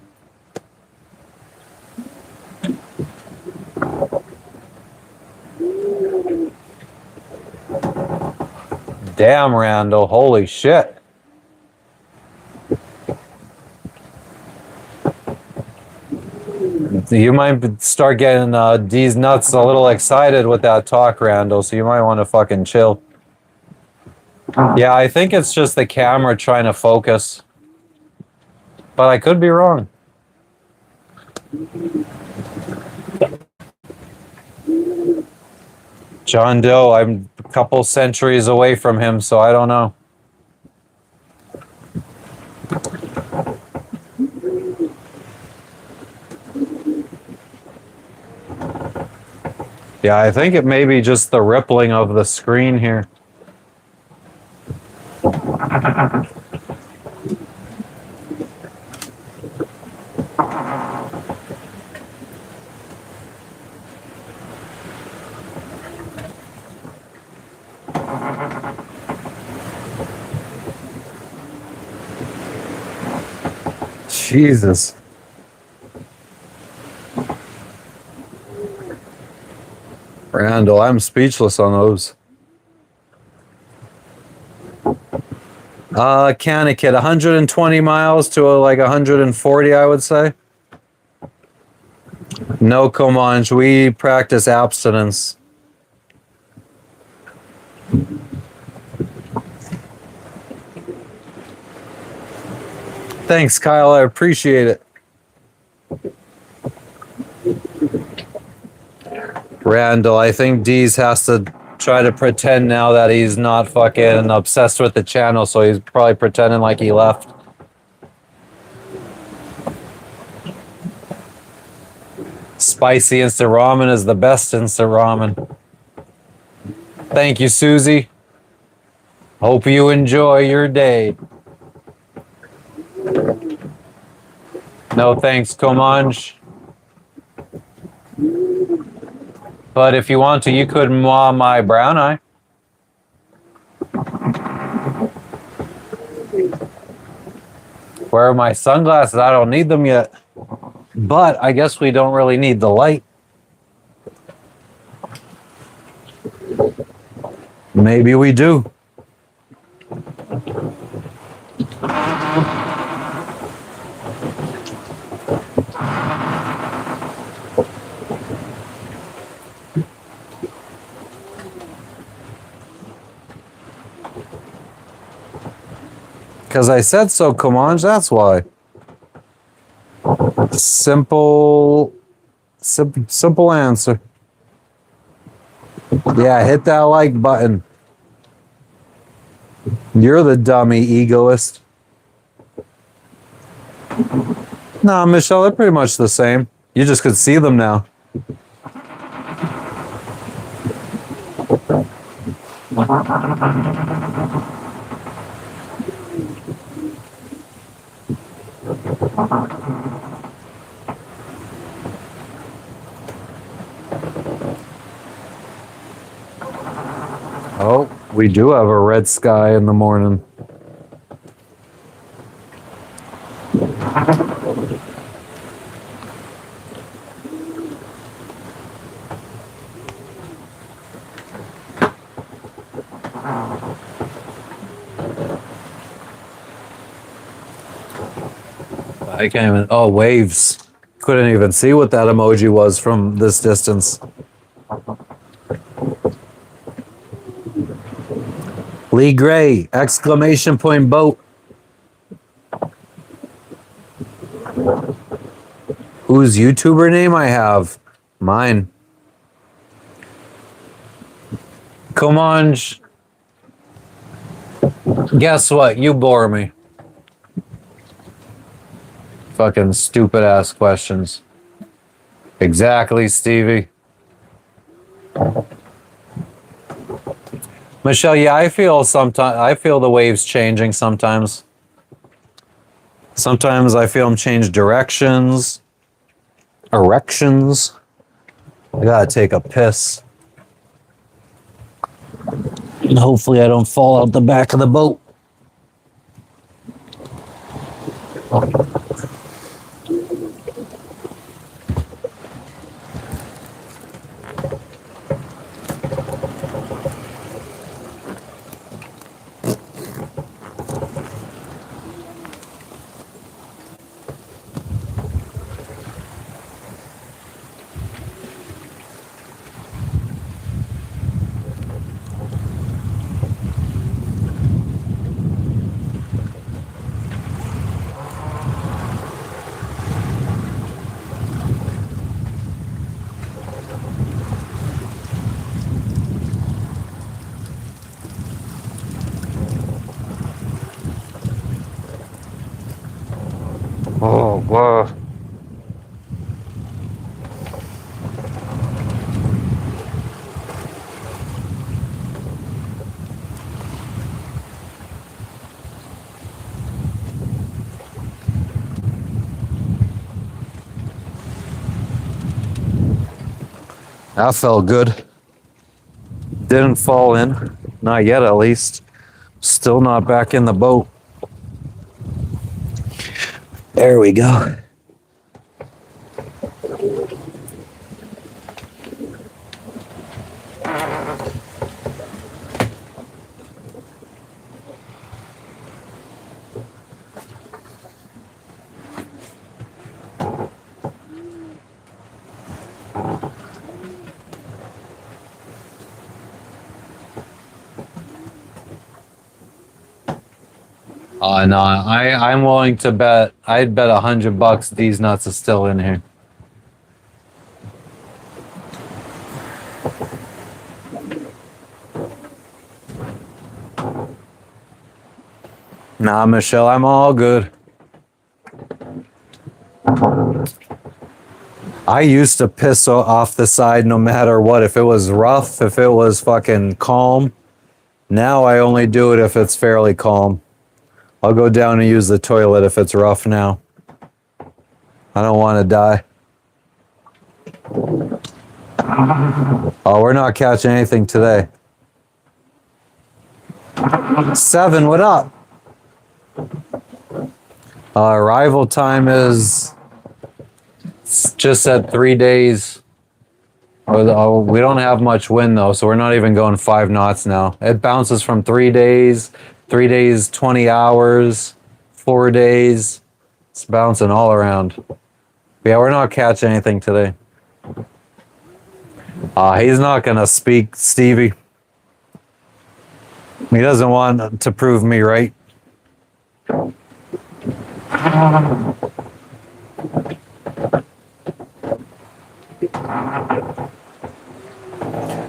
Damn, Randall, holy shit. You might start getting D's nuts a little excited with that talk, Randall, so you might want to fucking chill. Yeah, I think it's just the camera trying to focus. But I could be wrong. John Doe, I'm a couple centuries away from him, so I don't know. Yeah, I think it may be just the rippling of the screen here. Jesus. Randall, I'm speechless on those. Connecticut, 120 miles to like 140, I would say. No, Comanche, we practice abstinence. Thanks, Kyle, I appreciate it. Randall, I think Deez has to try to pretend now that he's not fucking obsessed with the channel, so he's probably pretending like he left. Spicy instant ramen is the best instant ramen. Thank you, Susie. Hope you enjoy your day. No thanks, Comanche. But if you want to, you could maw my brown eye. Where are my sunglasses? I don't need them yet. But I guess we don't really need the light. Maybe we do. Because I said so, Comanche, that's why. Simple answer. Yeah, hit that like button. You're the dummy egoist. No, Michelle, they're pretty much the same. You just could see them now. Oh, we do have a red sky in the morning. I can't even. Oh, waves. Couldn't even see what that emoji was from this distance. Lee Gray! Exclamation point boat. Whose YouTuber name I have? Mine. Come on. Guess what? You bore me. Fucking stupid ass questions. Exactly, Stevie. Michelle, yeah, I feel the waves changing sometimes. Sometimes I feel them change directions. Erections. I gotta take a piss. And hopefully I don't fall out the back of the boat. Oh, wow. That felt good. Didn't fall in. Not yet, at least. Still not back in the boat. There we go. No, I'm willing to bet. I'd bet $100 these nuts are still in here. Nah, Michelle, I'm all good. I used to piss off the side no matter what. If it was rough, if it was fucking calm. Now I only do it if it's fairly calm. I'll go down and use the toilet if it's rough now. I don't want to die. Oh, we're not catching anything today. 7, what up? Arrival time is just at 3 days. Oh, we don't have much wind though, so we're not even going 5 knots now. It bounces from 3 days, 20 hours, 4 days. It's bouncing all around. Yeah, we're not catching anything today. He's not gonna speak, Stevie. He doesn't want to prove me right.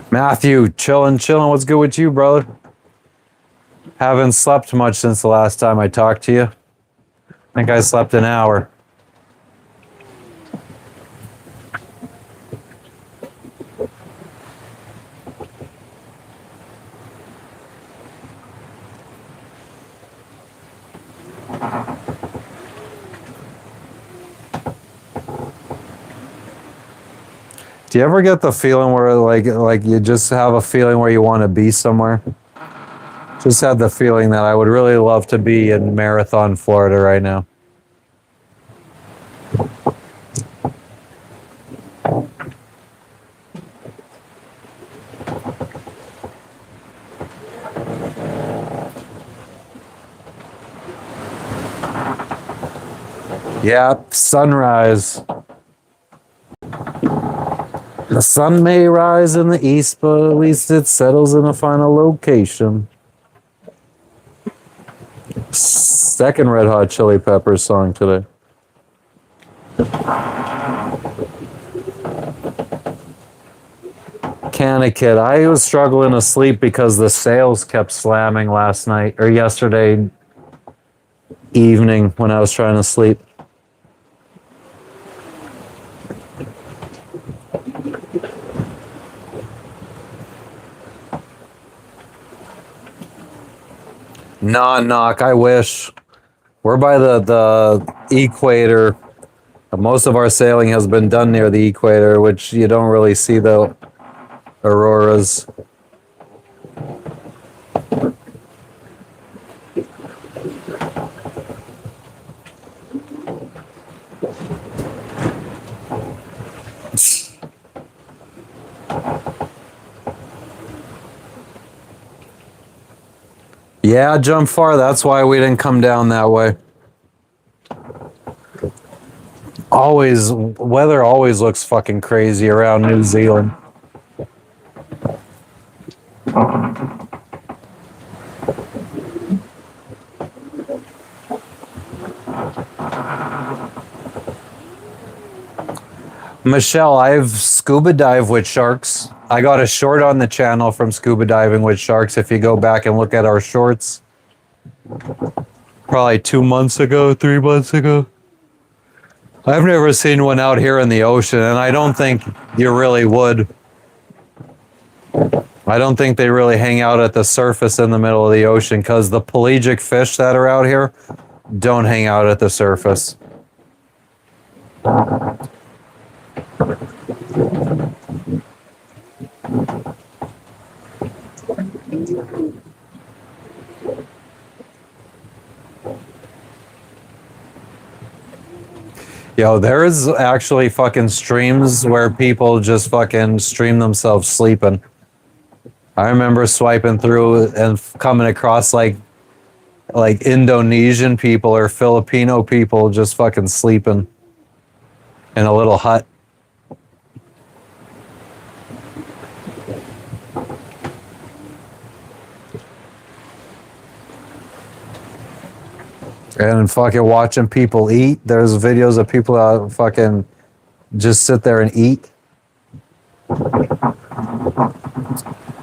Matthew, chilling. What's good with you, brother? Haven't slept much since the last time I talked to you. I think I slept an hour. Do you ever get the feeling where like you just have a feeling where you want to be somewhere? Just had the feeling that I would really love to be in Marathon, Florida right now. Yep, sunrise. The sun may rise in the east, but at least it settles in a final location. Second Red Hot Chili Peppers song today. Canna Kid. I was struggling to sleep because the sales kept slamming last night or yesterday evening when I was trying to sleep. Knock. I wish. We're by the equator. Most of our sailing has been done near the equator, which you don't really see the auroras. Yeah, jump far. That's why we didn't come down that way. Weather always looks fucking crazy around New Zealand. Michelle, I've scuba dived with sharks. I got a short on the channel from scuba diving with sharks. If you go back and look at our shorts, probably 2 months ago, 3 months ago. I've never seen one out here in the ocean, and I don't think you really would. I don't think they really hang out at the surface in the middle of the ocean because the pelagic fish that are out here don't hang out at the surface. Yo, there's actually fucking streams where people just fucking stream themselves sleeping. I remember swiping through and coming across like Indonesian people or Filipino people just fucking sleeping in a little hut. And fucking watching people eat. There's videos of people that fucking just sit there and eat.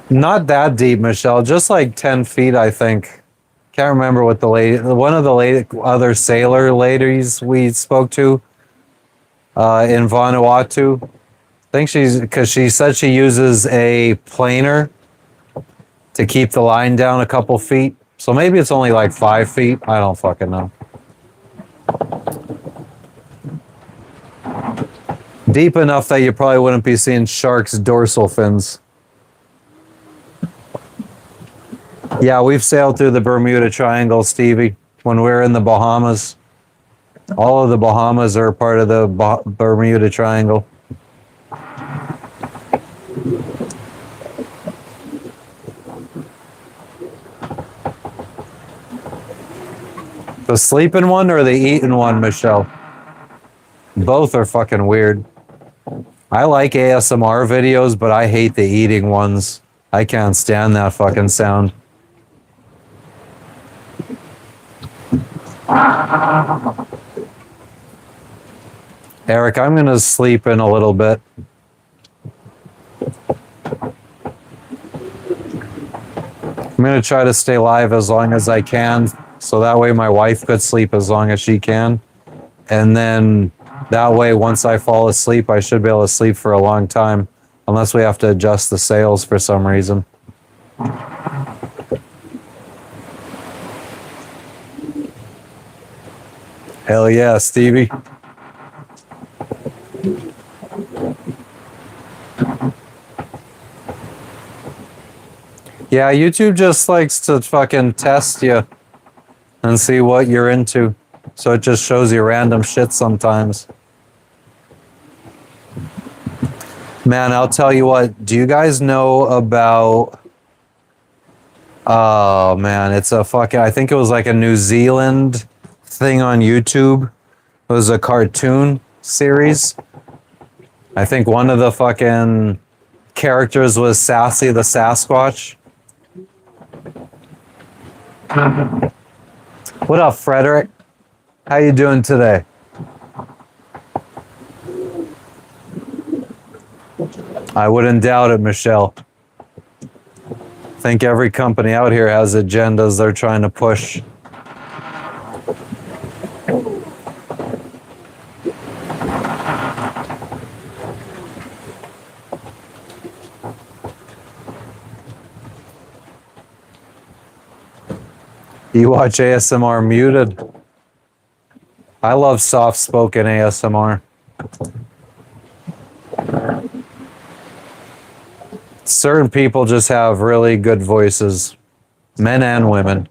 Not that deep, Michelle. Just like 10 feet, I think. Can't remember what one of the other sailor ladies we spoke to in Vanuatu. I think because she said she uses a planer to keep the line down a couple feet. So maybe it's only like 5 feet. I don't fucking know. Deep enough that you probably wouldn't be seeing sharks' dorsal fins. Yeah, we've sailed through the Bermuda Triangle, Stevie, when we were in the Bahamas. All of the Bahamas are part of the Bermuda Triangle. The sleeping one or the eating one, Michelle? Both are fucking weird. I like ASMR videos, but I hate the eating ones. I can't stand that fucking sound. Eric, I'm gonna sleep in a little bit. I'm gonna try to stay live as long as I can, so that way my wife could sleep as long as she can. And then that way, once I fall asleep, I should be able to sleep for a long time, unless we have to adjust the sails for some reason. Hell yeah, Stevie. Yeah, YouTube just likes to fucking test you and see what you're into. So it just shows you random shit sometimes. Man, I'll tell you what. Do you guys know about... Oh, man. It's a fucking... I think it was like a New Zealand thing on YouTube It was a cartoon series. I think one of the fucking characters was Sassy the Sasquatch. What up, Frederick? How you doing today? I wouldn't doubt it, Michelle. I think every company out here has agendas they're trying to push. You watch ASMR muted. I love soft-spoken ASMR. Certain people just have really good voices, men and women.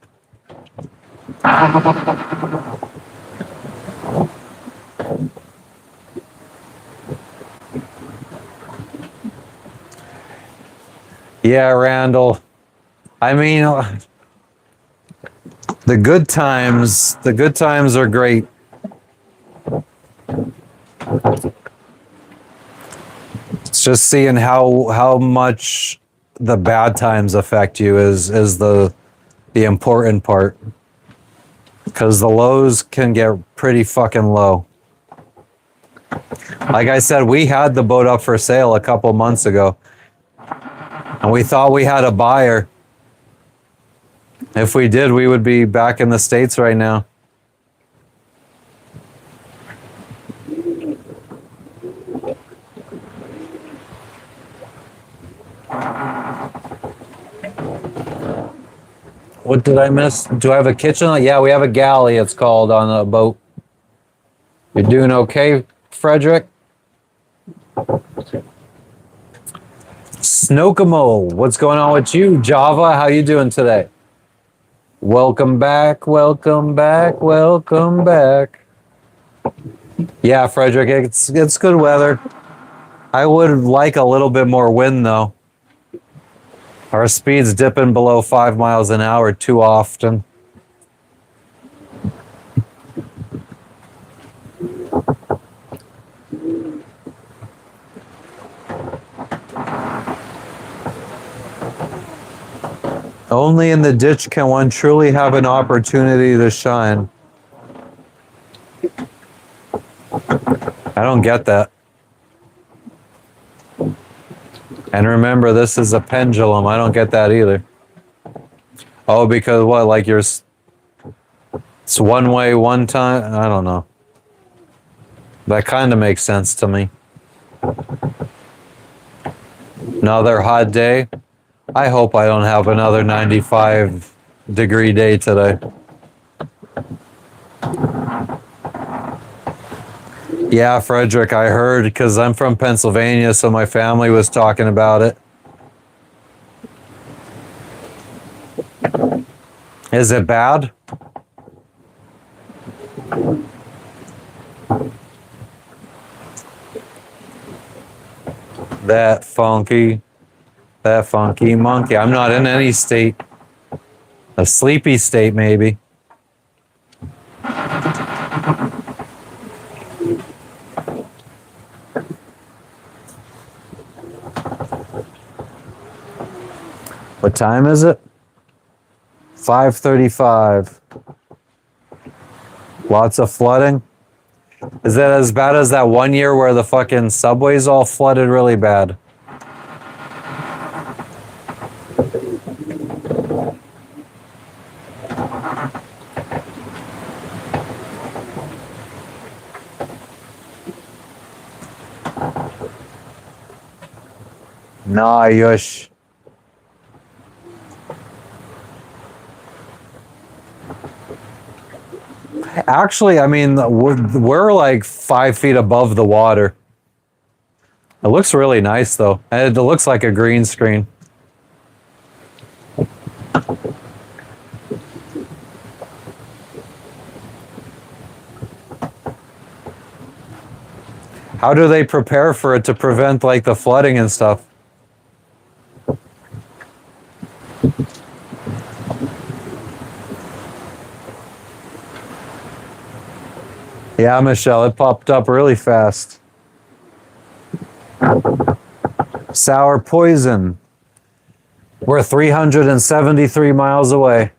Yeah, Randall. I mean, the good times are great. It's just seeing how much the bad times affect you is the important part. Because the lows can get pretty fucking low. Like I said, we had the boat up for sale a couple months ago. And we thought we had a buyer. If we did, we would be back in the States right now. What did I miss? Do I have a kitchen? Yeah, we have a galley, it's called, on a boat. You're doing okay, Frederick? Snokamo, what's going on with you? Java, how you doing today? Welcome back, welcome back, welcome back. Yeah, Frederick, it's good weather. I would like a little bit more wind, though. Our speed's dipping below 5 miles an hour too often. Only in the ditch can one truly have an opportunity to shine. I don't get that. And remember, this is a pendulum. I don't get that either. Oh, because what? Like it's one way, one time? I don't know. That kind of makes sense to me. Another hot day. I hope I don't have another 95-degree day today. Yeah, Frederick, I heard because I'm from Pennsylvania, so my family was talking about it. Is it bad? That funky monkey. I'm not in any state. A sleepy state, maybe. What time is it? 5:35. Lots of flooding. Is that as bad as that one year where the fucking subways all flooded really bad? Nah, yush. Actually, I mean, we're like 5 feet above the water. It looks really nice, though. And it looks like a green screen. How do they prepare for it to prevent like the flooding and stuff? Yeah, Michelle, it popped up really fast. Sour Poison. We're 373 miles away.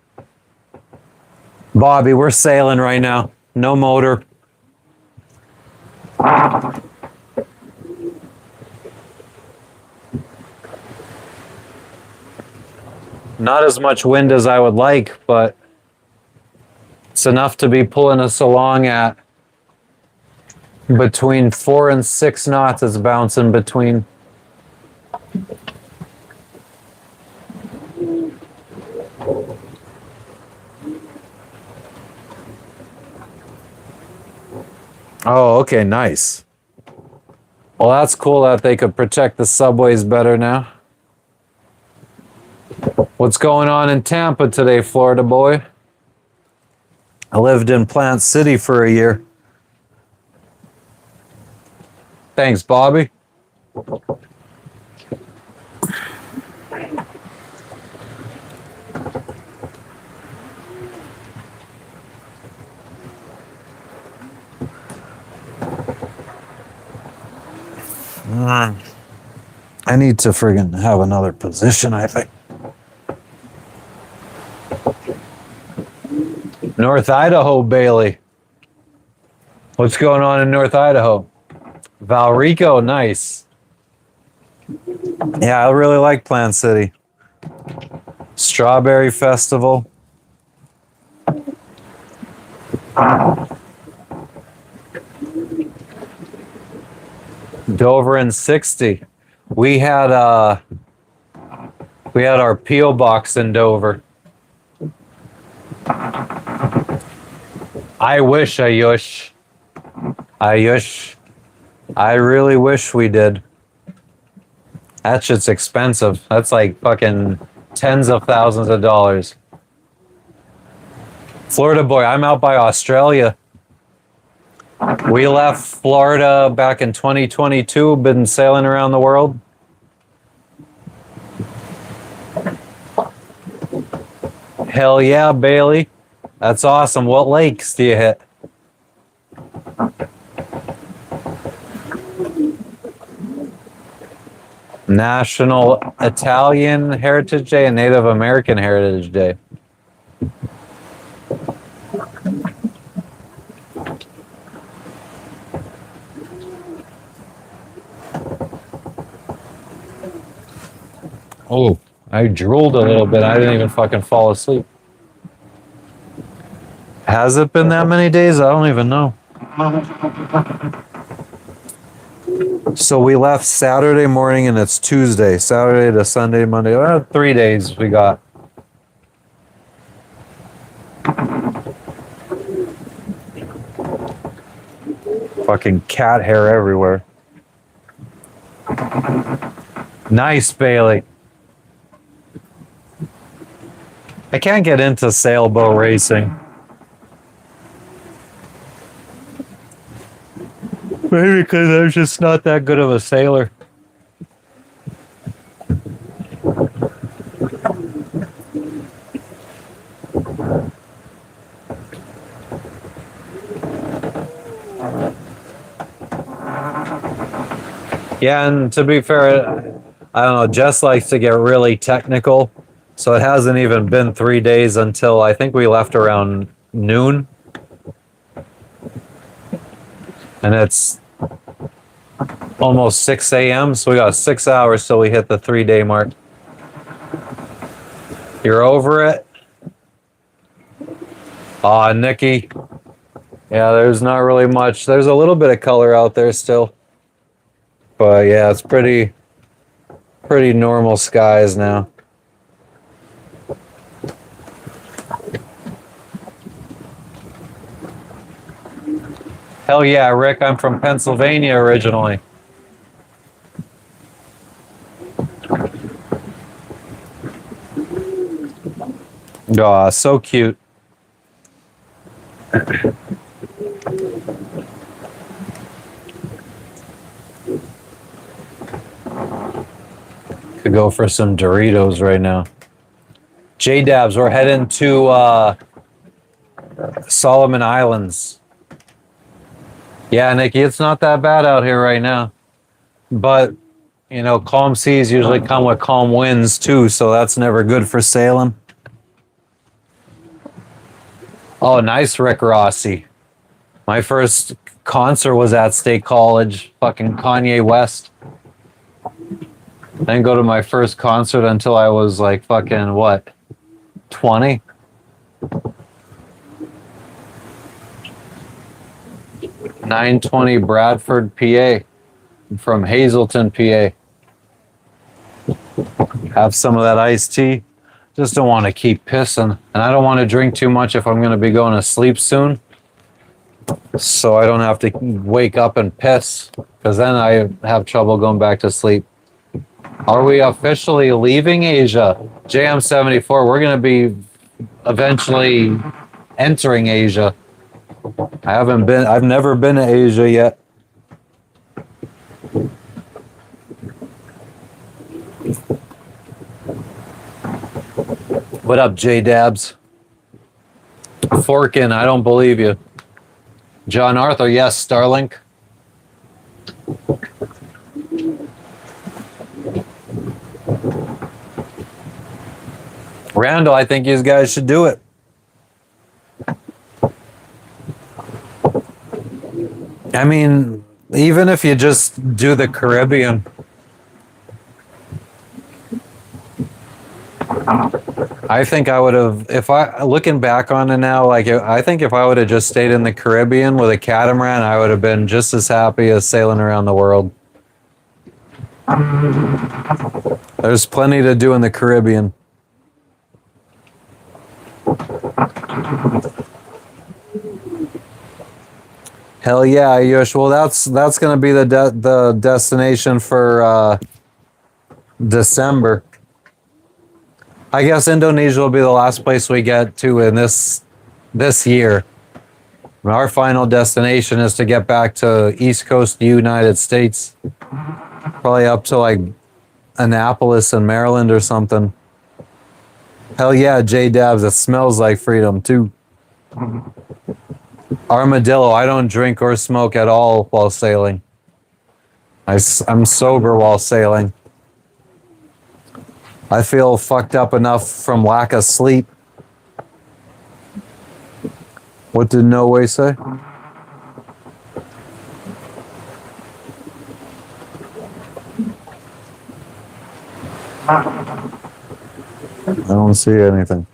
Bobby, we're sailing right now. No motor. Not as much wind as I would like, but it's enough to be pulling us along at between 4 and 6 knots. It's bouncing between. Oh, okay, nice. Well, that's cool that they could protect the subways better now. What's going on in Tampa today, Florida boy? I lived in Plant City for a year. Thanks, Bobby. I need to friggin' have another position, I think. North Idaho, Bailey. What's going on in North Idaho? Valrico, nice. Yeah, I really like Plant City. Strawberry Festival. Dover and 60. We had our P.O. box in Dover. I wish, Ayush. I really wish we did. That shit's expensive. That's like fucking tens of thousands of dollars. Florida boy, I'm out by Australia. We left Florida back in 2022, been sailing around the world. Hell yeah, Bailey. That's awesome. What lakes do you hit? National Italian Heritage Day and Native American Heritage Day. Oh, I drooled a little bit. I didn't even fucking fall asleep. Has it been that many days? I don't even know. So we left Saturday morning and it's Tuesday. Saturday to Sunday, Monday. 3 days we got. Fucking cat hair everywhere. Nice, Bailey. I can't get into sailboat racing. Maybe because I'm just not that good of a sailor. Yeah, and to be fair, I don't know, Jess likes to get really technical. So it hasn't even been 3 days until I think we left around noon. And it's almost 6 a.m. So we got 6 hours till we hit the 3-day mark. You're over it? Aw, Nikki. Yeah, there's not really much. There's a little bit of color out there still. But yeah, it's pretty normal skies now. Hell yeah, Rick, I'm from Pennsylvania originally. Aw, so cute. Could go for some Doritos right now. J-Dabs, we're heading to Solomon Islands. Yeah, Nikki, it's not that bad out here right now. But, you know, calm seas usually come with calm winds too, so that's never good for sailing. Oh, nice, Rick Rossi. My first concert was at State College, fucking Kanye West. Didn't go to my first concert until I was like fucking what, 20? "920 Bradford, PA." I'm from Hazleton, PA. Have some of that iced tea. Just don't want to keep pissing. And I don't want to drink too much if I'm going to be going to sleep soon. So I don't have to wake up and piss. Because then I have trouble going back to sleep. Are we officially leaving Asia? JM74, we're going to be eventually entering Asia. I've never been to Asia yet. What up, J Dabs? Forkin, I don't believe you. John Arthur, yes, Starlink. Randall, I think you guys should do it. I mean, even if you just do the Caribbean. I think I would have, looking back on it now, like, I think if I would have just stayed in the Caribbean with a catamaran, I would have been just as happy as sailing around the world. There's plenty to do in the Caribbean. Hell yeah, Ayush. Well, that's going to be the destination for December. I guess Indonesia will be the last place we get to in this year. Our final destination is to get back to East Coast United States, probably up to like Annapolis and Maryland or something. Hell yeah, J Dabs. It smells like freedom too. Armadillo. I don't drink or smoke at all while sailing. I'm sober while sailing. I feel fucked up enough from lack of sleep. What did No Way say? I don't see anything.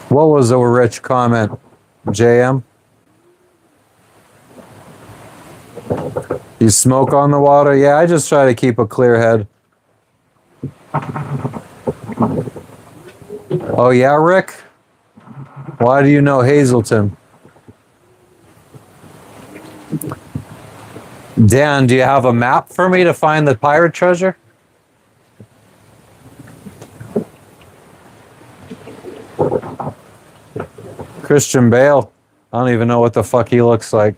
What was the rich comment, JM? You smoke on the water? Yeah, I just try to keep a clear head. Oh yeah, Rick? Why do you know Hazleton? Dan, do you have a map for me to find the pirate treasure? Christian Bale. I don't even know what the fuck he looks like.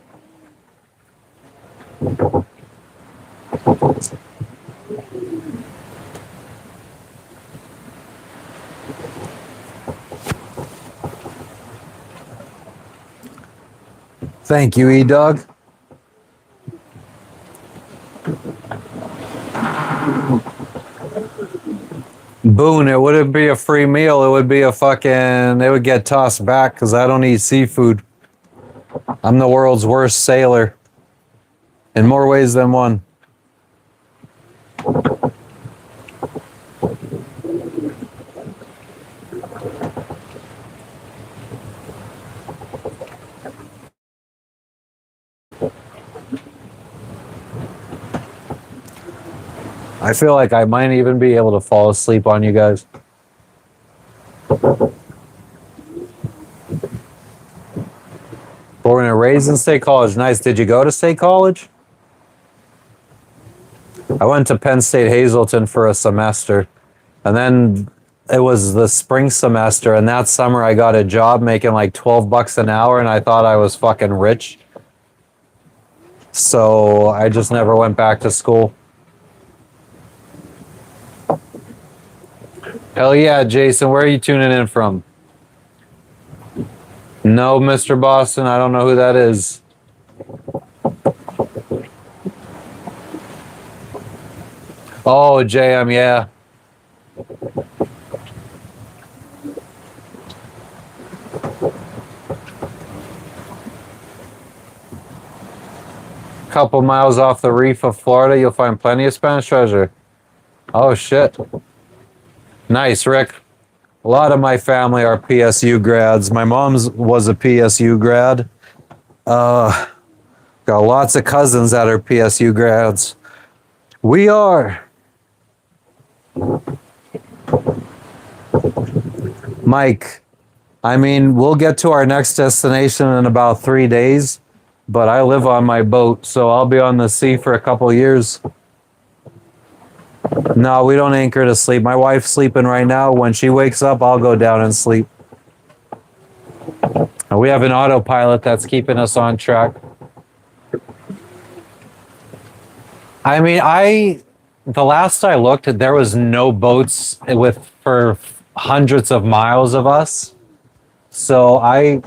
Thank you, E-Dog. Boone, it wouldn't be a free meal. It would be it would get tossed back because I don't eat seafood. I'm the world's worst sailor in more ways than one. I feel like I might even be able to fall asleep on you guys. Born and raised in State College. Nice. Did you go to State College? I went to Penn State Hazleton for a semester. And then it was the spring semester. And that summer I got a job making like $12 an hour. And I thought I was fucking rich. So I just never went back to school. Hell yeah, Jason. Where are you tuning in from? No, Mr. Boston, I don't know who that is. Oh, JM, yeah. Couple miles off the reef of Florida, you'll find plenty of Spanish treasure. Oh, shit. Nice, Rick. A lot of my family are PSU grads. My mom's was a PSU grad. Got lots of cousins that are PSU grads. We are. Mike, I mean, we'll get to our next destination in about 3 days, but I live on my boat, so I'll be on the sea for a couple years. No, we don't anchor to sleep. My wife's sleeping right now. When she wakes up, I'll go down and sleep. And we have an autopilot that's keeping us on track. I mean, the last I looked, there was no boats for hundreds of miles of us. So I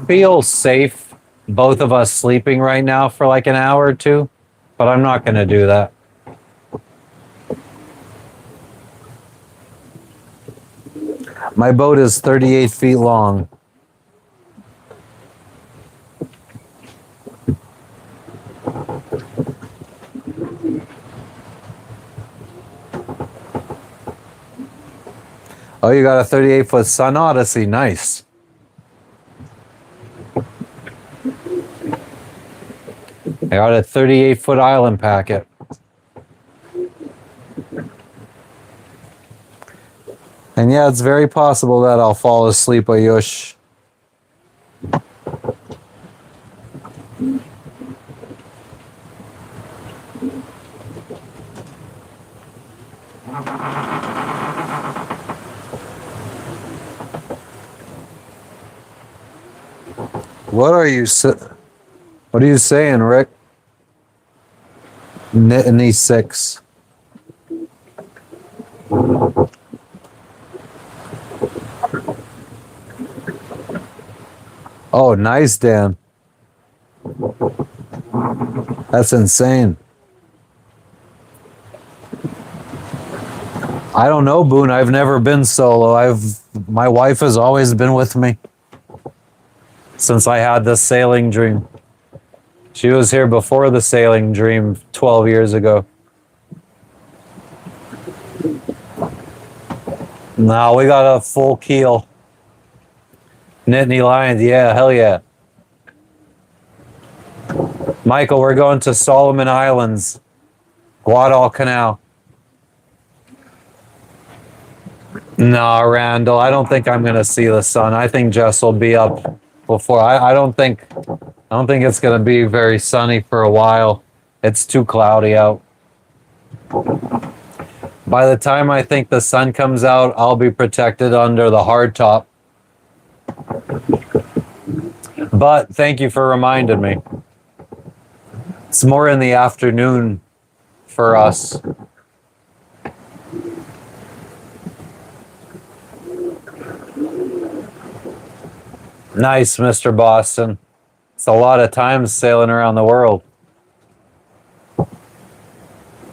feel safe, both of us sleeping right now for like an hour or two, but I'm not going to do that. My boat is 38 feet long. Oh, you got a 38-foot Sun Odyssey. Nice. I got a 38-foot Island Packet. And yeah, it's very possible that I'll fall asleep, Ayush. What are you saying, Rick? Nittany 6. Oh, nice, Dan. That's insane. I don't know, Boone. I've never been solo. My wife has always been with me since I had the sailing dream. She was here before the sailing dream 12 years ago. No, we got a full keel. Nittany Lions, yeah, hell yeah. Michael, we're going to Solomon Islands, Guadalcanal. No, Randall, I don't think I'm going to see the sun. I think Jess will be up before. I don't think it's going to be very sunny for a while. It's too cloudy out. By the time I think the sun comes out, I'll be protected under the hard top. But thank you for reminding me. It's more in the afternoon for us. Nice, Mr. Boston. It's a lot of times sailing around the world.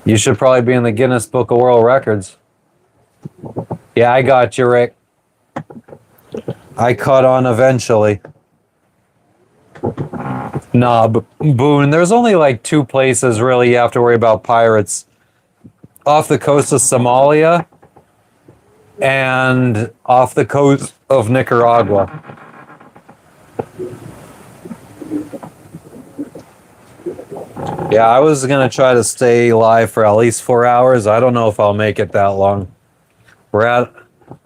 You should probably be in the Guinness Book of World Records. Yeah, I got you, Rick. I caught on eventually. Nah, Boone, there's only like 2 places really you have to worry about pirates. Off the coast of Somalia and off the coast of Nicaragua. Yeah, I was going to try to stay live for at least 4 hours. I don't know if I'll make it that long. Well,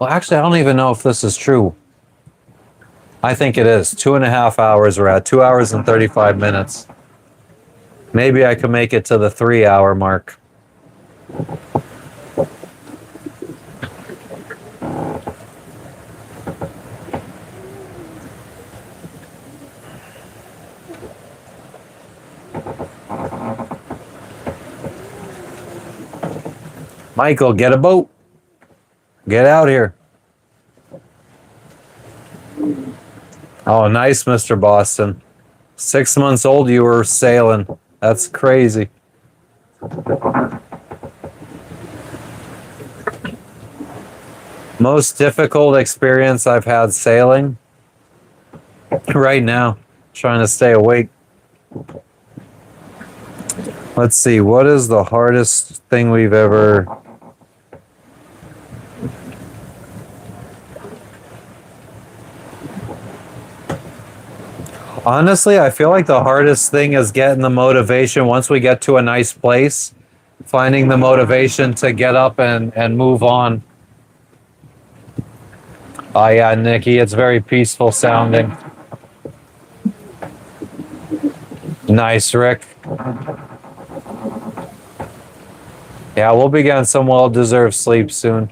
actually, I don't even know if this is true. I think it is. 2.5 hours we're at. 2 hours and 35 minutes. Maybe I could make it to the 3-hour mark. Michael, get a boat. Get out here. Oh, nice, Mr. Boston. 6 months old, you were sailing. That's crazy. Most difficult experience I've had sailing right now, trying to stay awake. Let's see, what is the hardest thing we've ever... Honestly, I feel like the hardest thing is getting the motivation once we get to a nice place, finding the motivation to get up and move on. Oh yeah, Nikki, it's very peaceful sounding. Nice, Rick. Yeah, we'll be getting some well-deserved sleep soon.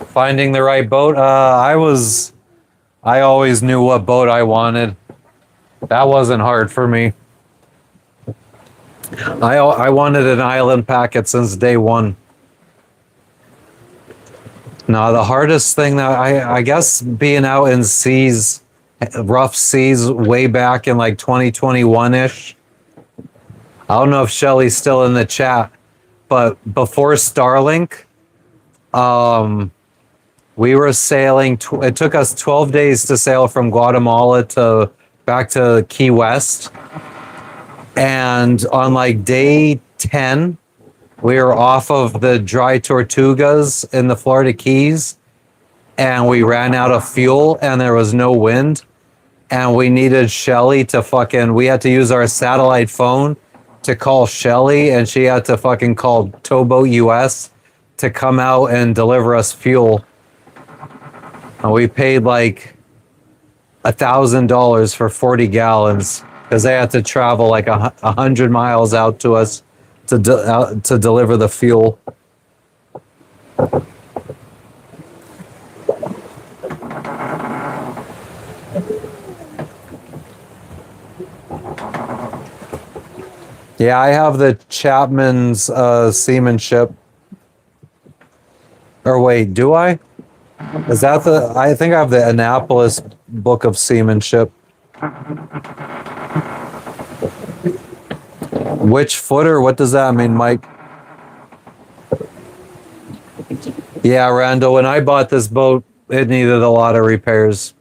Finding the right boat. I always knew what boat I wanted. That wasn't hard for me. I wanted an island packet since day one. No, the hardest thing that I guess being out in seas, rough seas way back in like 2021-ish. I don't know if Shelly's still in the chat, but before Starlink, we were sailing. It took us 12 days to sail from Guatemala to back to Key West. And on like day 10, we were off of the dry Tortugas in the Florida Keys, and we ran out of fuel and there was no wind. And we needed Shelly to we had to use our satellite phone to call Shelly, and she had to call Towboat US to come out and deliver us fuel. And we paid like $1,000 for 40 gallons because they had to travel like 100 miles out to us to deliver the fuel. Yeah, I have the Chapman's seamanship. Or wait, do I? Is that I think I have the Annapolis Book of Seamanship. Which footer? What does that mean, Mike? Yeah, Randall, when I bought this boat, it needed a lot of repairs.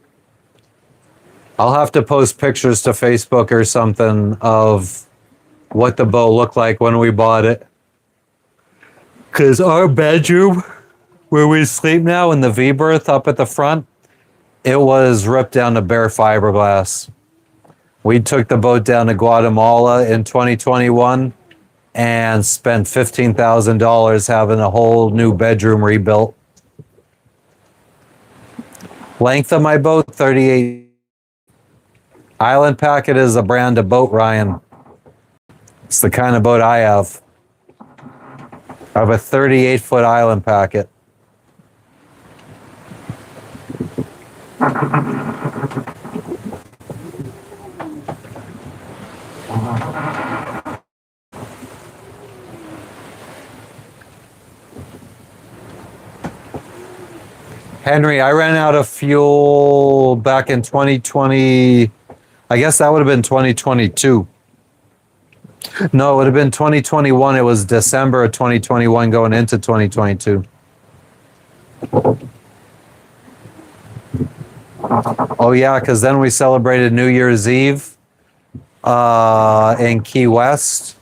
I'll have to post pictures to Facebook or something of what the boat looked like when we bought it. Because our bedroom, where we sleep now in the V berth up at the front, it was ripped down to bare fiberglass. We took the boat down to Guatemala in 2021 and spent $15,000 having a whole new bedroom rebuilt. Length of my boat, 38. Island Packet is a brand of boat, Ryan. It's the kind of boat I have. I have a 38-foot Island Packet. Henry, I ran out of fuel back in 2020. I guess that would have been 2022. No, it would have been 2021. It was December of 2021 going into 2022. Oh, yeah, because then we celebrated New Year's Eve in Key West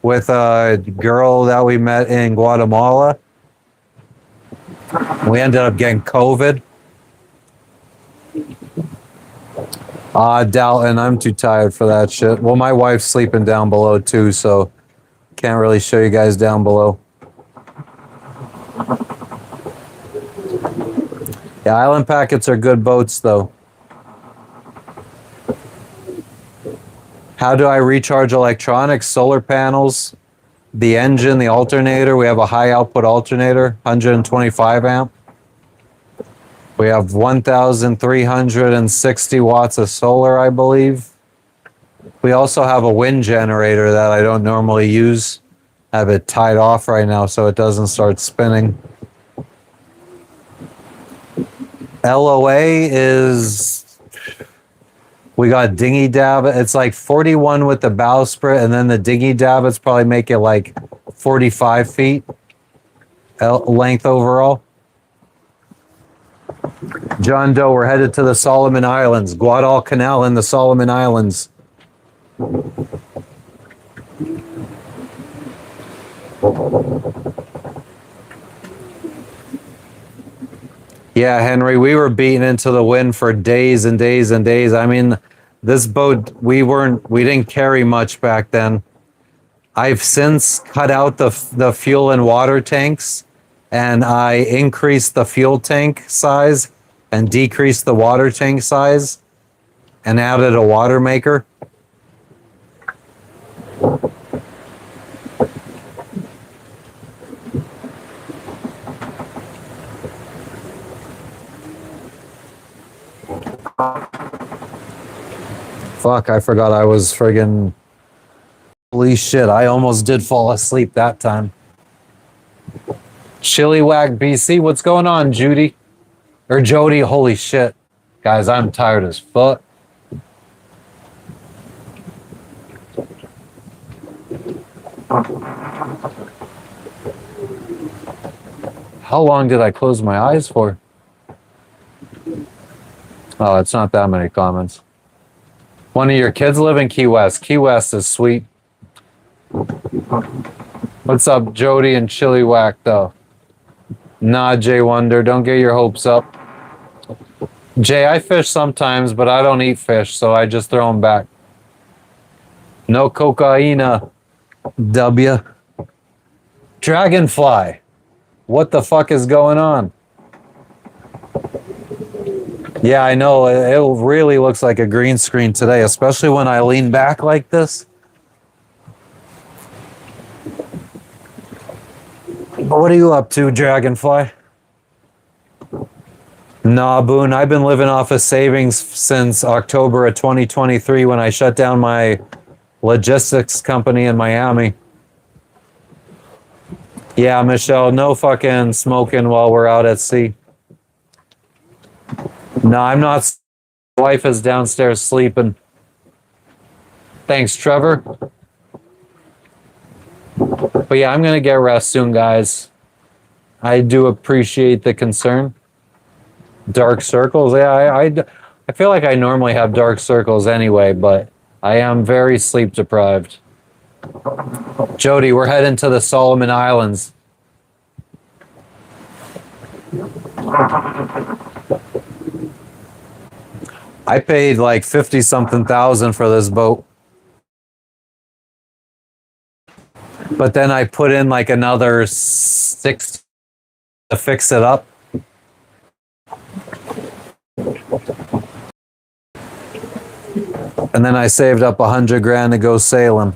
with a girl that we met in Guatemala. We ended up getting COVID. Dalton, I'm too tired for that shit. Well, my wife's sleeping down below too, so can't really show you guys down below. Yeah, Island Packets are good boats, though. How do I recharge electronics? Solar panels, the engine, the alternator. We have a high output alternator, 125 amp. We have 1,360 watts of solar, I believe. We also have a wind generator that I don't normally use. I have it tied off right now so it doesn't start spinning. LOA is, we got dinghy davit. It's like 41 with the bowsprit, and then the dinghy davits probably make it like 45 feet length overall. John Doe, we're headed to the Solomon Islands, Guadalcanal in the Solomon Islands. Yeah, Henry, we were beaten into the wind for days and days and days. I mean, this boat, we didn't carry much back then. I've since cut out the fuel and water tanks, and I increased the fuel tank size and decreased the water tank size and added a water maker. Fuck, I forgot I was friggin'. Holy shit, I almost did fall asleep that time. Chilliwack, BC, what's going on, Judy? Or Jody, holy shit. Guys, I'm tired as fuck. How long did I close my eyes for? Oh, it's not that many comments. One of your kids live in Key West. Key West is sweet. What's up, Jody and Chilliwack, though? Nah, Jay Wonder, don't get your hopes up. Jay, I fish sometimes, but I don't eat fish, so I just throw them back. No cocaina, W. Dragonfly. What the fuck is going on? Yeah, I know. It really looks like a green screen today, especially when I lean back like this. What are you up to, Dragonfly? Nah, Boone, I've been living off of savings since October of 2023 when I shut down my logistics company in Miami. Yeah, Michelle, no fucking smoking while we're out at sea. No, I'm not. Wife is downstairs sleeping. Thanks, Trevor. But yeah, I'm going to get rest soon, guys. I do appreciate the concern. Dark circles. Yeah, I feel like I normally have dark circles anyway, but I am very sleep deprived. Jody, we're heading to the Solomon Islands. I paid like 50 something thousand for this boat. But then I put in like another 6 to fix it up. And then I saved up $100,000 to go sailing.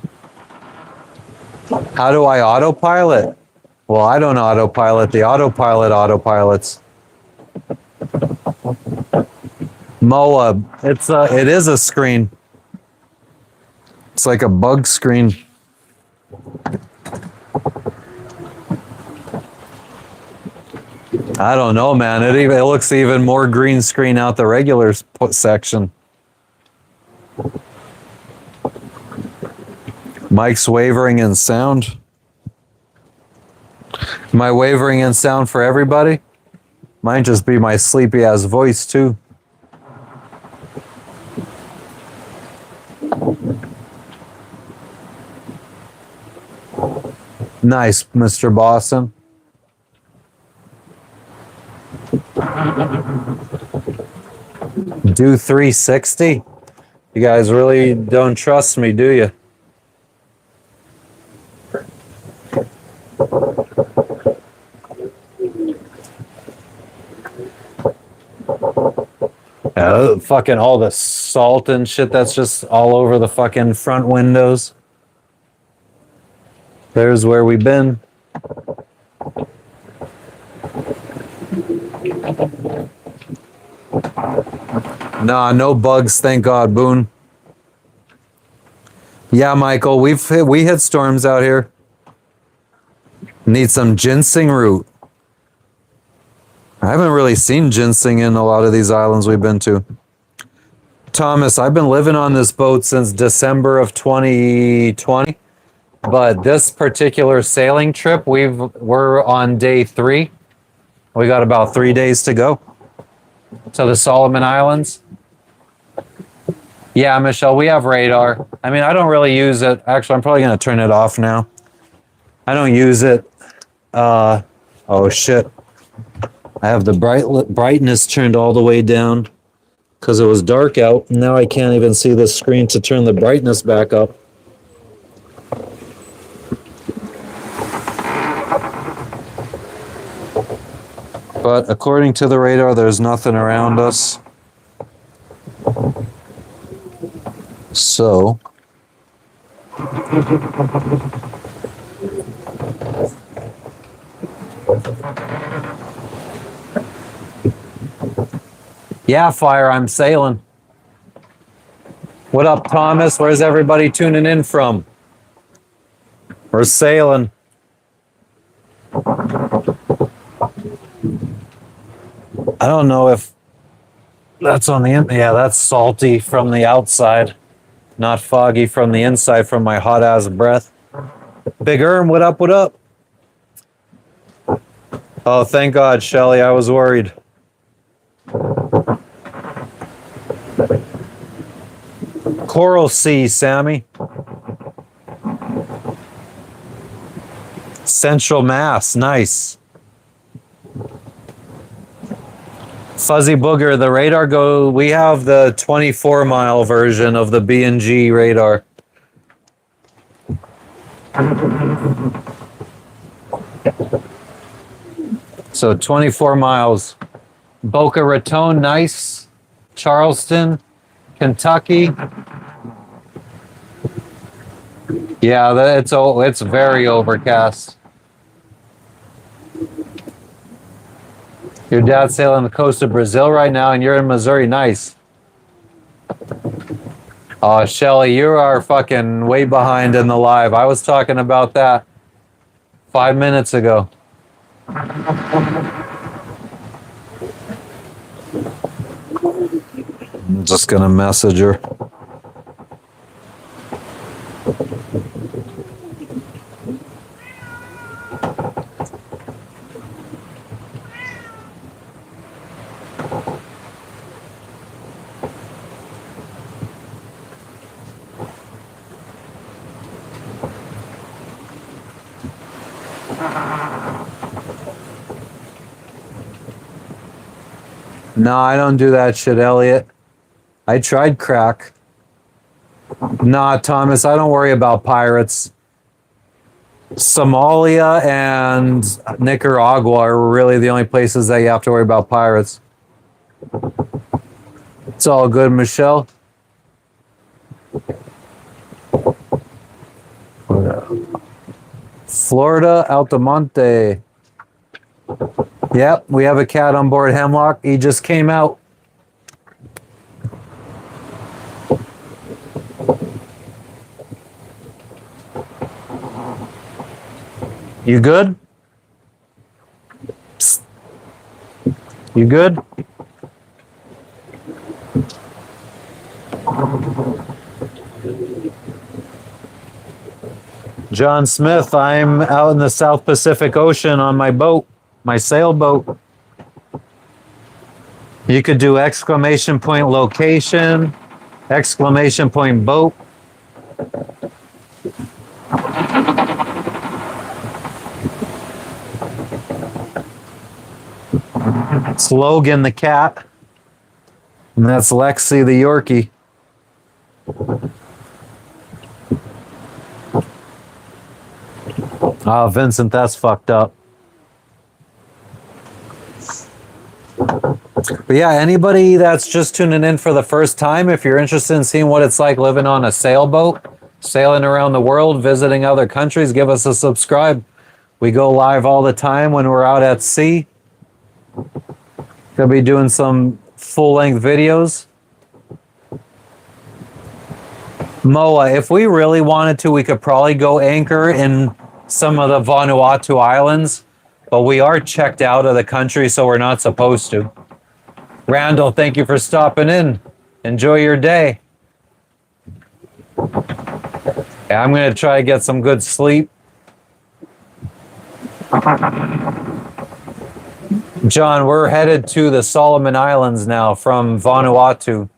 How do I autopilot? Well, I don't autopilot. The autopilot autopilots. Moab. It is a screen. It's like a bug screen. I don't know, man. It looks even more green screen out the regular section. Mike's wavering in sound. Am I wavering in sound for everybody? Might just be my sleepy ass voice too. Nice, Mr. Boston. Do 360? You guys really don't trust me, do you? Fucking all the salt and shit that's just all over the fucking front windows. There's where we've been. Nah, no bugs, thank God, Boone. Yeah, Michael, we hit storms out here. Need some ginseng root. I haven't really seen ginseng in a lot of these islands we've been to. Thomas, I've been living on this boat since December of 2020, but this particular sailing trip, we're on day 3. We got about 3 days to go to the Solomon Islands. Yeah, Michelle, we have radar. I mean, I don't really use it. Actually, I'm probably going to turn it off now. I don't use it. Oh shit. I have the brightness turned all the way down because it was dark out. Now I can't even see the screen to turn the brightness back up. But according to the radar, there's nothing around us. So, yeah, Fire, I'm sailing. What up, Thomas? Where's everybody tuning in from? We're sailing. I don't know if that's on the yeah, that's salty from the outside, not foggy from the inside from my hot ass breath. Big Erm, what up, what up? Oh, thank God, Shelly, I was worried. Coral Sea, Sammy. Central Mass, nice. Fuzzy Booger, the radar we have the 24-mile version of the B&G radar. So 24 miles. Boca Raton, nice. Charleston, Kentucky. Yeah, it's very overcast. Your dad's sailing the coast of Brazil right now, and you're in Missouri. Nice. Oh, Shelly, you are fucking way behind in the live. I was talking about that 5 minutes ago. I'm just gonna message her. No, I don't do that shit, Elliot. I tried crack. Nah, Thomas, I don't worry about pirates. Somalia and Nicaragua are really the only places that you have to worry about pirates. It's all good, Michelle. Florida, Altamonte. Yep, we have a cat on board Hemlock. He just came out. You good? Psst. You good? John Smith, I'm out in the South Pacific Ocean on my boat, my sailboat. You could do exclamation point location, exclamation point boat. It's Logan the cat, and that's Lexi the Yorkie. Oh, Vincent, that's fucked up. But yeah, anybody that's just tuning in for the first time, if you're interested in seeing what it's like living on a sailboat, sailing around the world, visiting other countries, give us a subscribe. We go live all the time when we're out at sea. Gonna be doing some full-length videos. Moa, if we really wanted to, we could probably go anchor in some of the Vanuatu islands but we are checked out of the country, so we're not supposed to. Randall, thank you for stopping in. Enjoy your day. Yeah, I'm going to try to get some good sleep. John, we're headed to the Solomon Islands now from Vanuatu.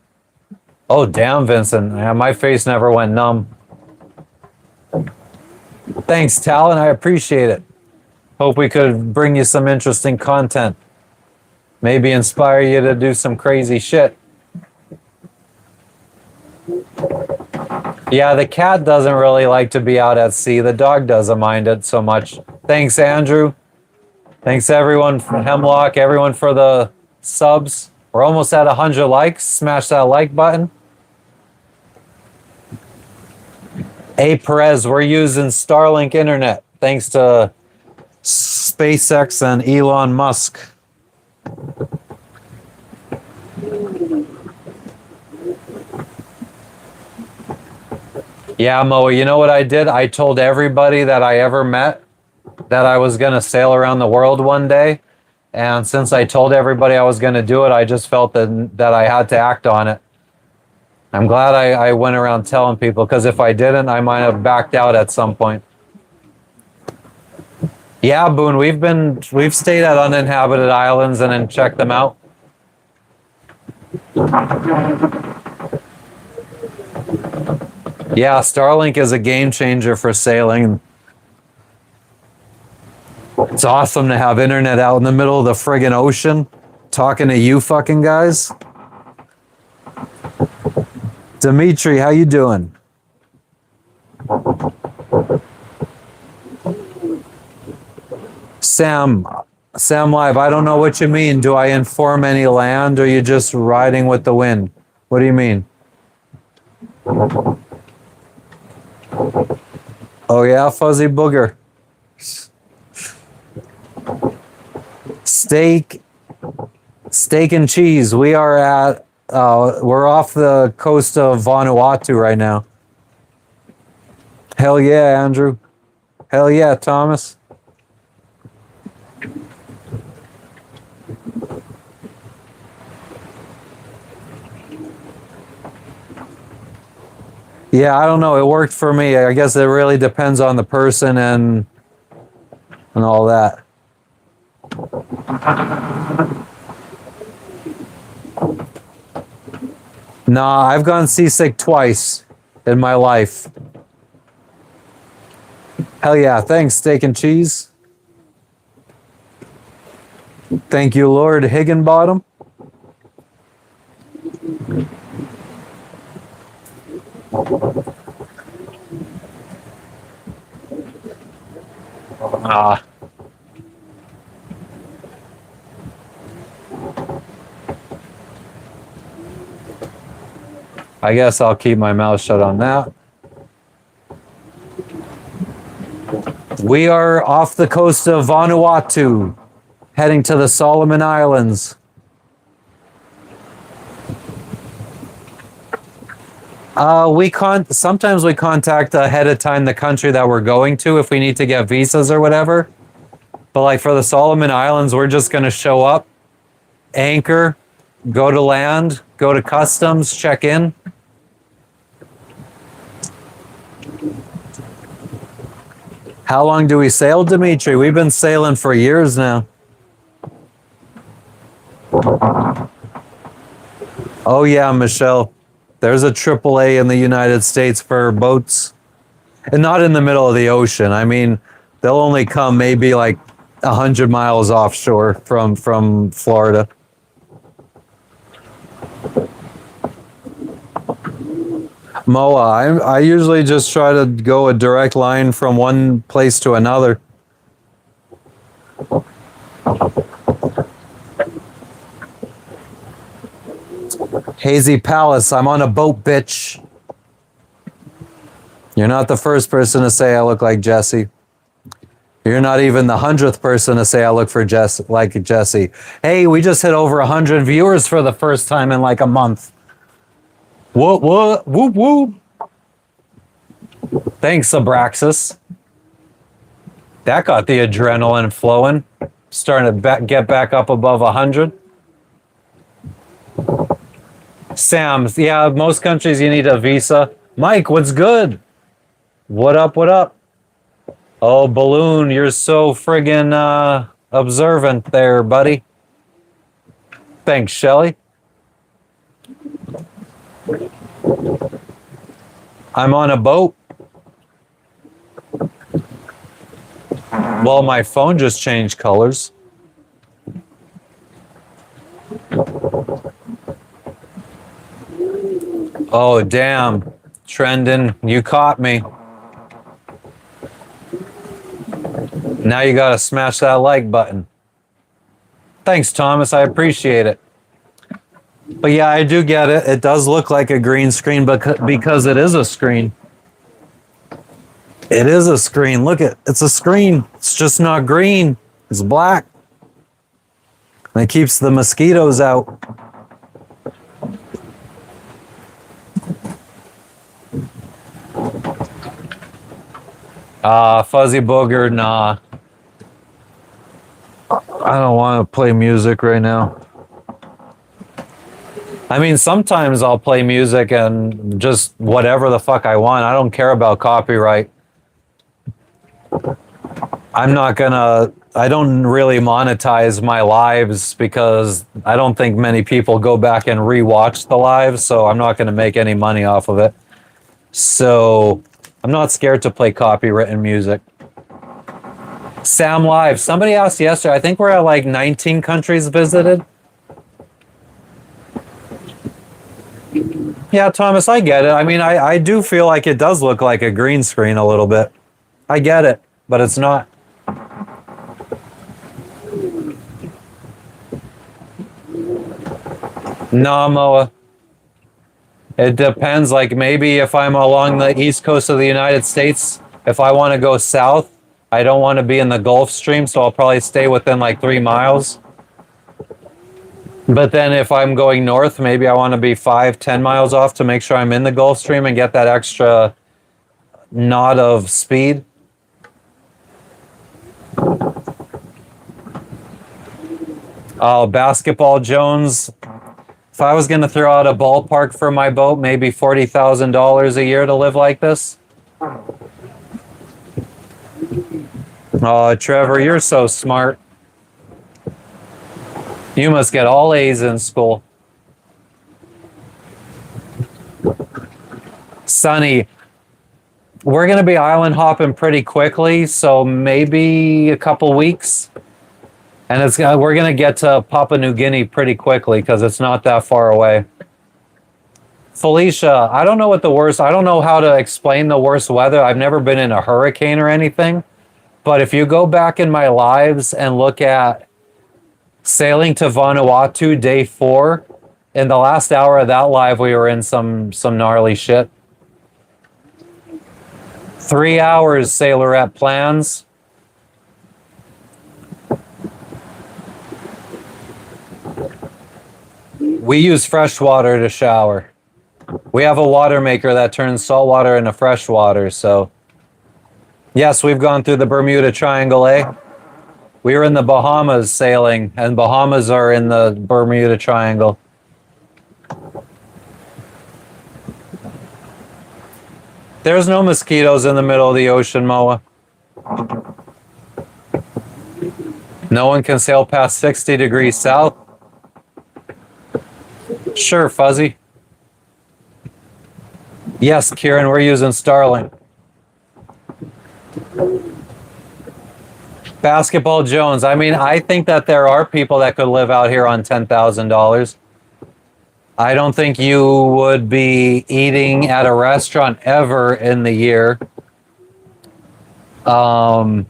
Oh, damn, Vincent. Yeah, my face never went numb. Thanks, Talon. I appreciate it. Hope we could bring you some interesting content. Maybe inspire you to do some crazy shit. Yeah, the cat doesn't really like to be out at sea. The dog doesn't mind it so much. Thanks, Andrew. Thanks, everyone, for Hemlock, everyone for the subs. We're almost at 100 likes. Smash that like button. Hey, Perez, we're using Starlink internet thanks to SpaceX and Elon Musk. Yeah, Mo, you know what I did? I told everybody that I ever met that I was going to sail around the world one day. And since I told everybody I was going to do it, I just felt that I had to act on it. I'm glad I went around telling people, because if I didn't, I might have backed out at some point. Yeah, Boone, we've stayed at uninhabited islands and then checked them out. Yeah, Starlink is a game changer for sailing. It's awesome to have internet out in the middle of the friggin' ocean talking to you fucking guys. Dimitri, how you doing? Sam Live, I don't know what you mean. Do I inform any land, or you just riding with the wind? What do you mean? Oh yeah, Fuzzy Booger. Steak and cheese. We are at we're off the coast of Vanuatu right now. Hell yeah, Andrew. Hell yeah, Thomas. Yeah, I don't know. It worked for me. I guess it really depends on the person and all that. Nah, I've gone seasick twice in my life. Hell yeah. Thanks, steak and cheese. Thank you, Lord Higginbottom. I guess I'll keep my mouth shut on that. We are off the coast of Vanuatu, heading to the Solomon Islands. Sometimes we contact ahead of time the country that we're going to if we need to get visas or whatever. But like for the Solomon Islands, we're just going to show up, anchor, go to land, go to customs, check in. How long do we sail, Dimitri? We've been sailing for years now. Oh yeah, Michelle. There's a AAA in the United States for boats. And not in the middle of the ocean. I mean, they'll only come maybe like 100 miles offshore from Florida. Moa, I usually just try to go a direct line from one place to another. Hazy Palace, I'm on a boat, bitch. You're not the first person to say I look like Jesse. You're not even the 100th person to say I look like Jesse. Hey, we just hit over 100 viewers for the first time in like a month. What, whoop, whoop. Thanks, Abraxas. That got the adrenaline flowing. Starting to get back up above 100. Sam, yeah, most countries you need a visa. Mike, what's good? What up, what up? Oh, Balloon, you're so friggin' observant there, buddy. Thanks, Shelly. I'm on a boat. Well, my phone just changed colors. Oh, damn. Trendon, you caught me. Now you gotta smash that like button. Thanks, Thomas. I appreciate it. But yeah, I do get it. It does look like a green screen because it is a screen. It is a screen. Look it's a screen. It's just not green. It's black. And it keeps the mosquitoes out. Fuzzy Booger, nah. I don't want to play music right now. I mean, sometimes I'll play music and just whatever the fuck I want. I don't care about copyright. I don't really monetize my lives because I don't think many people go back and rewatch the lives, so I'm not going to make any money off of it. So I'm not scared to play copywritten music. Sam Live. Somebody asked yesterday, I think we're at like 19 countries visited. Yeah, Thomas, I get it. I mean, I do feel like it does look like a green screen a little bit. I get it, but it's not. No, Moa. It depends. Like maybe if I'm along the east coast of the United States, if I want to go south, I don't want to be in the Gulf Stream, so I'll probably stay within like 3 miles. But then if I'm going north, maybe I want to be 5-10 miles off to make sure I'm in the Gulf Stream and get that extra knot of speed. Oh, Basketball Jones. If I was going to throw out a ballpark for my boat, maybe $40,000 a year to live like this. Oh, Trevor, you're so smart. You must get all A's in school. Sonny, we're going to be island hopping pretty quickly, so maybe a couple weeks. And we're going to get to Papua New Guinea pretty quickly because it's not that far away. Felicia, I don't know how to explain the worst weather. I've never been in a hurricane or anything. But if you go back in my lives and look at sailing to Vanuatu day 4, in the last hour of that live, we were in some gnarly shit. 3 hours, Sailorette plans. We use fresh water to shower. We have a water maker that turns salt water into fresh water, so... Yes, we've gone through the Bermuda Triangle, eh? We were in the Bahamas sailing, and Bahamas are in the Bermuda Triangle. There's no mosquitoes in the middle of the ocean, Moa. No one can sail past 60 degrees south. Sure, Fuzzy. Yes, Kieran, we're using Starlink. Basketball Jones. I mean, I think that there are people that could live out here on $10,000. I don't think you would be eating at a restaurant ever in the year. Yeah,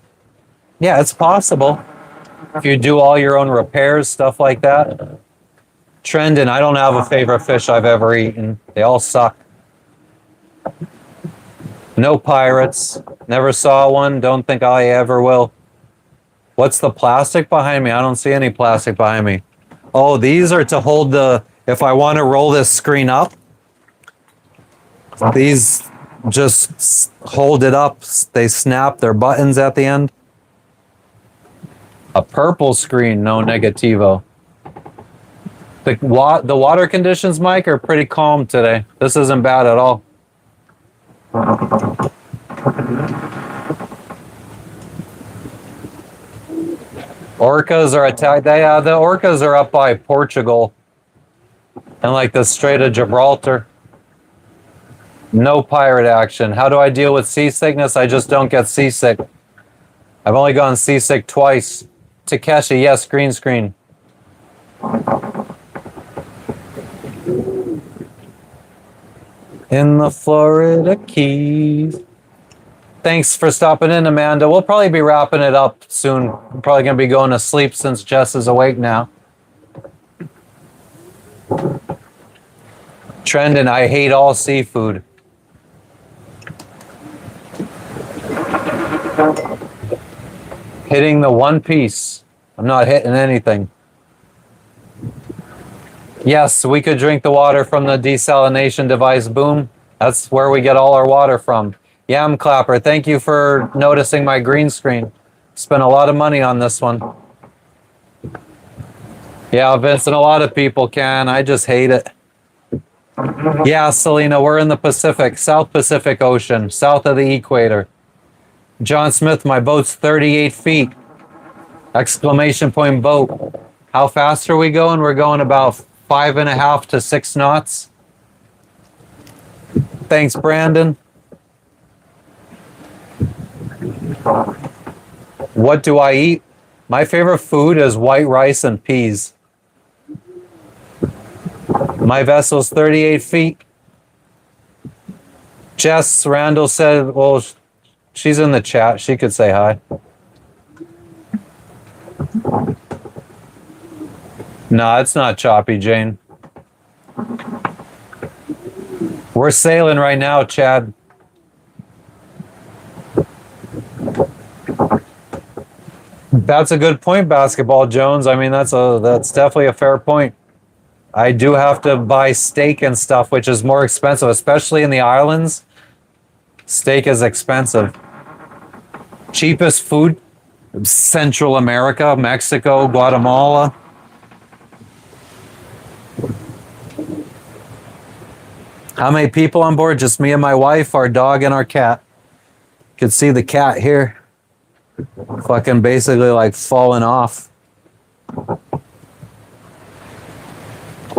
it's possible. If you do all your own repairs, stuff like that. Trendon, I don't have a favorite fish I've ever eaten. They all suck. No pirates. Never saw one. Don't think I ever will. What's the plastic behind me? I don't see any plastic behind me. Oh, these are to hold if I want to roll this screen up, these just hold it up. They snap. They're buttons at the end. A purple screen, no negativo. The water conditions, Mike, are pretty calm today. This isn't bad at all. Orcas are attacked. The orcas are up by Portugal and like the Strait of Gibraltar. No pirate action. How do I deal with seasickness? I just don't get seasick. I've only gone seasick twice. Takeshi, yes, green screen. In the Florida Keys. Thanks for stopping in, Amanda. We'll probably be wrapping it up soon. I'm probably going to be going to sleep since Jess is awake now. Trendon, I hate all seafood. Hitting the one piece. I'm not hitting anything. Yes, we could drink the water from the desalination device. Boom. That's where we get all our water from. Yam Clapper, thank you for noticing my green screen. Spent a lot of money on this one. Yeah, Vincent, a lot of people can. I just hate it. Yeah, Selena, we're in the Pacific, South Pacific Ocean, south of the equator. John Smith, my boat's 38 feet. Exclamation point boat. How fast are we going? We're going about 5.5 to 6 knots. Thanks, Brandon. What do I eat? My favorite food is white rice and peas. My vessel's 38 feet. Jess Randall said, well, she's in the chat. She could say hi. No, it's not choppy, Jane. We're sailing right now, Chad. That's a good point, Basketball Jones. I mean, that's definitely a fair point. I do have to buy steak and stuff, which is more expensive, especially in the islands. Steak is expensive. Cheapest food, Central America, Mexico, Guatemala. How many people on board? Just me and my wife, our dog, and our cat. You can see the cat here. Fucking basically like falling off.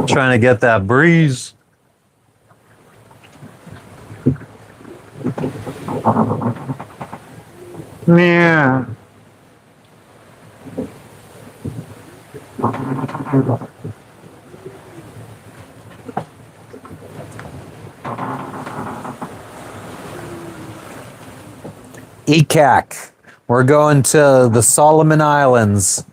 Trying to get that breeze. Yeah. ECAC. We're going to the Solomon Islands.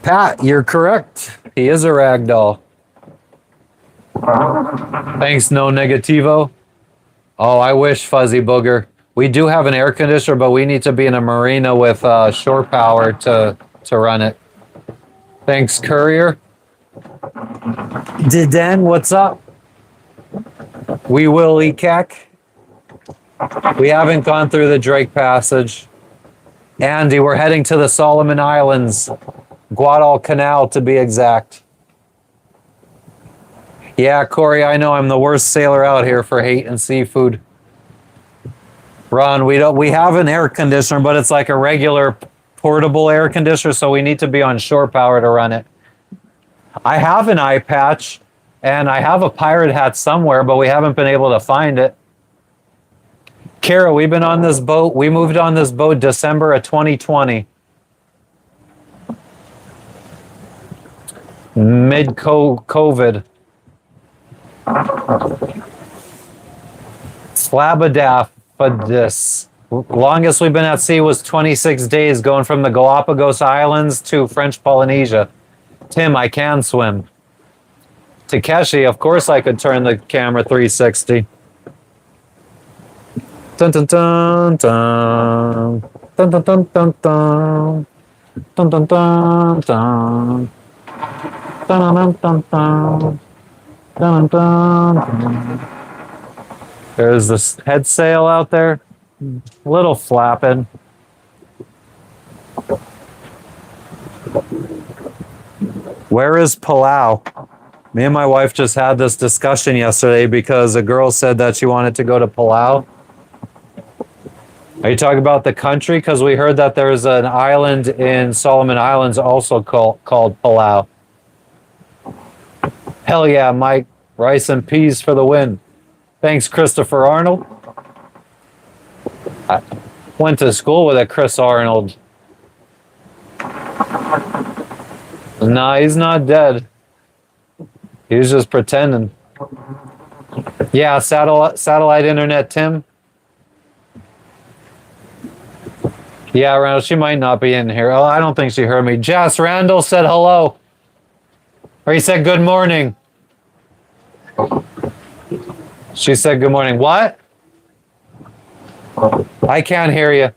Pat, you're correct. He is a ragdoll. Thanks, no negativo. Oh, I wish, Fuzzy Booger. We do have an air conditioner, but we need to be in a marina with shore power to run it. Thanks, Courier. Diden, what's up? We will, ECAC. We haven't gone through the Drake Passage. Andy, we're heading to the Solomon Islands. Guadalcanal, to be exact. Yeah, Corey, I know I'm the worst sailor out here for hating seafood. Ron, we have an air conditioner, but it's like a regular portable air conditioner, so we need to be on shore power to run it. I have an eye patch, and I have a pirate hat somewhere, but we haven't been able to find it. Kara, we've been on this boat. We moved on this boat December of 2020. Mid-COVID. Flabbergastus. Longest we've been at sea was 26 days, going from the Galapagos Islands to French Polynesia. Tim, I can swim. Takeshi, of course I could turn the camera 360. Dun dun dun dun. Dun dun dun dun dun. Dun dun dun dun. Dun dun dun dun. Dun dun dun. There's this head sail out there. A little flapping. Where is Palau? Me and my wife just had this discussion yesterday because a girl said that she wanted to go to Palau. Are you talking about the country? Because we heard that there's an island in Solomon Islands also called Palau. Hell yeah, Mike. Rice and peas for the win. Thanks, Christopher Arnold. I went to school with a Chris Arnold. Nah, he's not dead. He was just pretending. Yeah, satellite internet, Tim. Yeah, Randall, she might not be in here. Oh, I don't think she heard me. Jess, Randall said hello. Or he said good morning. She said good morning. What? I can't hear you.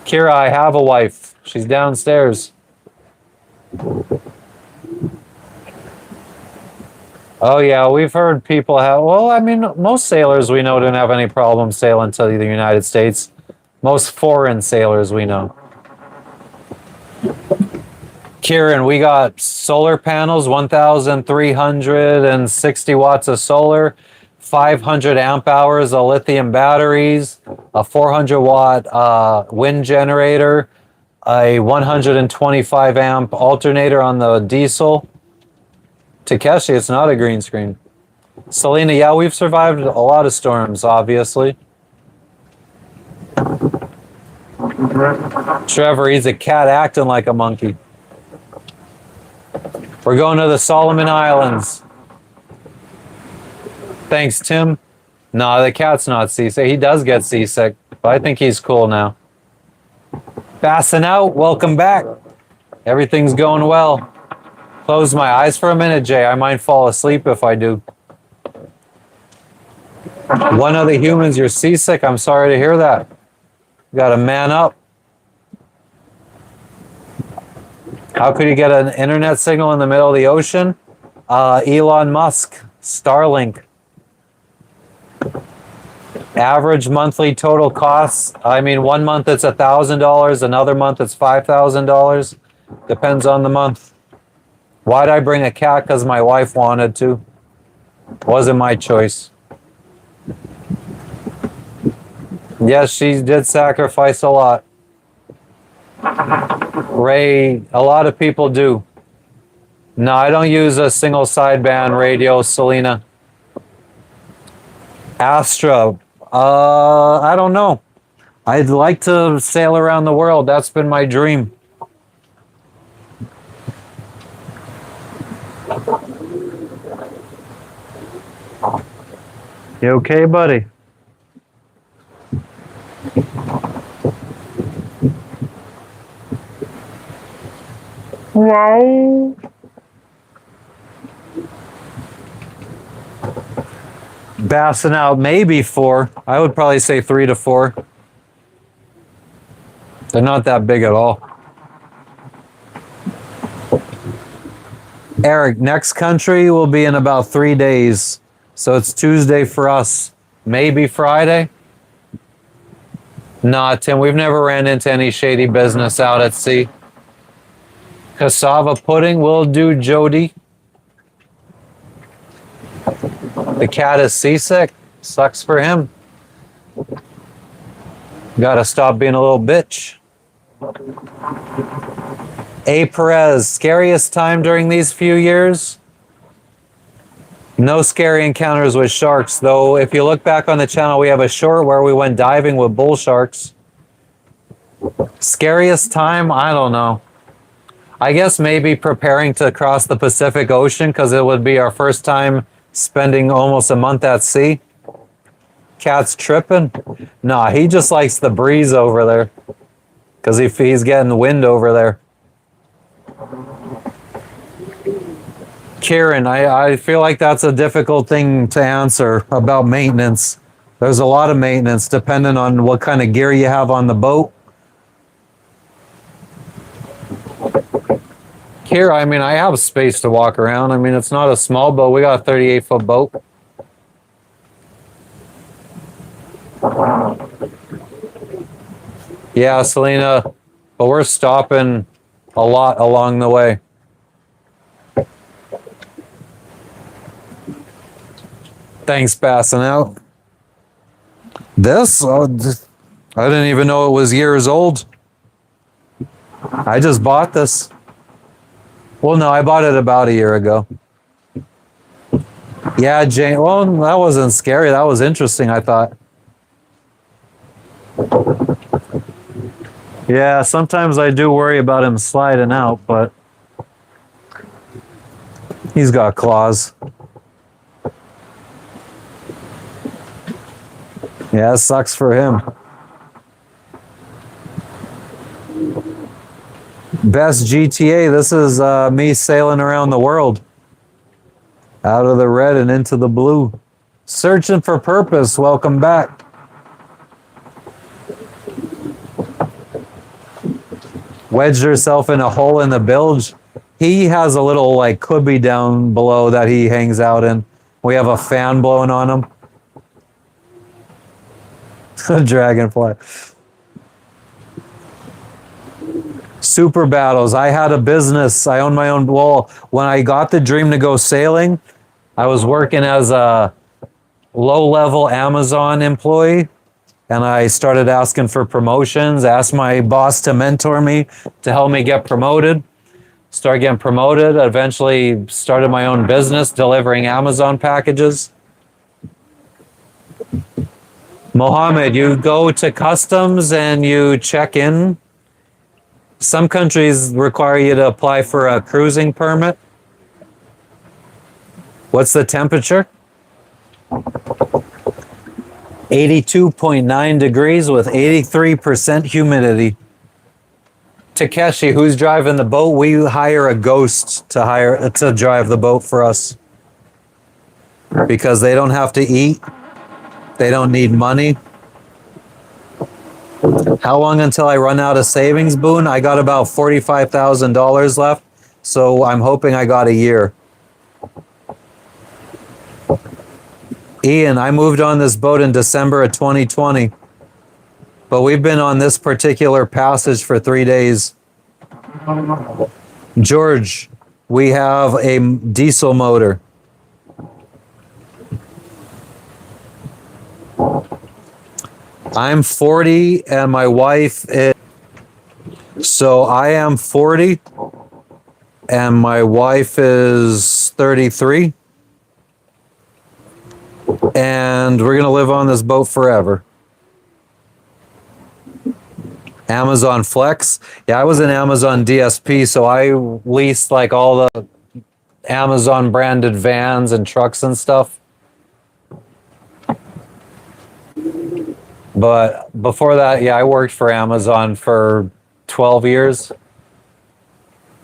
Kira, I have a wife. She's downstairs. Oh, yeah, we've heard people have. Well, I mean, most sailors we know don't have any problem sailing to the United States. Most foreign sailors we know. Kieran, we got solar panels, 1,360 watts of solar, 500 amp hours of lithium batteries, a 400 watt wind generator, a 125 amp alternator on the diesel. Takeshi, it's not a green screen. Selena, yeah, we've survived a lot of storms, obviously. Trevor, he's a cat acting like a monkey. We're going to the Solomon Islands. Thanks, Tim. No, the cat's not seasick. He does get seasick, but I think he's cool now. Passing out, welcome back. Everything's going well. Close my eyes for a minute, Jay. I might fall asleep if I do. One of the humans, you're seasick. I'm sorry to hear that. You gotta man up. How could you get an internet signal in the middle of the ocean? Elon Musk, Starlink. Average monthly total costs. I mean, one month it's $1,000, another month it's $5,000. Depends on the month. Why'd I bring a cat? Because my wife wanted to. Wasn't my choice. Yes, she did sacrifice a lot. Ray, a lot of people do. No, I don't use a single sideband radio, Selena. Astra, I don't know. I'd like to sail around the world. That's been my dream. You okay, buddy? Wow. Bassing out, maybe 4. I would probably say 3 to 4. They're not that big at all. Eric, next country will be in about 3 days. So it's Tuesday for us. Maybe Friday? Nah, Tim, we've never ran into any shady business out at sea. Cassava pudding will do, Jody. The cat is seasick. Sucks for him. Gotta stop being a little bitch. A. Perez, scariest time during these few years? No scary encounters with sharks, though. If you look back on the channel, we have a short where we went diving with bull sharks. Scariest time? I don't know. I guess maybe preparing to cross the Pacific Ocean because it would be our first time spending almost a month at sea. Cat's tripping? Nah, he just likes the breeze over there because he's getting wind over there. Kieran, I feel like that's a difficult thing to answer about maintenance. There's a lot of maintenance depending on what kind of gear you have on the boat. Here, I mean, I have space to walk around. I mean, it's not a small boat. We got a 38-foot boat. Yeah, Selena, but we're stopping a lot along the way. Thanks, passing out. This, I didn't even know it was years old. I just bought this. Well, no, I bought it about a year ago. Yeah, Jane. Well, that wasn't scary. That was interesting, I thought. Yeah, sometimes I do worry about him sliding out, but he's got claws. Yeah, it sucks for him. Best GTA. This is me sailing around the world. Out of the red and into the blue. Searching for purpose. Welcome back. Wedged herself in a hole in the bilge. He has a little like cubby down below that he hangs out in. We have a fan blowing on him. Dragonfly. Super battles. I had a business. I owned my own. Well, when I got the dream to go sailing, I was working as a low-level Amazon employee, and I started asking for promotions. Asked my boss to mentor me to help me get promoted. Started getting promoted. Eventually, started my own business delivering Amazon packages. Mohammed, you go to customs and you check in. Some countries require you to apply for a cruising permit. What's the temperature? 82.9 degrees with 83% humidity. Takeshi, who's driving the boat? We hire a ghost to drive the boat for us. Because they don't have to eat. They don't need money. How long until I run out of savings, Boone? I got about $45,000 left, so I'm hoping I got a year. Ian, I moved on this boat in December of 2020, but we've been on this particular passage for 3 days. George, we have a diesel motor. I'm 40 and my wife is, so I am 40 and my wife is 33 and we're going to live on this boat forever. Amazon Flex. Yeah, I was an Amazon DSP, so I leased like all the Amazon branded vans and trucks and stuff. But before that, yeah, I worked for Amazon for 12 years.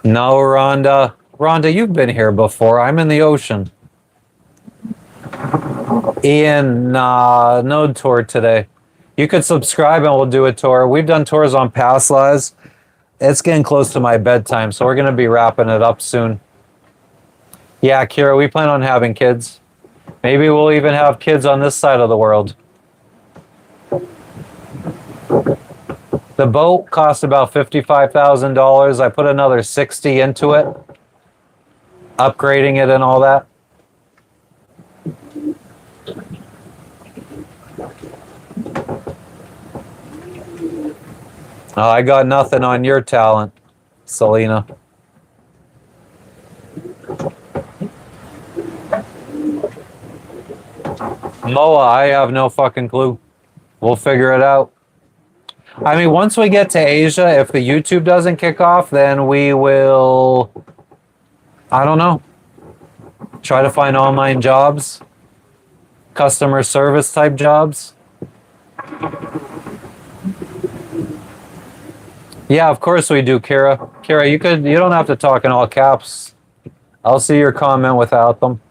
No, Rhonda. Rhonda, you've been here before. I'm in the ocean. Ian, no tour today. You could subscribe and we'll do a tour. We've done tours on past lives. It's getting close to my bedtime, so we're going to be wrapping it up soon. Yeah, Kira, we plan on having kids. Maybe we'll even have kids on this side of the world. The boat cost about $55,000. I put another 60 into it, upgrading it and all that. Oh, I got nothing on your talent, Selena. Moa, I have no fucking clue. We'll figure it out. I mean, once we get to Asia, if the YouTube doesn't kick off, then we will, I don't know, try to find online jobs, customer service type jobs. Yeah, of course we do, Kira. Kira, you don't have to talk in all caps. I'll see your comment without them.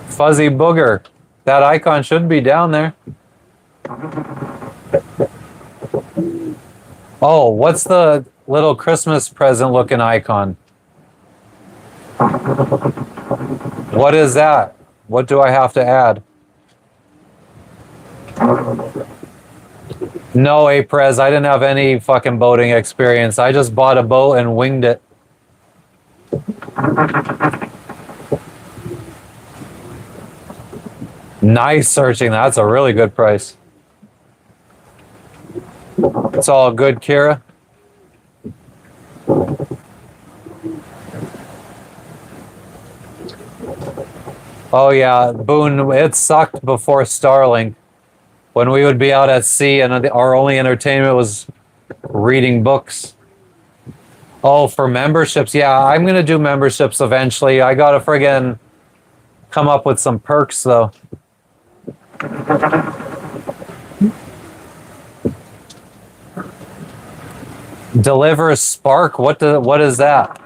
Fuzzy booger. That icon should be down there. Oh, what's the little Christmas present looking icon? What is that? What do I have to add? No, Aprez, I didn't have any fucking boating experience. I just bought a boat and winged it. Nice searching. That's a really good price. It's all good, Kira. Oh yeah, Boone, it sucked before Starlink. When we would be out at sea and our only entertainment was reading books. Oh, for memberships. Yeah, I'm going to do memberships eventually. I got to friggin' come up with some perks though. Deliver a spark? What is that?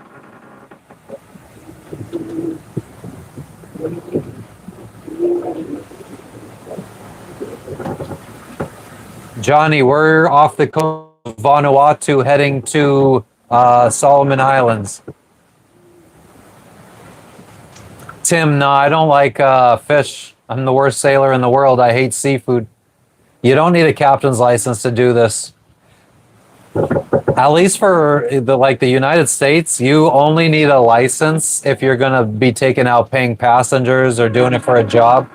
Johnny, we're off the coast of Vanuatu heading to Solomon Islands. Tim, no, I don't like fish. I'm the worst sailor in the world. I hate seafood. You don't need a captain's license to do this. At least for the United States, you only need a license if you're gonna be taking out paying passengers or doing it for a job.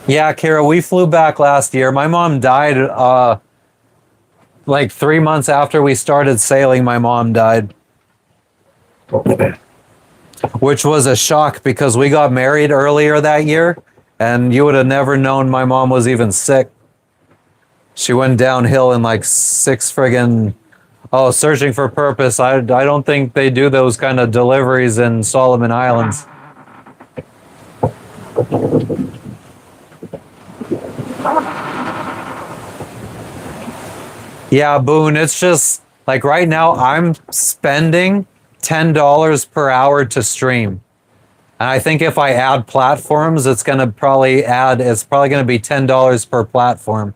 Yeah, Kira, we flew back last year. My mom died like 3 months after we started sailing. My mom died, which was a shock because we got married earlier that year, and you would have never known my mom was even sick. She went downhill in like searching for purpose. I don't think they do those kind of deliveries in Solomon Islands. Yeah, Boone, it's just like right now I'm spending $10 per hour to stream. And I think if I add platforms, it's probably going to be $10 per platform.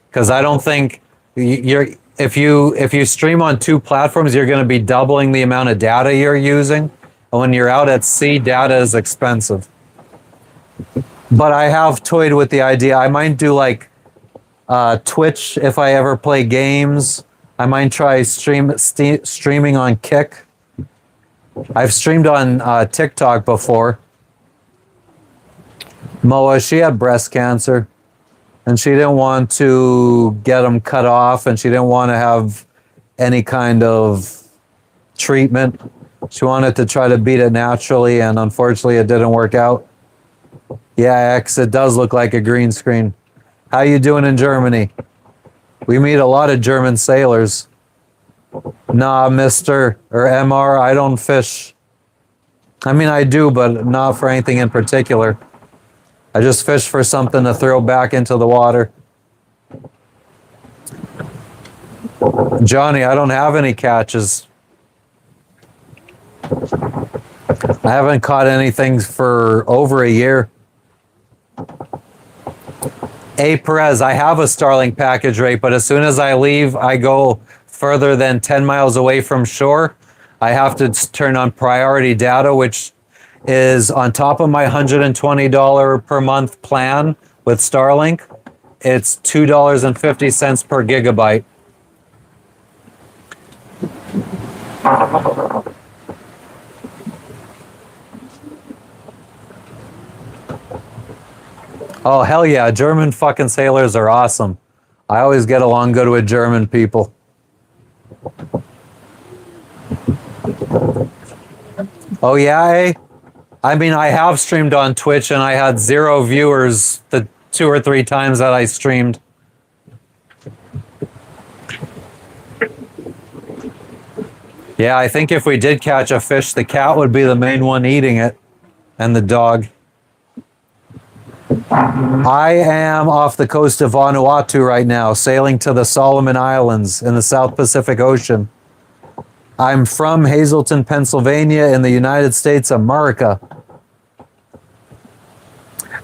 Because I don't think if you stream on 2 platforms, you're going to be doubling the amount of data you're using. And when you're out at sea, data is expensive. But I have toyed with the idea. I might do like Twitch if I ever play games. I might try streaming on Kick. I've streamed on TikTok before. Moa, she had breast cancer. And she didn't want to get them cut off, and she didn't want to have any kind of treatment. She wanted to try to beat it naturally, and unfortunately it didn't work out. Yeah, X, it does look like a green screen. How you doing in Germany? We meet a lot of German sailors. Nah, Mr. or MR, I don't fish. I mean, I do, but not for anything in particular. I just fish for something to throw back into the water. Johnny, I don't have any catches. I haven't caught anything for over a year. Hey, Perez, I have a Starlink package rate, but as soon as I leave, I go further than 10 miles away from shore. I have to turn on priority data, which is on top of my $120 per month plan with Starlink. It's $2.50 per gigabyte. Oh, hell yeah. German fucking sailors are awesome. I always get along good with German people. Oh, yeah, eh? I mean, I have streamed on Twitch and I had 0 viewers the 2 or 3 times that I streamed. Yeah, I think if we did catch a fish, the cat would be the main one eating it, and the dog. I am off the coast of Vanuatu right now, sailing to the Solomon Islands in the South Pacific Ocean. I'm from Hazleton, Pennsylvania in the United States of America.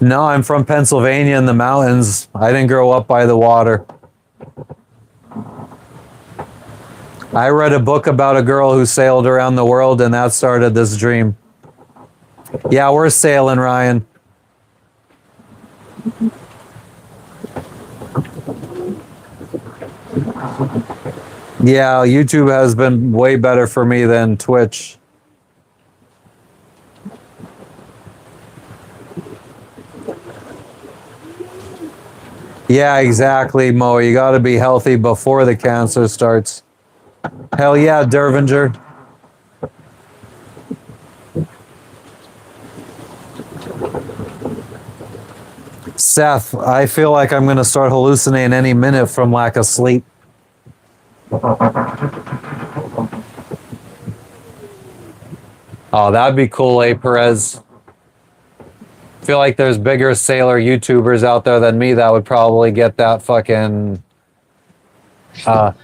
No, I'm from Pennsylvania in the mountains. I didn't grow up by the water. I read a book about a girl who sailed around the world and that started this dream. Yeah, we're sailing, Ryan. Yeah, YouTube has been way better for me than Twitch. Yeah, exactly, Mo. You got to be healthy before the cancer starts. Hell yeah, Dervinger. Seth, I feel like I'm going to start hallucinating any minute from lack of sleep. Oh, that'd be cool, A. Perez. I feel like there's bigger sailor YouTubers out there than me that would probably get that fucking... how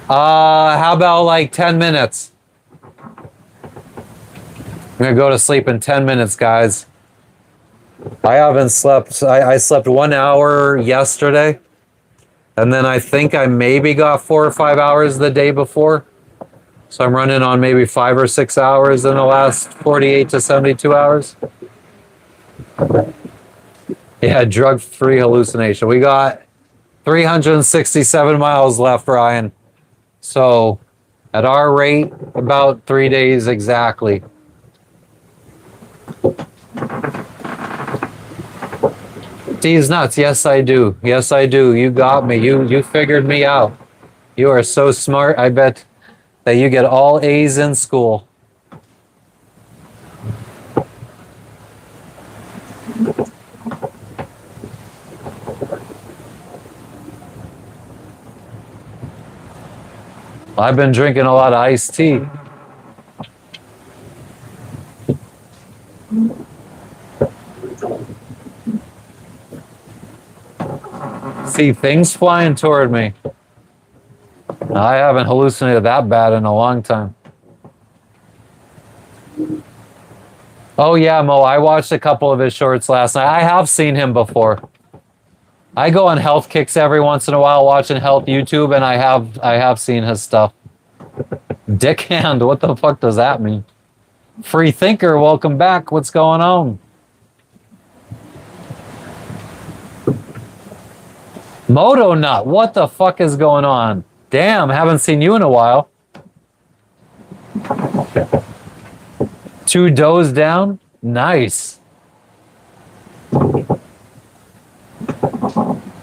about like 10 minutes? I'm going to go to sleep in 10 minutes, guys. I haven't slept. I slept 1 hour yesterday. And then I think I maybe got 4 or 5 hours the day before. So I'm running on maybe 5 or 6 hours in the last 48 to 72 hours. Yeah, drug-free hallucination. We got 367 miles left, Ryan. So at our rate, about 3 days exactly. D's nuts. Yes, I do. Yes, I do. You got me. You figured me out. You are so smart. I bet that you get all A's in school. I've been drinking a lot of iced tea. See things flying toward me. I haven't hallucinated that bad in a long time. Oh yeah, Mo, I watched a couple of his shorts last night. I have seen him before. I go on health kicks every once in a while watching health YouTube, and I have seen his stuff. Dick hand, what the fuck does that mean? Free thinker, welcome back. What's going on? Moto Nut, what the fuck is going on? Damn, haven't seen you in a while. 2 does down? Nice.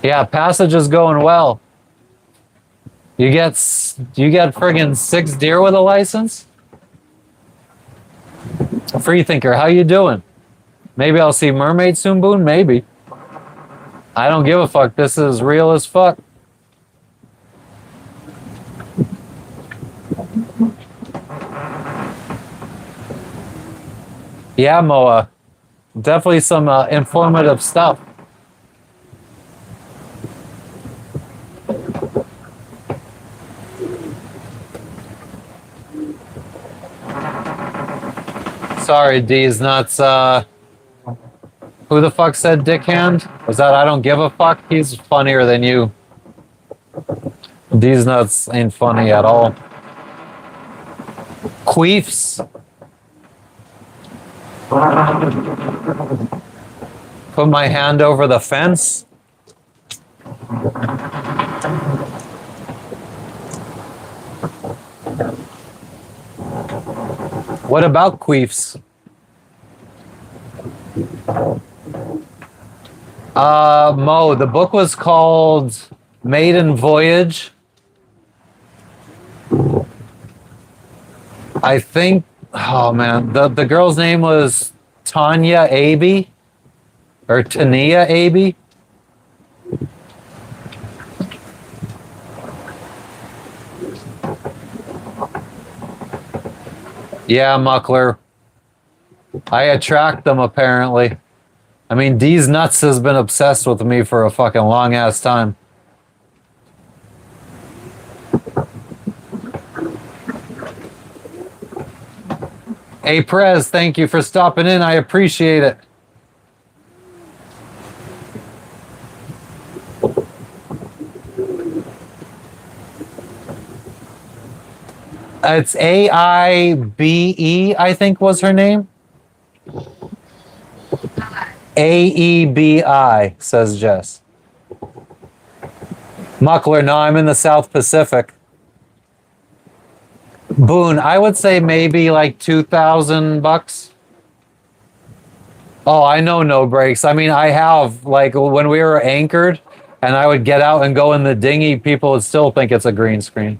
Yeah, passage is going well. You get friggin' 6 deer with a license? Free thinker, how you doing? Maybe I'll see mermaid soon, Boone? Maybe. I don't give a fuck. This is real as fuck. Yeah, Moa. Definitely some informative stuff. Sorry, D's nuts. Who the fuck said dick hand? Was that I don't give a fuck? He's funnier than you. These nuts ain't funny at all. Queefs. Put my hand over the fence. What about queefs? Mo, the book was called Maiden Voyage. I think, oh man, the girl's name was Tanya Abbey or Tania Abbey. Yeah, Muckler. I attract them apparently. I mean, D's nuts has been obsessed with me for a fucking long ass time. Hey, Prez, thank you for stopping in. I appreciate it. It's AIBE, I think was her name. AEBI, says Jess. Muckler, no, I'm in the South Pacific. Boone, I would say maybe like $2,000. Oh, I know no brakes. I mean, I have like when we were anchored and I would get out and go in the dinghy, people would still think it's a green screen.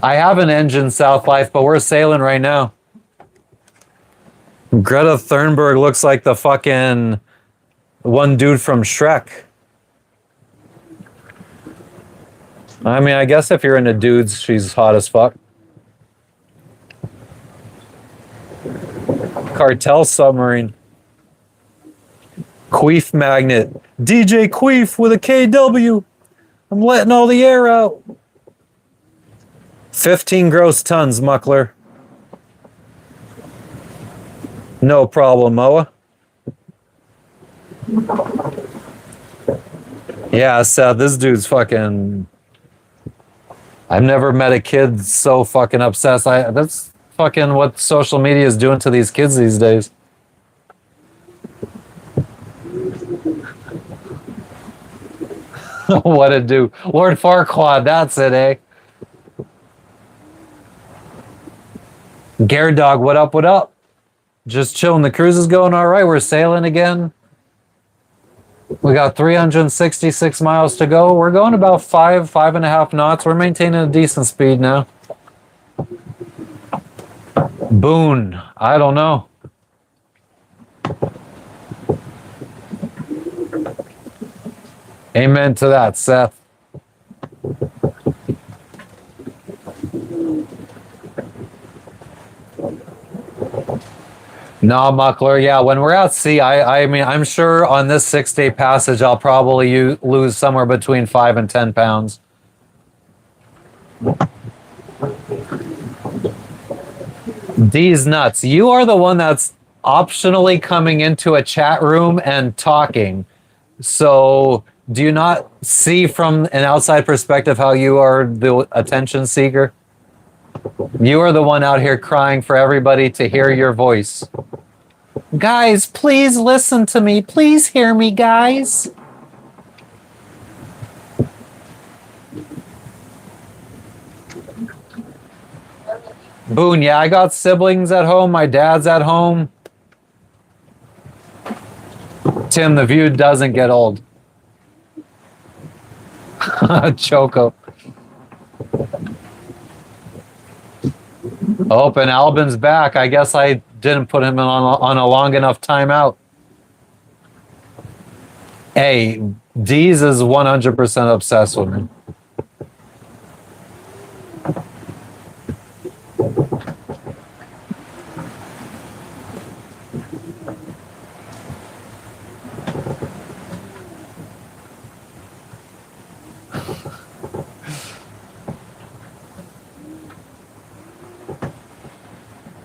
I have an engine, South Life, but we're sailing right now. Greta Thunberg looks like the fucking one dude from Shrek. I mean, I guess if you're into dudes, she's hot as fuck. Cartel submarine. Queef magnet. DJ Queef with a KW. I'm letting all the air out. 15 gross tons, Muckler. No problem, Moa. Yeah, Seth, this dude's fucking... I've never met a kid so fucking obsessed. That's fucking what social media is doing to these kids these days. What it do? Lord Farquaad, that's it, eh? Gare Dog, what up, what up? Just chilling. The cruise is going all right. We're sailing again. We got 366 miles to go. We're going about 5.5 knots. We're maintaining a decent speed now. Boone, I don't know. Amen to that, Seth. No, Muckler, yeah, when we're at sea, I mean, I'm sure on this 6-day passage, I'll probably lose somewhere between 5 and 10 pounds. D's nuts. You are the one that's optionally coming into a chat room and talking. So do you not see from an outside perspective how you are the attention seeker? You are the one out here crying for everybody to hear your voice. Guys, please listen to me. Please hear me, guys. Boone, yeah, I got siblings at home. My dad's at home. Tim, the view doesn't get old. Choco. Oh, and Albin's back. I guess I didn't put him on a long enough timeout. Hey, Deez is 100% obsessed with me.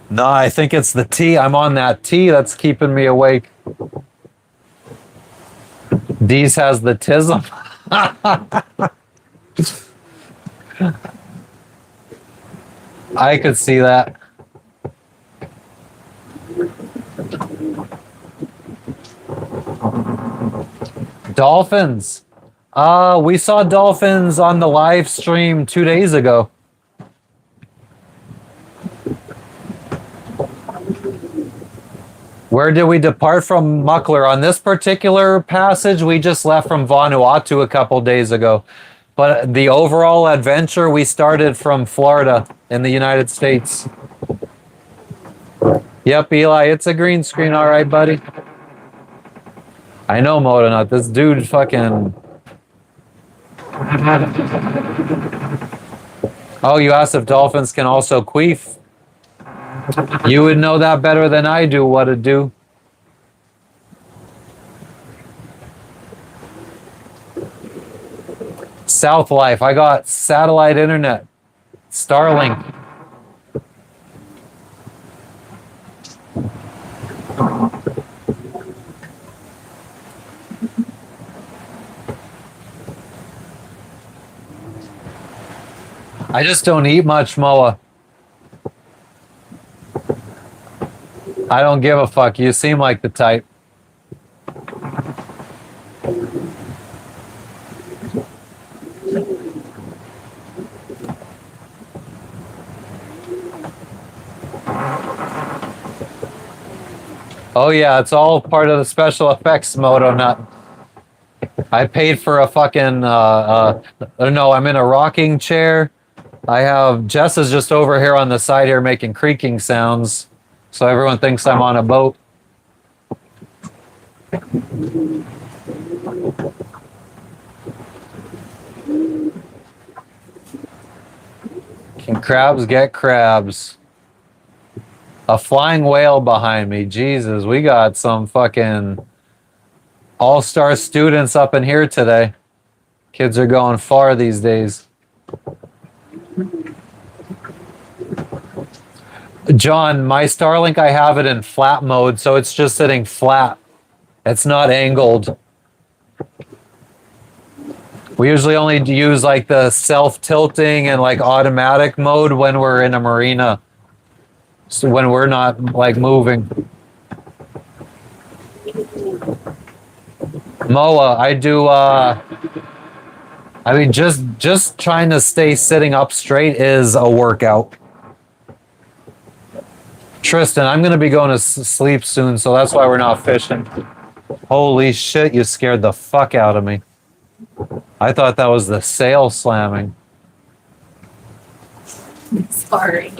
No, I think it's the tea. I'm on that tea that's keeping me awake. Deez has the tism. I could see that. Dolphins. We saw dolphins on the live stream 2 days ago. Where did we depart from, Muckler? On this particular passage, we just left from Vanuatu a couple days ago. But the overall adventure, we started from Florida in the United States. Yep, Eli, it's a green screen, all right, buddy. I know, Motonut. This dude fucking... Oh, you asked if dolphins can also queef. You would know that better than I do what to do. South Life. I got satellite internet. Starlink. I just don't eat much, Moa. I don't give a fuck. You seem like the type. Oh yeah, it's all part of the special effects, Moto Nut. I paid for a fucking no, I'm in a rocking chair. I have Jess is just over here on the side here making creaking sounds, so everyone thinks I'm on a boat. Can crabs get crabs? A flying whale behind me. Jesus, we got some fucking all-star students up in here today. Kids are going far these days. John, my Starlink, I have it in flat mode, so it's just sitting flat. It's not angled. We usually only use like the self-tilting and like automatic mode when we're in a marina. So when we're not like moving. Moa, I do I mean just trying to stay sitting up straight is a workout. Tristan, I'm going to be going to sleep soon, so that's why we're not fishing. Holy shit, you scared the fuck out of me. I thought that was the sail slamming. Sorry.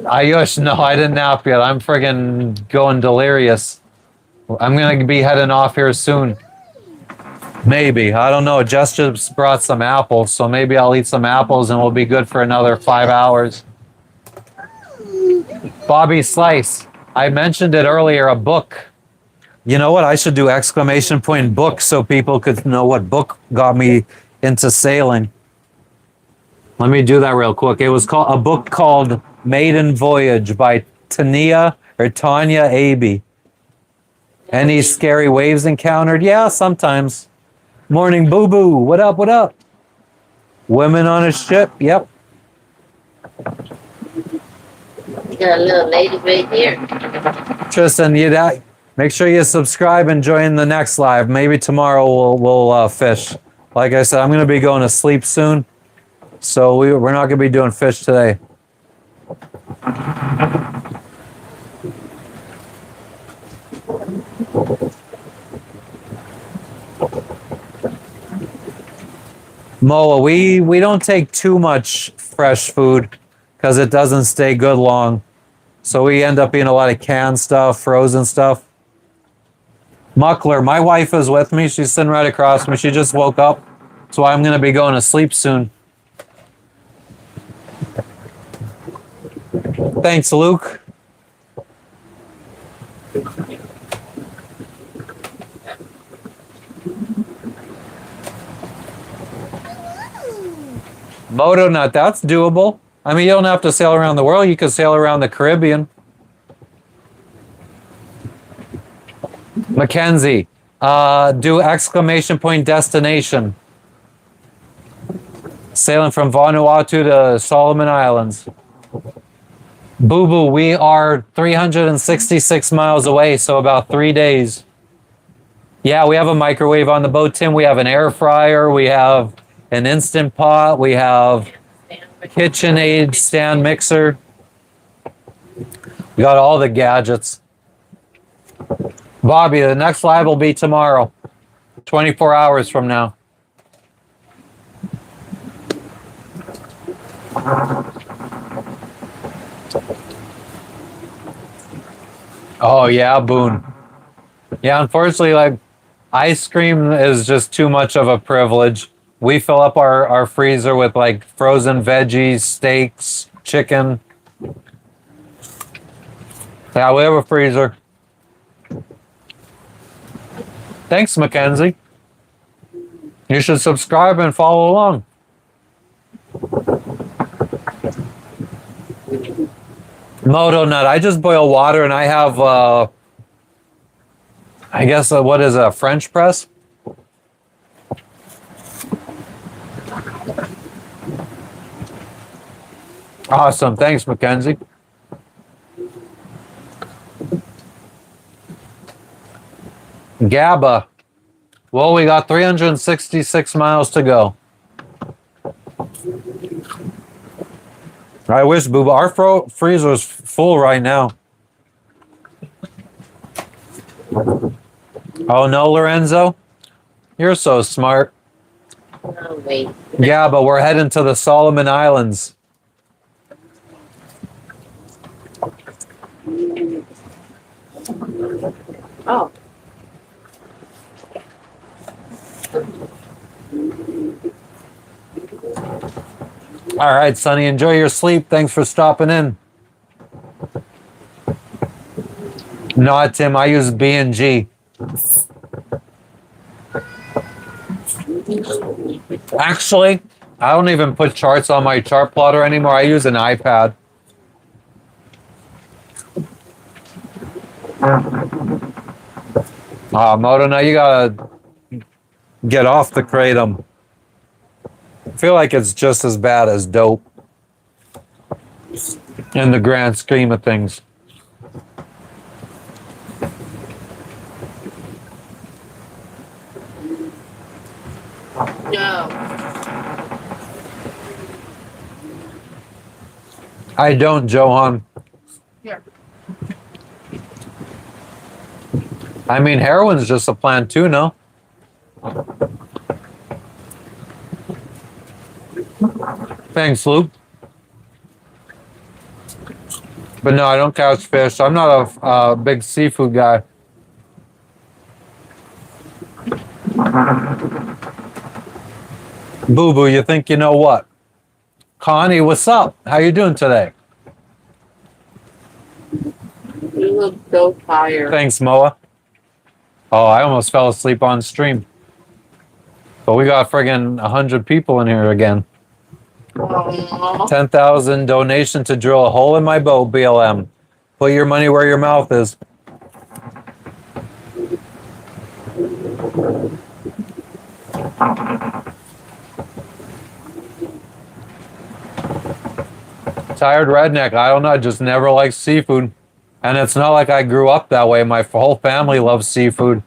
Ayush, no, I didn't nap yet. I'm friggin' going delirious. I'm going to be heading off here soon. Maybe. I don't know. Jess just brought some apples, so maybe I'll eat some apples and we'll be good for another 5 hours. Bobby Slice. I mentioned it earlier, a book. You know what? I should do exclamation point book so people could know what book got me into sailing. Let me do that real quick. It was called a book called Maiden Voyage by Tanya Abbey. Any scary waves encountered? Yeah, sometimes. Morning Boo Boo. What up? What up? Women on a ship. Yep. You got a little lady right here. Tristan, make sure you subscribe and join the next live. Maybe tomorrow we'll fish. Like I said, I'm going to be going to sleep soon. So we're not going to be doing fish today. Moa, we don't take too much fresh food because it doesn't stay good long. So we end up eating a lot of canned stuff, frozen stuff. Muckler, my wife is with me. She's sitting right across from me. She just woke up. So I'm going to be going to sleep soon. Thanks, Luke. Moto Nut, that's doable. I mean, you don't have to sail around the world. You can sail around the Caribbean. Mackenzie, do exclamation point destination. Sailing from Vanuatu to Solomon Islands. Boo Boo, we are 366 miles away, so about 3 days. Yeah, we have a microwave on the boat, Tim. We have an air fryer. We have an Instant Pot. We have KitchenAid stand mixer. We got all the gadgets. Bobby, the next live will be tomorrow, 24 hours from now. Oh yeah, Boone. Yeah, unfortunately, like ice cream is just too much of a privilege. We fill up our freezer with like frozen veggies, steaks, chicken. Yeah, we have a freezer. Thanks, Mackenzie. You should subscribe and follow along. Moto nut. I just boil water and I have, I guess, what is a French press? Awesome. Thanks, Mackenzie. GABA. Well, we got 366 miles to go. I wish, Booba. Our freezer's full right now. Oh, no, Lorenzo? You're so smart. Oh, wait. Yeah, but we're heading to the Solomon Islands. Oh. All right, Sonny, enjoy your sleep. Thanks for stopping in. No, Tim, I use B&G. Actually, I don't even put charts on my chart plotter anymore. I use an iPad. Moto, now you gotta get off the kratom. I feel like it's just as bad as dope in the grand scheme of things. No. I don't, Johan. Here. I mean, heroin's just a plant too, no? Thanks, Luke. But no, I don't catch fish. I'm not a big seafood guy. Boo Boo, you think you know what? Connie, what's up? How you doing today? You look so tired. Thanks, Moa. Oh, I almost fell asleep on stream. But we got friggin' 100 people in here again. Aww. 10,000 donation to drill a hole in my boat, BLM. Put your money where your mouth is. Tired redneck. I don't know. I just never liked seafood. And it's not like I grew up that way. My whole family loves seafood.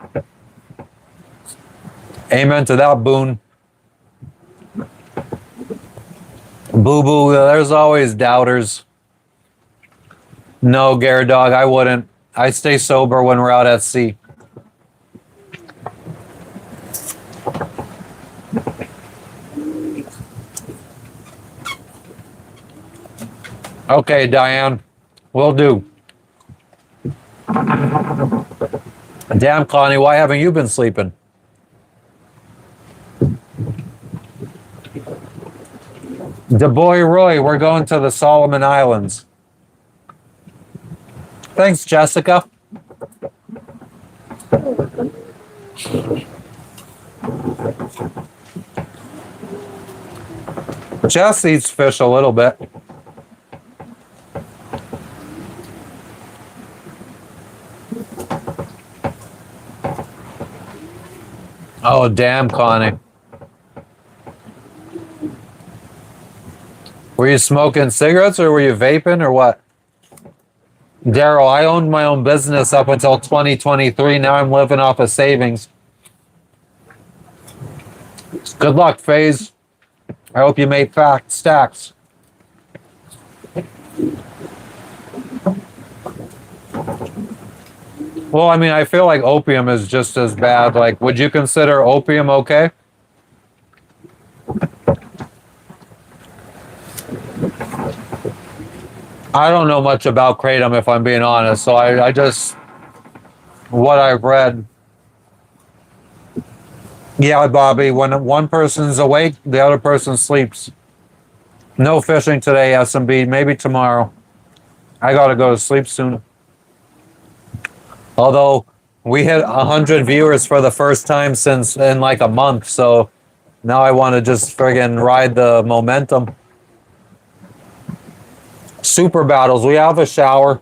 Amen to that, Boone. Boo Boo, there's always doubters. No, Gare Dog, I wouldn't. I stay sober when we're out at sea. Okay, Diane, will do. Damn, Connie, why haven't you been sleeping? Du Bois Roy, we're going to the Solomon Islands. Thanks, Jessica. Jess eats fish a little bit. Oh, damn, Connie. Were you smoking cigarettes or were you vaping or what? Daryl, I owned my own business up until 2023. Now I'm living off of savings. Good luck, FaZe. I hope you made stacks. Well, I mean, I feel like opium is just as bad. Like, would you consider opium okay? I don't know much about kratom, if I'm being honest. So I just, what I've read. Yeah, Bobby, when one person's awake, the other person sleeps. No fishing today, SMB. Maybe tomorrow. I gotta go to sleep soon. Although we hit 100 viewers for the first time since in like a month, so now I want to just friggin' ride the momentum. super battles. We have a shower.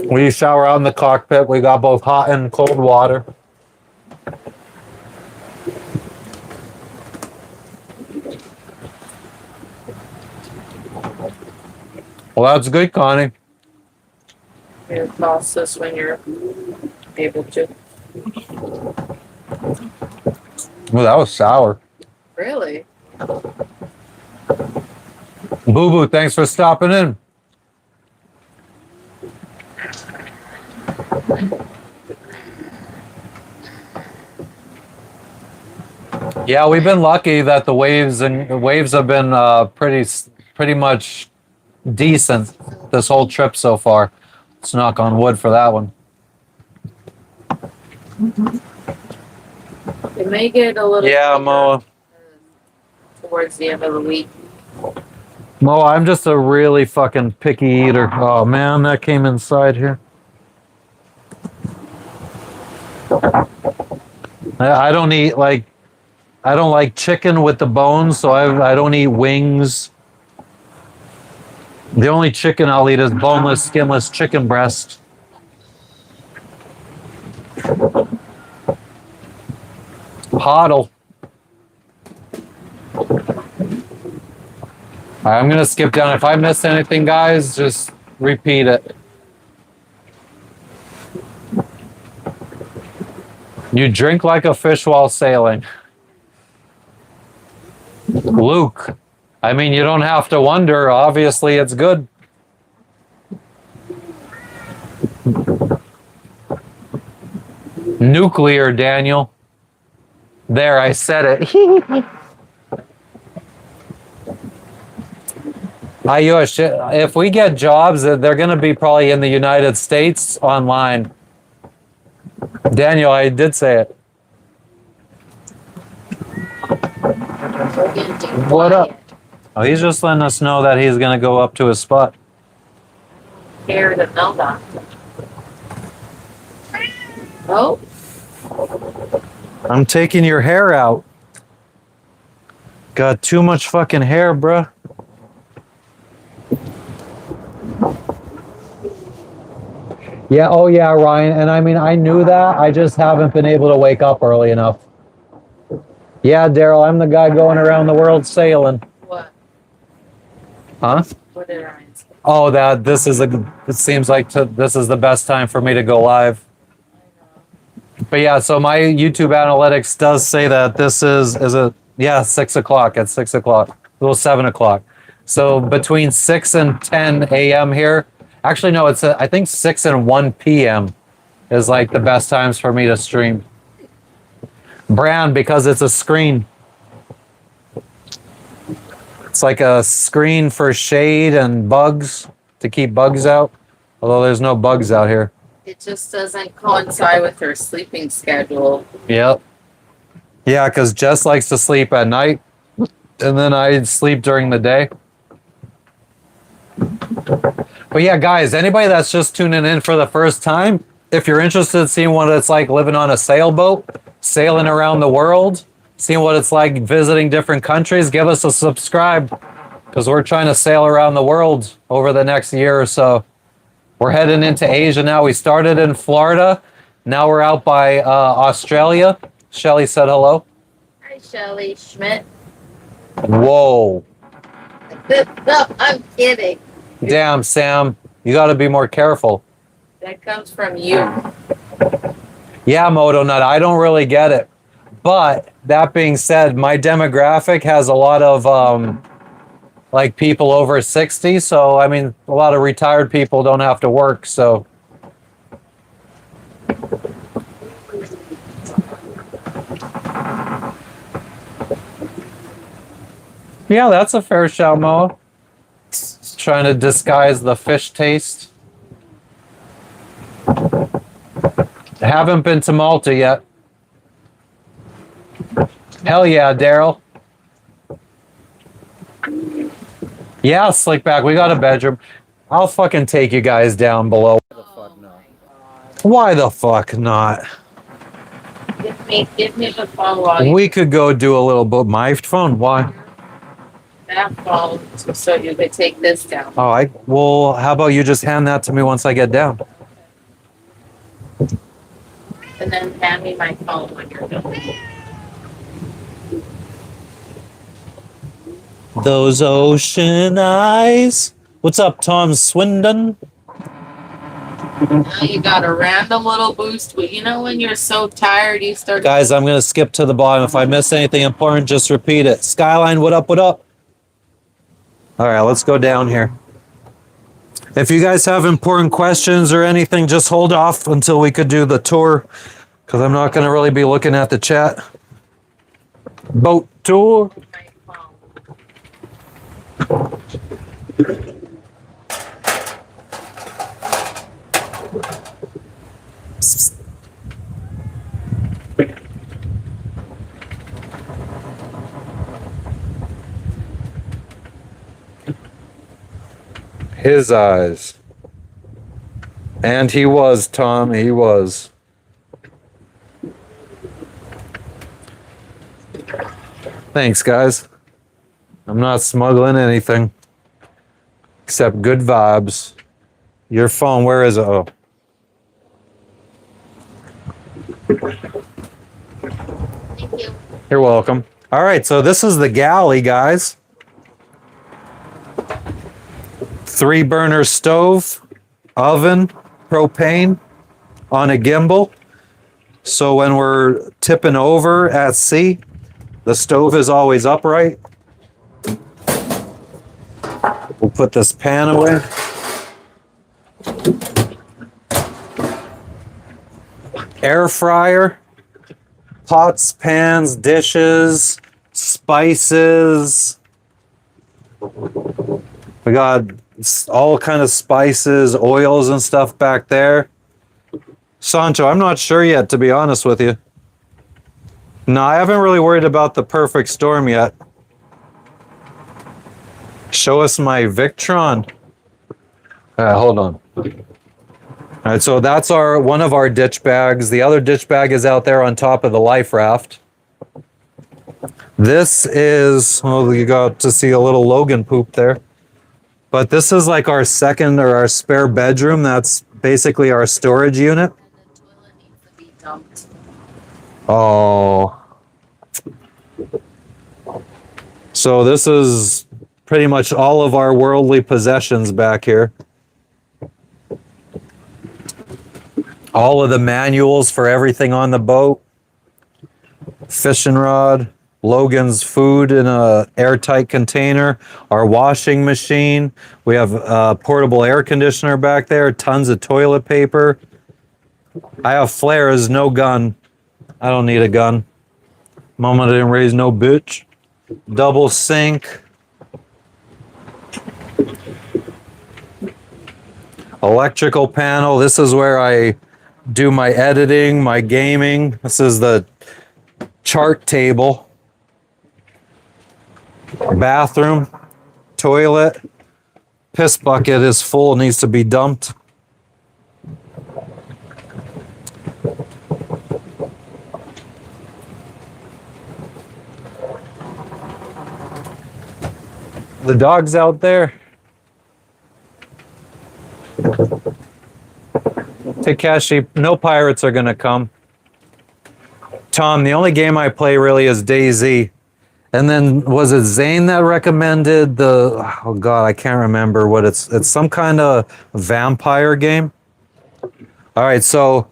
We shower out in the cockpit. We got both hot and cold water. Well, that's good, Connie. Your process when you're able to. Well, that was sour. Really? Boo Boo, thanks for stopping in. Yeah, we've been lucky that the waves have been pretty much decent this whole trip so far. Let's knock on wood for that one. It may get a little Yeah, colder, Moa. towards the end of the week. Mo, I'm just a really fucking picky eater. Oh man, that came inside here. I don't eat I don't like chicken with the bones, so I don't eat wings. The only chicken I'll eat is boneless, skinless chicken breast. Hoddle. I'm gonna skip down. If I miss anything, guys, just repeat it. You drink like a fish while sailing. Luke, I mean, you don't have to wonder. Obviously, it's good. Nuclear, Daniel. There, I said it. Ayush, if we get jobs, they're going to be probably in the United States online. Daniel, I did say it. What up? Oh, he's just letting us know that he's going to go up to his spot. Hair to melt on. Oh, I'm taking your hair out. Got too much fucking hair, bruh. Yeah, oh yeah, Ryan. And I mean, I knew that. I just haven't been able to wake up early enough. Yeah, Daryl, I'm the guy going around the world sailing. what? Huh? What did I say? Oh, that this is it seems like this is the best time for me to go live. But yeah, so my YouTube analytics does say that this is it? Yeah, 6 o'clock. At 6 o'clock. Well, 7 o'clock. So between 6 and 10 a.m. here. Actually, no, it's I think 6 and 1 p.m. is like the best times for me to stream. Brown, because it's a screen. It's like a screen for shade and bugs to keep bugs out. Although there's no bugs out here. It just doesn't coincide with her sleeping schedule. Yep. Yeah, because Jess likes to sleep at night, and then I sleep during the day. But yeah, guys, anybody that's just tuning in for the first time, if you're interested in seeing what it's like living on a sailboat, sailing around the world, seeing what it's like visiting different countries, give us a subscribe, because we're trying to sail around the world over the next year or so. We're heading into Asia now. We started in Florida. Now we're out by Australia. Shelly said hello. Hi, Shelly Schmidt. Whoa. No, I'm kidding. Damn, Sam. You got to be more careful. That comes from you. Yeah, Moto Nut, I don't really get it. But that being said, my demographic has a lot of like people over 60. So, I mean, a lot of retired people don't have to work. So, yeah, that's a fair shout, Moa. Trying to disguise the fish taste. Haven't been to Malta yet. Hell yeah, Daryl. Yeah, Slickback, we got a bedroom. I'll fucking take you guys down below. Why the fuck not? Give me the phone while you. We could go do a little bit. My phone, why? that fall so you could take this down. Oh, well, how about you just hand that to me once I get down? And then hand me my phone when you're done. Those ocean eyes. What's up, Tom Swindon? Now you got a random little boost, but you know when you're so tired you start. Guys, I'm going to skip to the bottom. If I miss anything important, just repeat it. Skyline, what up, what up? All right, let's go down here. If you guys have important questions or anything, just hold off until we could do the tour, because I'm not going to really be looking at the chat. Boat tour. My phone. His eyes. And he was, Tom, he was. Thanks, guys. I'm not smuggling anything except good vibes. Your phone, where is it? Oh. Thank you. You're welcome. All right, so this is the galley, guys. 3-burner stove, oven, propane on a gimbal. So when we're tipping over at sea, the stove is always upright. We'll put this pan away. Air fryer, pots, pans, dishes, spices. We got all kind of spices, oils and stuff back there. Sancho, I'm not sure yet, to be honest with you. No, I haven't really worried about the perfect storm yet. Show us my Victron. Hold on. All right, so that's one of our ditch bags. The other ditch bag is out there on top of the life raft. This is, well, you got to see a little Logan poop there. But this is like our second or our spare bedroom. That's basically our storage unit. And the toilet needs to be dumped. Oh. So this is pretty much all of our worldly possessions back here. All of the manuals for everything on the boat. Fishing rod. Logan's food in a airtight container. Our washing machine. We have a portable air conditioner back there. Tons of toilet paper. I have flares, no gun. I don't need a gun. Mama didn't raise no bitch. Double sink. Electrical panel. This is where I do my editing, my gaming. This is the chart table. Bathroom. Toilet. Piss bucket is full, needs to be dumped. The dog's out there. Takeshi, no pirates are gonna come. Tom, the only game I play really is DayZ. And then was it Zane that recommended oh God, I can't remember what it's some kind of vampire game. All right, so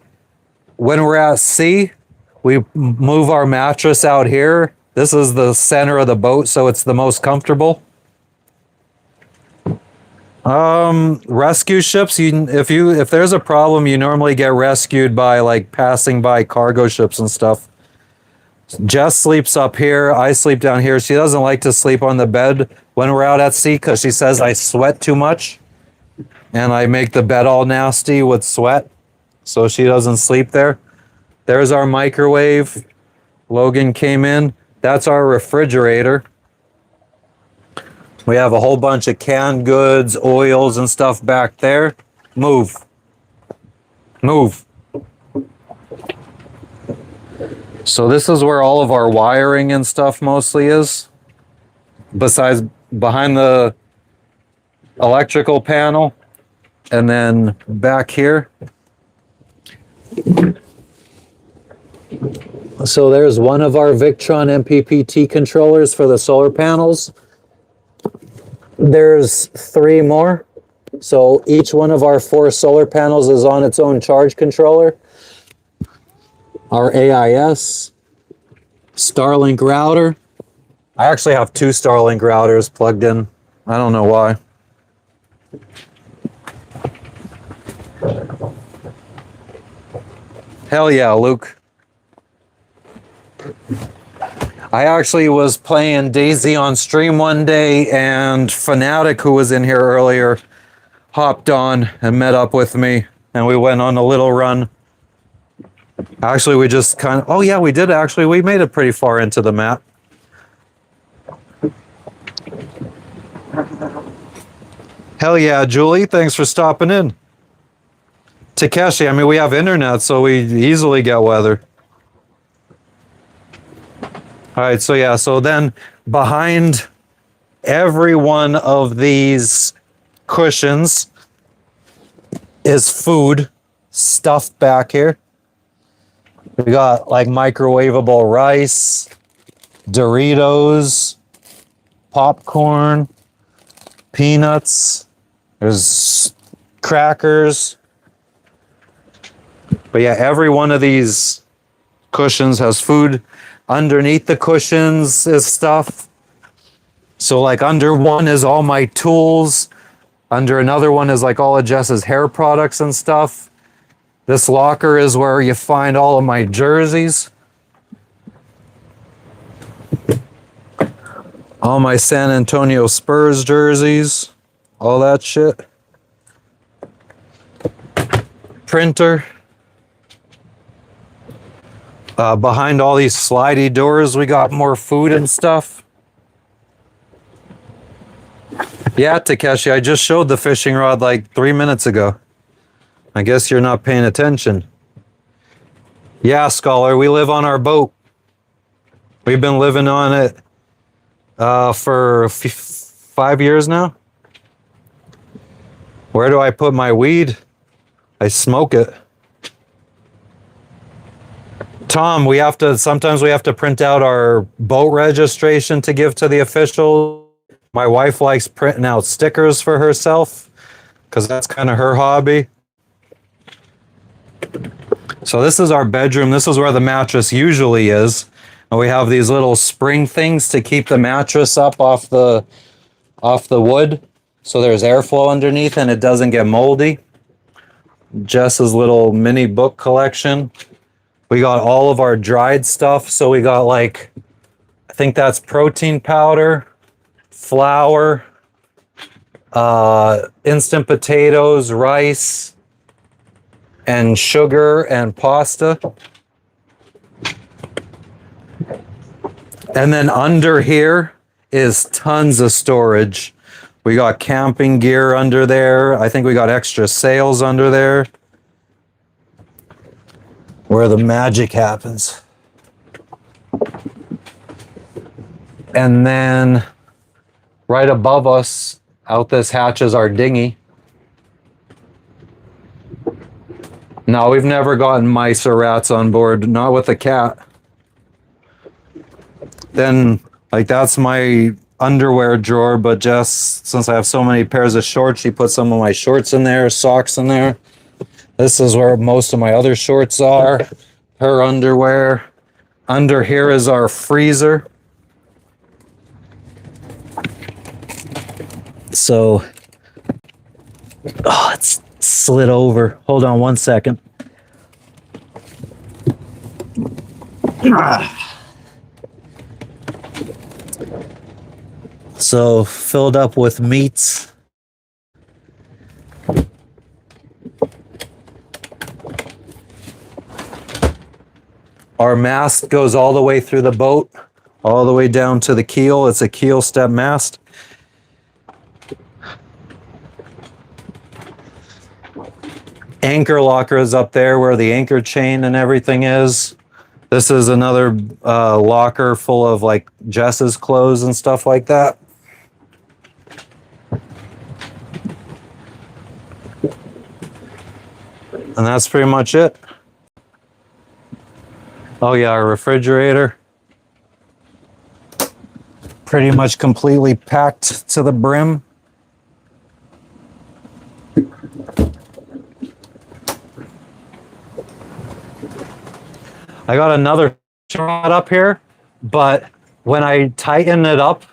when we're at sea, we move our mattress out here. This is the center of the boat, so it's the most comfortable. Rescue ships, if there's a problem, you normally get rescued by like passing by cargo ships and stuff. Jess sleeps up here. I sleep down here. She doesn't like to sleep on the bed when we're out at sea because she says I sweat too much and I make the bed all nasty with sweat. So she doesn't sleep there. There's our microwave. Logan came in. That's our refrigerator. We have a whole bunch of canned goods, oils and stuff back there. Move. Move. So this is where all of our wiring and stuff mostly is. Besides behind the electrical panel, and then back here. So there's one of our Victron MPPT controllers for the solar panels. There's 3 more. So each one of our 4 solar panels is on its own charge controller. Our AIS, Starlink router. I actually have 2 Starlink routers plugged in. I don't know why. Hell yeah, Luke. I actually was playing Daisy on stream one day, and Fanatic, who was in here earlier, hopped on and met up with me, and we went on a little run. Actually, we just kind of, oh yeah, we did actually. We made it pretty far into the map. Hell yeah, Julie, thanks for stopping in. Takeshi, I mean, we have internet, so we easily get weather. All right, so yeah, so then behind every one of these cushions is food stuffed back here. We got like microwavable rice, Doritos, popcorn, peanuts, there's crackers. But yeah, every one of these cushions has food. Underneath the cushions is stuff. So like under one is all my tools. Under another one is like all of Jess's hair products and stuff. This locker is where you find all of my jerseys. All my San Antonio Spurs jerseys. All that shit. Printer. Behind all these slidey doors, we got more food and stuff. Yeah, Takeshi, I just showed the fishing rod like 3 minutes ago. I guess you're not paying attention. Yeah, Scholar, we live on our boat. We've been living on it for 5 years now. Where do I put my weed? I smoke it. Tom, sometimes we have to print out our boat registration to give to the official. My wife likes printing out stickers for herself because that's kind of her hobby. So this is our bedroom. This is where the mattress usually is. And we have these little spring things to keep the mattress up off the wood. So there's airflow underneath and it doesn't get moldy. Jess's little mini book collection. We got all of our dried stuff. So we got like, I think that's protein powder, flour, instant potatoes, rice, and sugar and pasta. And then under here is tons of storage. We got camping gear under there. I think we got extra sails under there. Where the magic happens. And then right above us, out this hatch is our dinghy. No, we've never gotten mice or rats on board, not with a cat. Then, like, that's my underwear drawer, but Jess, since I have so many pairs of shorts, she put some of my shorts in there, socks in there. This is where most of my other shorts are, her underwear. Under here is our freezer. So, oh, it's slid over. Hold on one second. So, filled up with meats. Our mast goes all the way through the boat, all the way down to the keel. It's a keel step mast. Anchor locker is up there where the anchor chain and everything is. This is another locker full of like Jess's clothes and stuff like that. And that's pretty much it. Oh yeah, our refrigerator. Pretty much completely packed to the brim. I got another rod up here, but when I tighten it up,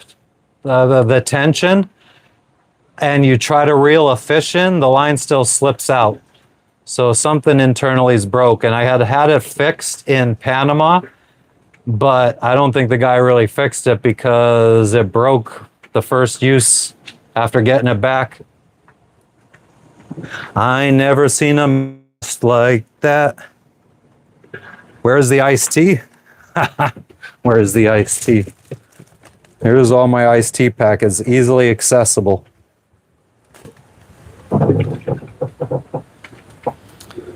the tension, and you try to reel a fish in, the line still slips out. So something internally is broke, and I had it fixed in Panama, but I don't think the guy really fixed it because it broke the first use after getting it back. I never seen a mess like that. Where's the iced tea? Where's the iced tea? Here's all my iced tea packets, easily accessible.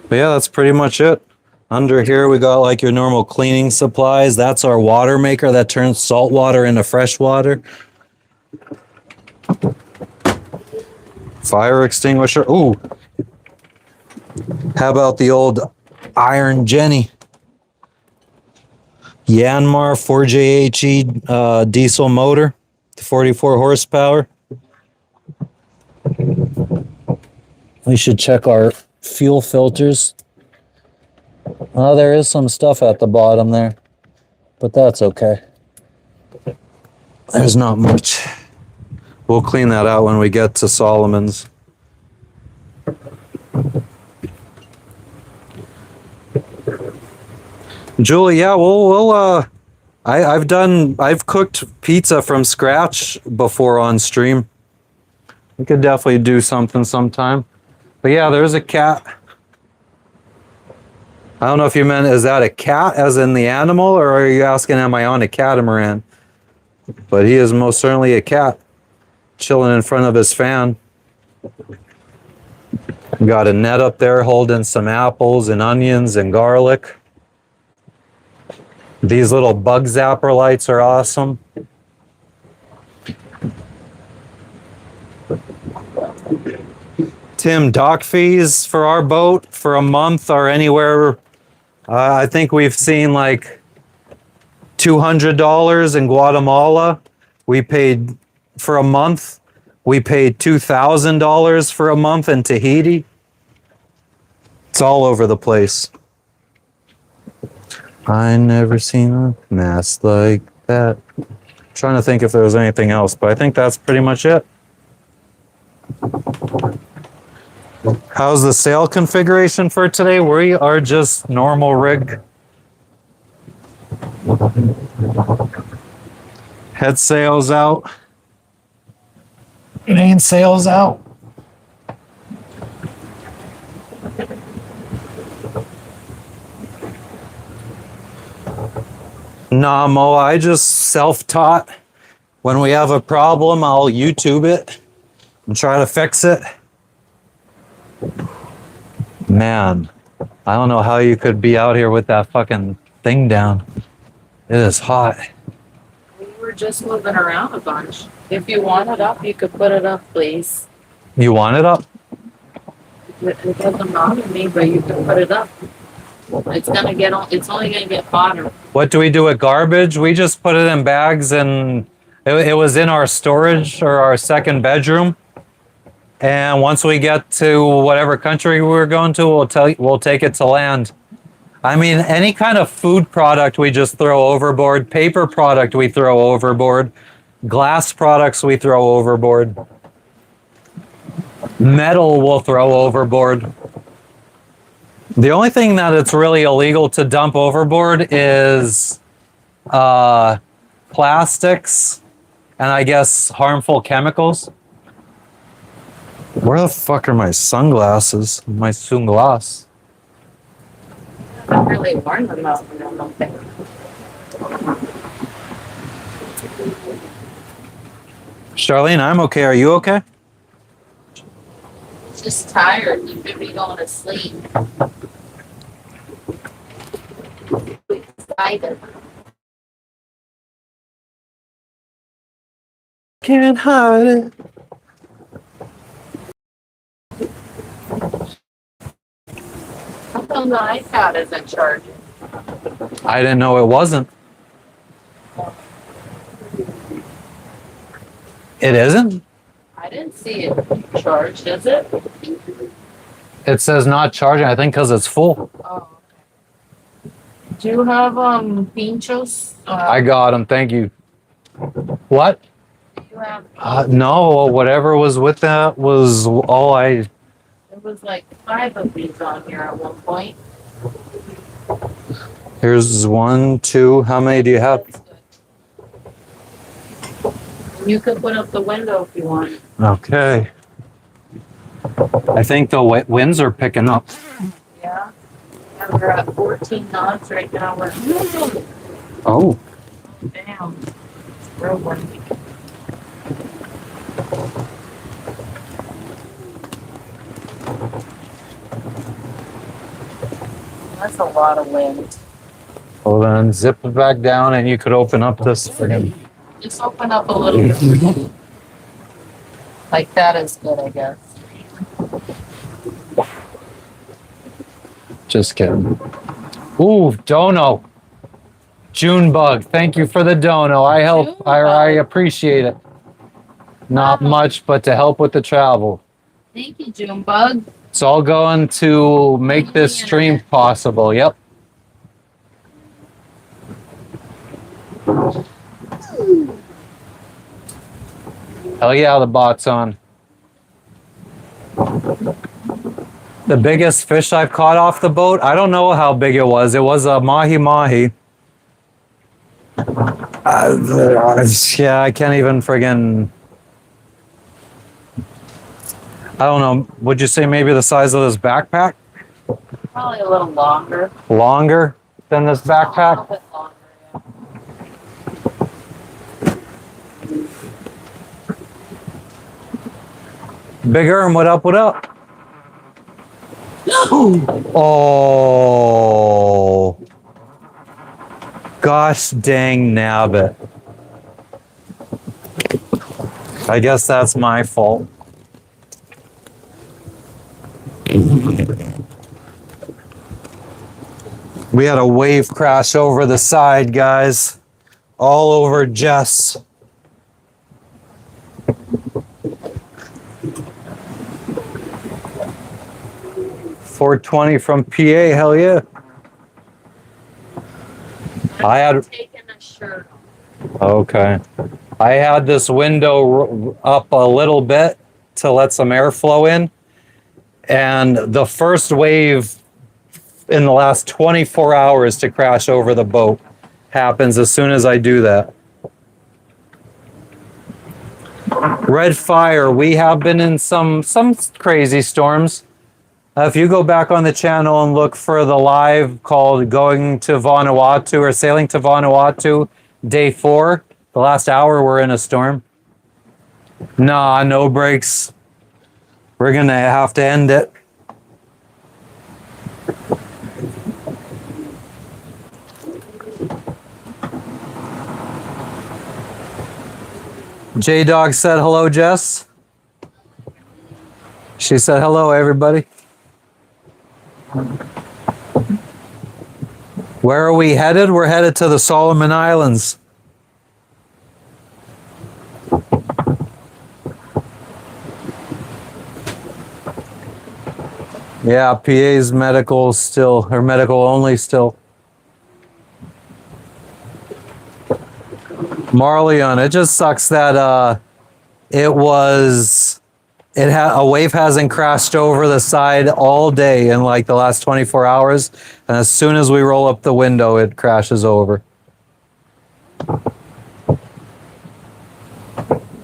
But yeah, that's pretty much it. Under here, we got like your normal cleaning supplies. That's our water maker that turns salt water into fresh water. Fire extinguisher. Ooh. How about the old Iron Jenny? Yanmar 4JHE diesel motor, 44 horsepower. We should check our fuel filters. Oh, there is some stuff at the bottom there, but that's okay. There's not much. We'll clean that out when we get to Solomon's. Julie, yeah, I've cooked pizza from scratch before on stream. We could definitely do something sometime. But yeah, there's a cat. I don't know if you meant, is that a cat as in the animal, or are you asking, am I on a catamaran? But he is most certainly a cat, chilling in front of his fan. Got a net up there holding some apples and onions and garlic. These little bug zapper lights are awesome. Tim, dock fees for our boat for a month are anywhere, I think we've seen like $200 in Guatemala. We paid for a month. We paid $2,000 for a month in Tahiti. It's all over the place. I never seen a mess like that. I'm trying to think if there was anything else, but I think that's pretty much it. How's the sail configuration for today? We are just normal rig. Head sails out. Main sails out. Nah, Mo, I just self-taught. When we have a problem, I'll YouTube it and try to fix it. Man, I don't know how you could be out here with that fucking thing down. It is hot. We were just moving around a bunch. If you want it up, you could put it up, please. You want it up? It doesn't bother me, but you can put it up. It's only gonna get hotter. What do we do with garbage? We just put it in bags, and it was in our storage or our second bedroom. And once we get to whatever country we're going to, we'll take it to land. I mean, any kind of food product we just throw overboard. Paper product we throw overboard. Glass products we throw overboard. Metal we'll throw overboard. The only thing that it's really illegal to dump overboard is plastics and I guess harmful chemicals. Where the fuck are my sunglasses? My sunglass. I haven't really worn them out, I don't think. Charlene, I'm okay. Are you okay? Just tired. You could be going to sleep. Excited. Can't hide it. come the iPad isn't charging? I didn't know it wasn't. It isn't? I didn't see it charged, is it? It says not charging, I think because it's full. Oh. Do you have pinchos? I got them, thank you. What? Do you have? No, whatever was with that was all I. There was like 5 of these on here at one point. Here's 1, 2. How many do you have? That's good. You could put up the window if you want. Okay. I think the winds are picking up. Yeah. And we're at 14 knots right now. We're Oh. damn. Real windy. That's a lot of wind. Well then, zip it back down, and you could open up this friggin'. Just open up a little bit. Like that is good, I guess. Just kidding. Ooh, dono. June bug. Thank you for the dono. I help. I appreciate it. Not much, but to help with the travel. Thank you, Junebug. It's all going to make this stream possible. Yep. Hell yeah, the bot's on. The biggest fish I've caught off the boat, I don't know how big it was. It was a mahi-mahi. Yeah, I can't even friggin'... I don't know. Would you say maybe the size of this backpack? Probably a little longer. Longer than this A little backpack? bit longer, yeah. Bigger and what up, what up? Oh. Gosh dang nabbit. I guess that's my fault. We had a wave crash over the side, guys. All over Jess. $420 from PA, hell yeah. I had taken a shirt off. Okay. I had this window up a little bit to let some airflow in. And the first wave in the last 24 hours to crash over the boat happens as soon as I do that. Red Fire, we have been in some crazy storms. If you go back on the channel and look for the live called Going to Vanuatu or Sailing to Vanuatu, day 4, the last hour we're in a storm. Nah, no breaks. We're gonna have to end it. J-Dog said hello, Jess. She said hello, everybody. Where are we headed? We're headed to the Solomon Islands. Yeah, PA's medical still, or medical only still. Marleon, it just sucks that a wave hasn't crashed over the side all day in like the last 24 hours. And as soon as we roll up the window, it crashes over.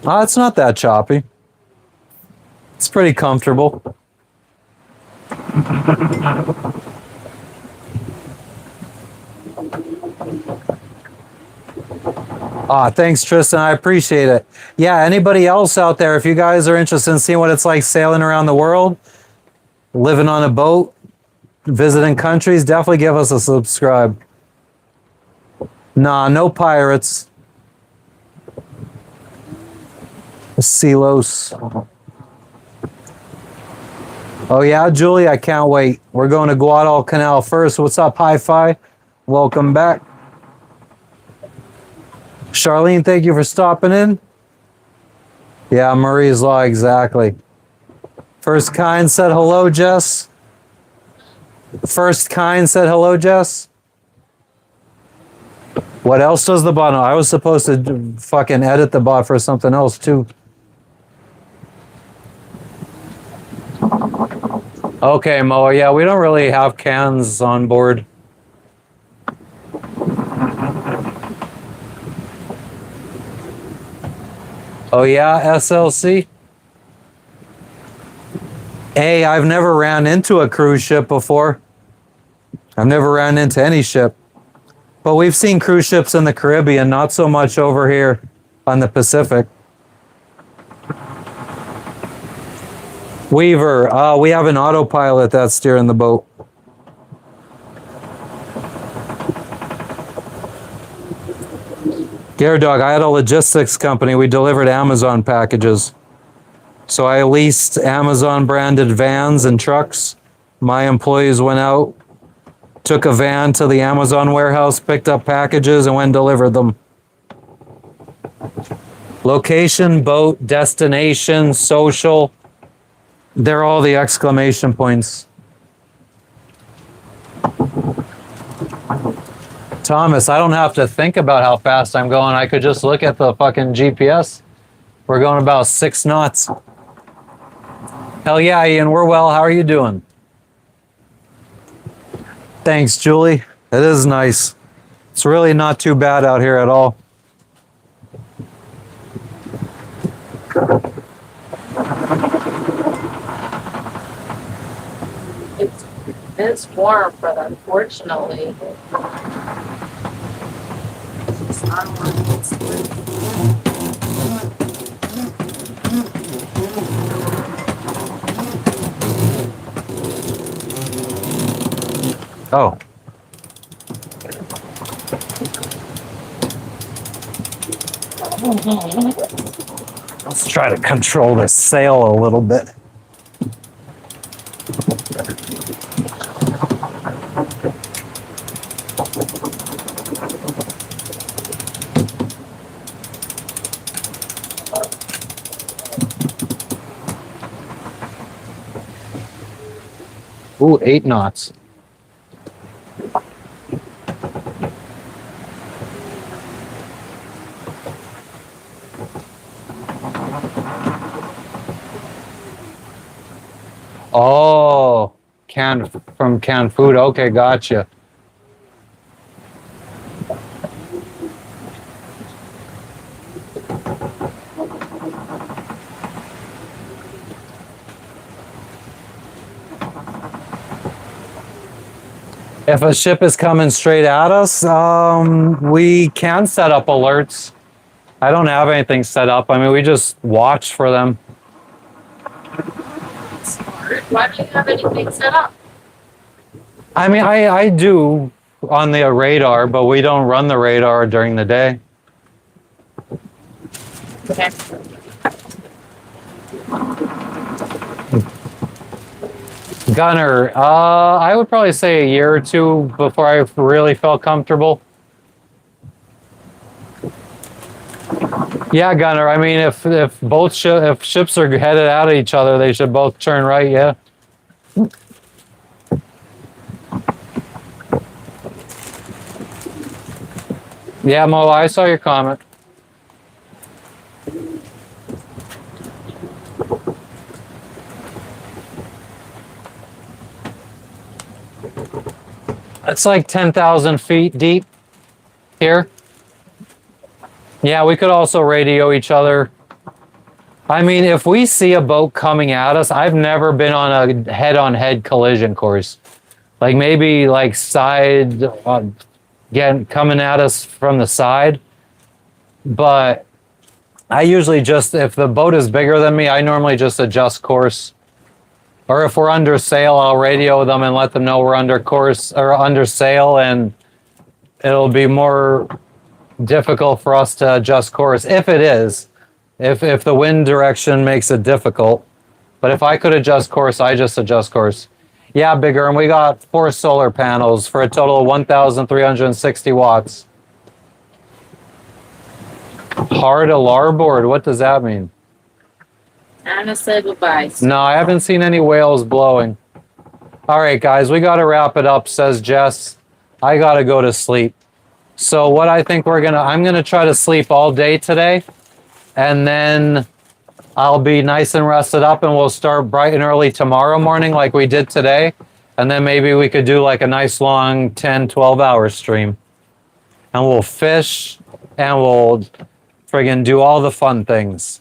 It's not that choppy. It's pretty comfortable. Thanks, Tristan. I appreciate it. Yeah, anybody else out there, if you guys are interested in seeing what it's like sailing around the world, living on a boat, visiting countries, definitely give us a subscribe. Nah, no pirates. Silos. Oh yeah, Julie, I can't wait. We're going to Guadalcanal first. What's up, Hi-Fi? Welcome back. Charlene, thank you for stopping in. Yeah, Murray's Law, exactly. First Kind said hello, Jess. First Kind said hello, Jess. What else does the bot know? I was supposed to fucking edit the bot for something else too. Okay, Mo. Yeah, we don't really have cans on board. Oh yeah, SLC. Hey, I've never ran into a cruise ship before. I've never ran into any ship. But we've seen cruise ships in the Caribbean, not so much over here on the Pacific. Weaver, we have an autopilot that's steering the boat. Dog, I had a logistics company. We delivered Amazon packages. So I leased Amazon branded vans and trucks. My employees went out, took a van to the Amazon warehouse, picked up packages, and went and delivered them. Location, boat, destination, social. They're all the exclamation points. Thomas, I don't have to think about how fast I'm going. I could just look at the fucking GPS. We're going about 6 knots. Hell yeah, Ian, we're well. How are you doing? Thanks, Julie. It is nice. It's really not too bad out here at all. It's warm, but unfortunately, it's not warm. Oh. Let's try to control this sail a little bit. Ooh, 8 knots. Oh, from canned food. Okay, gotcha. If a ship is coming straight at us, we can set up alerts. I don't have anything set up. I mean, we just watch for them. Smart. Why don't you have anything set up? I mean, I do on the radar, but we don't run the radar during the day. Okay. Gunner, I would probably say a year or two before I really felt comfortable. Yeah, Gunner. I mean, if ships are headed out at each other, they should both turn right. Yeah. Yeah, Mo, I saw your comment. It's like 10,000 feet deep here. Yeah, we could also radio each other. I mean, if we see a boat coming at us, I've never been on a head-on-head collision course. Like maybe like side, again, coming at us from the side. But I usually just, if the boat is bigger than me, I normally just adjust course. Or if we're under sail, I'll radio them and let them know we're under course or under sail, and it'll be more difficult for us to adjust course if it is. If the wind direction makes it difficult. But if I could adjust course, I just adjust course. Yeah, bigger, and we got 4 solar panels for a total of 1,360 watts. Hard alarm board, what does that mean? Anna said goodbye. No, I haven't seen any whales blowing. All right, guys, we got to wrap it up, says Jess. I got to go to sleep. So what I think I'm going to try to sleep all day today, and then I'll be nice and rested up, and we'll start bright and early tomorrow morning like we did today. And then maybe we could do like a nice long 10, 12-hour stream. And we'll fish, and we'll friggin' do all the fun things.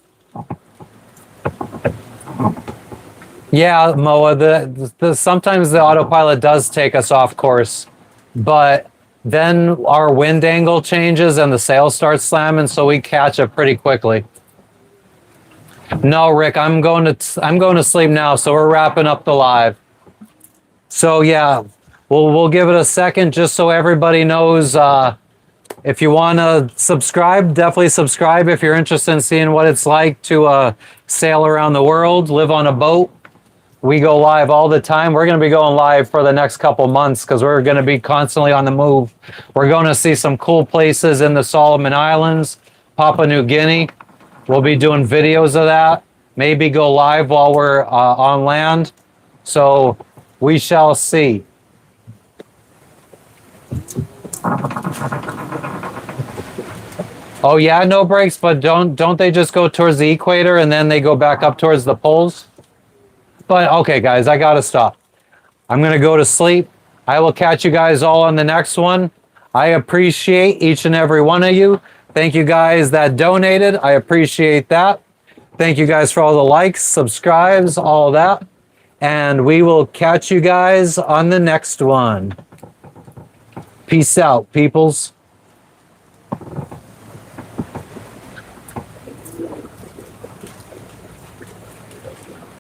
Yeah, Moa, sometimes the autopilot does take us off course, but then our wind angle changes and the sail starts slamming, so we catch it pretty quickly. No, Rick, I'm going to sleep now, so we're wrapping up the live. So yeah, we'll give it a second just so everybody knows. If you want to subscribe, definitely subscribe if you're interested in seeing what it's like to sail around the world, live on a boat. We go live all the time. We're going to be going live for the next couple months because we're going to be constantly on the move. We're going to see some cool places in the Solomon Islands, Papua New Guinea. We'll be doing videos of that. Maybe go live while we're on land. So we shall see. Oh yeah, no breaks, but don't they just go towards the equator and then they go back up towards the poles? But okay, guys, I gotta stop. I'm gonna go to sleep. I will catch you guys all on the next one. I appreciate each and every one of you. Thank you guys that donated. I appreciate that. Thank you guys for all the likes, subscribes, all that. And we will catch you guys on the next one. Peace out, peoples.